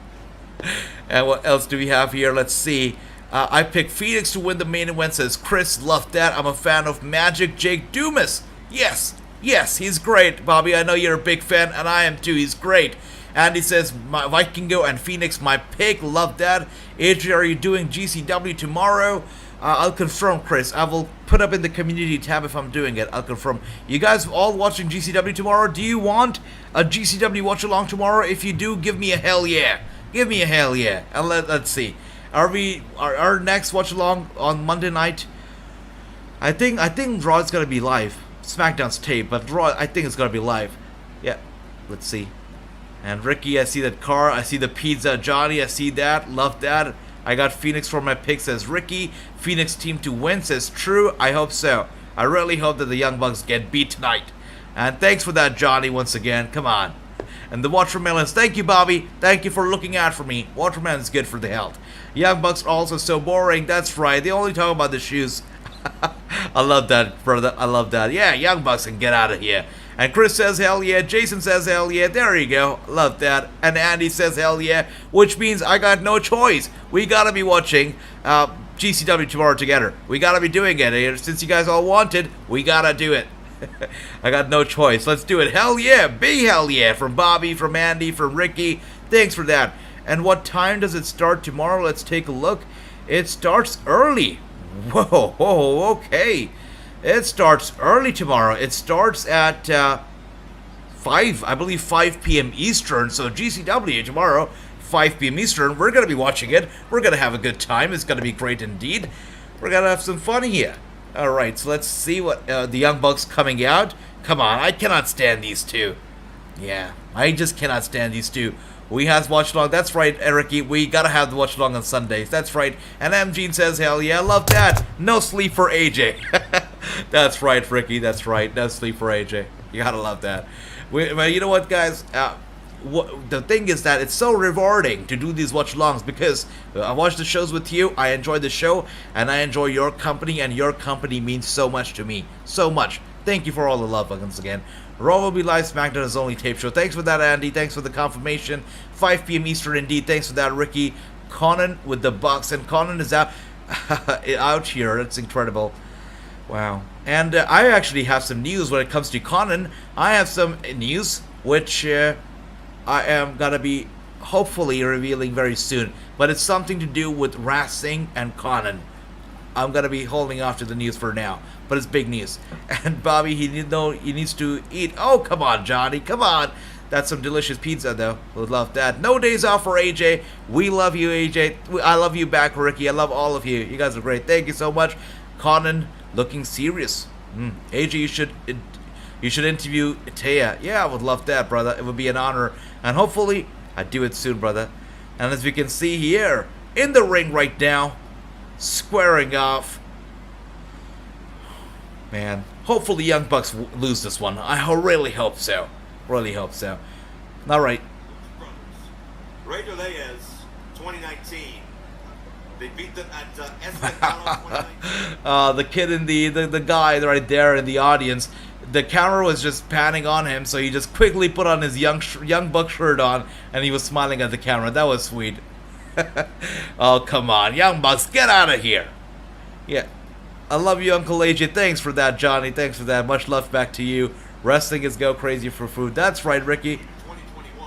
And what else do we have here? Let's see. I picked Phoenix to win the main event, says Chris. Love that. I'm a fan of Magic Jake Dumas. Yes, yes, he's great, Bobby. I know you're a big fan, and I am too. He's great. And he says, Vikingo and Phoenix, my pick. Love that. AJ, are you doing GCW tomorrow? I'll confirm, Chris. I will put up in the community tab if I'm doing it. I'll confirm. You guys all watching GCW tomorrow? Do you want a GCW watch along tomorrow? If you do, give me a hell yeah. Give me a hell yeah. And let's see. Our next watch along on Monday night? I think Raw is gonna be live. SmackDown's tape, but Raw, I think it's gonna be live. Yeah. Let's see. And Ricky, I see that car. I see the pizza. Johnny, I see that. Love that. I got Phoenix for my pick, says Ricky. Phoenix team to win, says True. I hope so. I really hope that the Young Bucks get beat tonight. And thanks for that, Johnny, once again. Come on. And the Watermelons, thank you, Bobby. Thank you for looking out for me. Watermelon's good for the health. Young Bucks are also so boring. That's right. They only talk about the shoes. I love that, brother. I love that. Yeah, Young Bucks can get out of here. And Chris says hell yeah. Jason says hell yeah. There you go. Love that. And Andy says hell yeah, which means I got no choice. We gotta be watching GCW tomorrow together. We gotta be doing it. Since you guys all wanted, we gotta do it. I got no choice. Let's do it. Hell yeah. Big hell yeah. From Bobby, from Andy, from Ricky. Thanks for that. And what time does it start tomorrow? Let's take a look. It starts early. Whoa, whoa, okay. It starts early tomorrow. It starts at 5, I believe 5 p.m. Eastern. So GCW tomorrow, 5 p.m. Eastern. We're going to be watching it. We're going to have a good time. It's going to be great indeed. We're going to have some fun here. All right, so let's see what the Young Bucks coming out. Come on, I cannot stand these two. Yeah, I just cannot stand these two. We have watch along. That's right, Ericy. We gotta have the watch along on Sundays. That's right. And M. Gene says, hell yeah, love that. No sleep for AJ. That's right, Ricky. That's right. No sleep for AJ. You gotta love that. Well, you know what, guys? The thing is that it's so rewarding to do these watch alongs, because I watch the shows with you, I enjoy the show, and I enjoy your company, and your company means so much to me. So much. Thank you for all the love once again. Raw will be live, SmackDown is only tape show. Thanks for that, Andy. Thanks for the confirmation. 5 p.m. Eastern indeed. Thanks for that, Ricky. Conan with the Bucks, and Conan is out here. That's incredible. Wow. And I actually have some news when it comes to Conan. I have some news which I am gonna be hopefully revealing very soon. But it's something to do with Wrassingh and Conan. I'm gonna be holding off to the news for now, but it's big news. And Bobby, he needs to eat. Oh, come on, Johnny, come on. That's some delicious pizza, though. Would love that. No days off for AJ. We love you, AJ. I love you back, Ricky. I love all of you. You guys are great. Thank you so much. Conan looking serious. AJ, you should interview Taya. Yeah, I would love that, brother. It would be an honor, and hopefully I do it soon, brother. And as we can see here in the ring right now, squaring off. Man, hopefully Young Bucks lose this one. I really hope so. Really hope so. All right. Rayo 2019. They beat them at Escalado 2019. The kid in the guy right there in the audience, the camera was just panning on him, so he just quickly put on his young Buck shirt on, and he was smiling at the camera. That was sweet. Oh, come on. Young Bucks, get out of here. Yeah. I love you, Uncle AJ. Thanks for that, Johnny. Thanks for that. Much love back to you. Wrestling is go crazy for food. That's right, Ricky.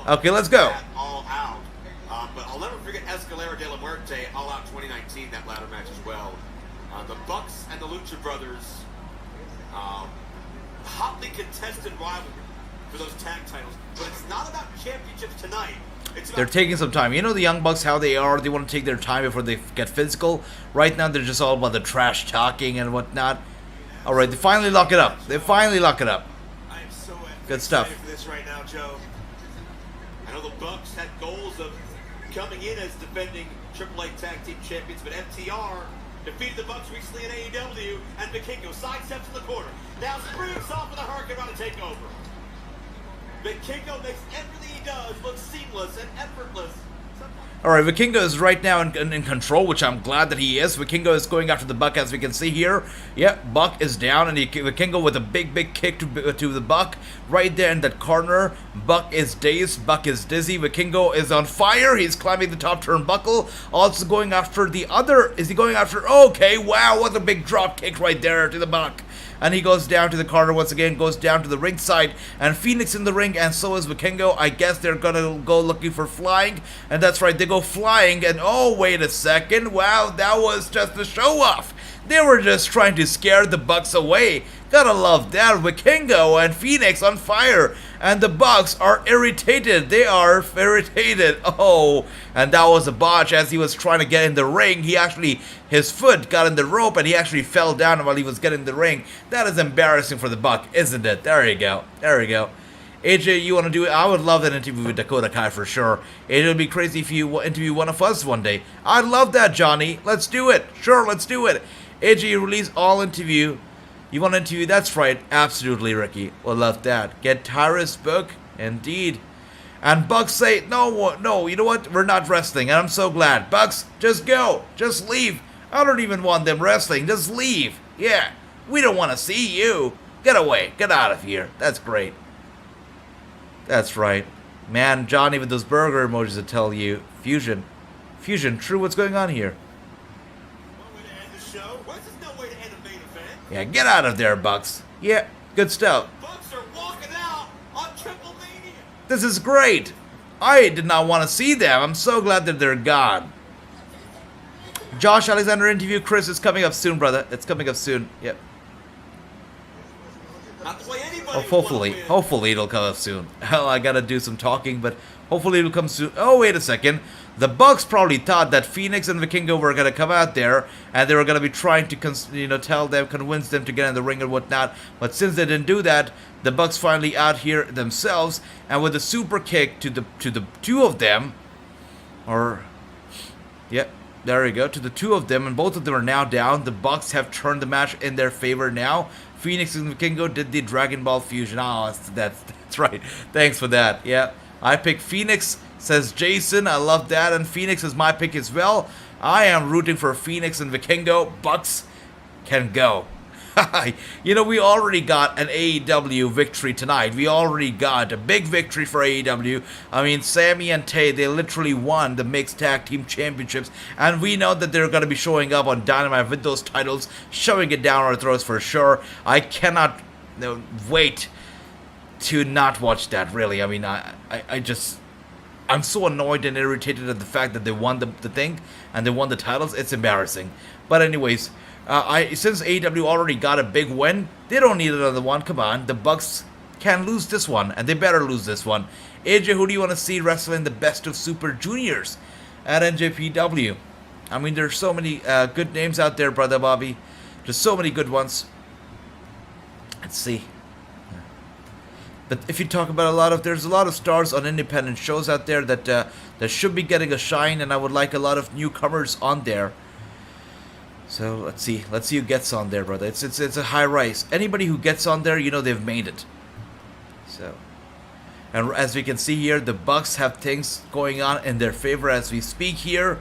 Okay, let's go. All out. But I'll never forget Escalera de la Muerte, All Out 2019, that ladder match as well. The Bucks and the Lucha Brothers, hotly contested rivalry for those tag titles. But it's not about championships tonight. They're taking some time. You know the Young Bucks, how they are. They want to take their time before they get physical. Right now, they're just all about the trash talking and whatnot. All right, they finally lock it up. They finally lock it up. I am so good stuff. excited for this right now, Joe. I know the Bucks had goals of coming in as defending AAA Tag Team Champions, but FTR defeated the Bucks recently in AEW, and Vikingo sidesteps in the corner. Now springs off with a Hurricane Rana to take over. Vikingo makes everything he does look seamless and effortless. Alright, Vikingo is right now in control, which I'm glad that he is. Vikingo is going after the Buck, as we can see here. Yep, Buck is down, and Vikingo with a big kick to the Buck. Right there in that corner. Buck is dazed, Buck is dizzy. Vikingo is on fire. He's climbing the top turnbuckle. Also going after the other. Is he going after? Okay, wow, what a big drop kick right there to the Buck. And he goes down to the corner once again, goes down to the ringside, and Phoenix in the ring, and so is Vikingo. I guess they're gonna go looking for flying, and that's right, they go flying, and oh, wait a second, wow, that was just a show-off. They were just trying to scare the Bucks away. Gotta love that. Vikingo and Phoenix on fire. And the Bucks are irritated. They are irritated. Oh, and that was a botch as he was trying to get in the ring. His foot got in the rope and he actually fell down while he was getting in the ring. That is embarrassing for the Buck, isn't it? There you go. There you go. AJ, you want to do it? I would love that interview with Dakota Kai for sure. It would be crazy if you interview one of us one day. I'd love that, Johnny. Let's do it. Sure, let's do it. AJ, release all interview. You want to interview? That's right. Absolutely, Ricky. We'll love that. Get Tyrus book. Indeed. And Bucks say, no, you know what? We're not wrestling. And I'm so glad. Bucks, just go. Just leave. I don't even want them wrestling. Just leave. Yeah. We don't want to see you. Get away. Get out of here. That's great. That's right. Man, Johnny with those burger emojis that tell you. Fusion. Fusion. True, what's going on here? Yeah, get out of there, Bucks. Yeah, good stuff. Bucks are walking out on Triplemania. This is great. I did not want to see them. I'm so glad that they're gone. Josh Alexander interview. Chris, it's coming up soon, brother. It's coming up soon. Yep. Not the way anybody Hopefully it'll come up soon. Hell, I gotta do some talking, but hopefully it'll come soon. Oh, wait a second. The Bucks probably thought that Phoenix and Vikingo were gonna come out there, and they were gonna be trying to, convince them to get in the ring and whatnot. But since they didn't do that, the Bucks finally out here themselves, and with a super kick to the two of them, there we go, to the two of them, and both of them are now down. The Bucks have turned the match in their favor now. Phoenix and Vikingo did the Dragon Ball fusion. Oh, that's right. Thanks for that. Yeah, I picked Phoenix, says Jason. I love that, and Phoenix is my pick as well. I am rooting for Phoenix and Vikingo. Bucks can go. You know, we already got an AEW victory tonight. We already got a big victory for AEW. I mean, Sammy and Tay, they literally won the Mixed Tag Team Championships. And we know that they're going to be showing up on Dynamite with those titles, shoving it down our throats for sure. I cannot wait to not watch that, really. I mean, I I'm so annoyed and irritated at the fact that they won the thing and they won the titles. It's embarrassing. But anyways, since AEW already got a big win, they don't need another one. Come on, the Bucks can lose this one, and they better lose this one. AJ, who do you want to see wrestling the Best of Super Juniors at NJPW? I mean, there's so many good names out there, Brother Bobby. There's so many good ones. Let's see. But if you talk about there's a lot of stars on independent shows out there that should be getting a shine, and I would like a lot of newcomers on there. So let's see who gets on there, brother. It's a high rise. Anybody who gets on there, you know they've made it. So, and as we can see here, the Bucks have things going on in their favor as we speak here.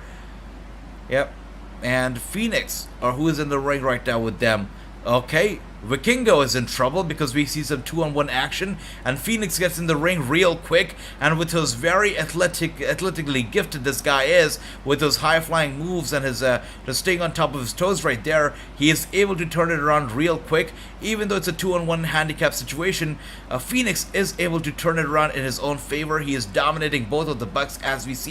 Yep, and Phoenix, or who is in the ring right now with them? Okay, Vikingo is in trouble because we see some 2-on-1 action, and Phoenix gets in the ring real quick, and with those very athletically gifted this guy is, with those high-flying moves and his just staying on top of his toes right there, he is able to turn it around real quick. Even though it's a 2-on-1 handicap situation, Phoenix is able to turn it around in his own favor. He is dominating both of the Bucks as we see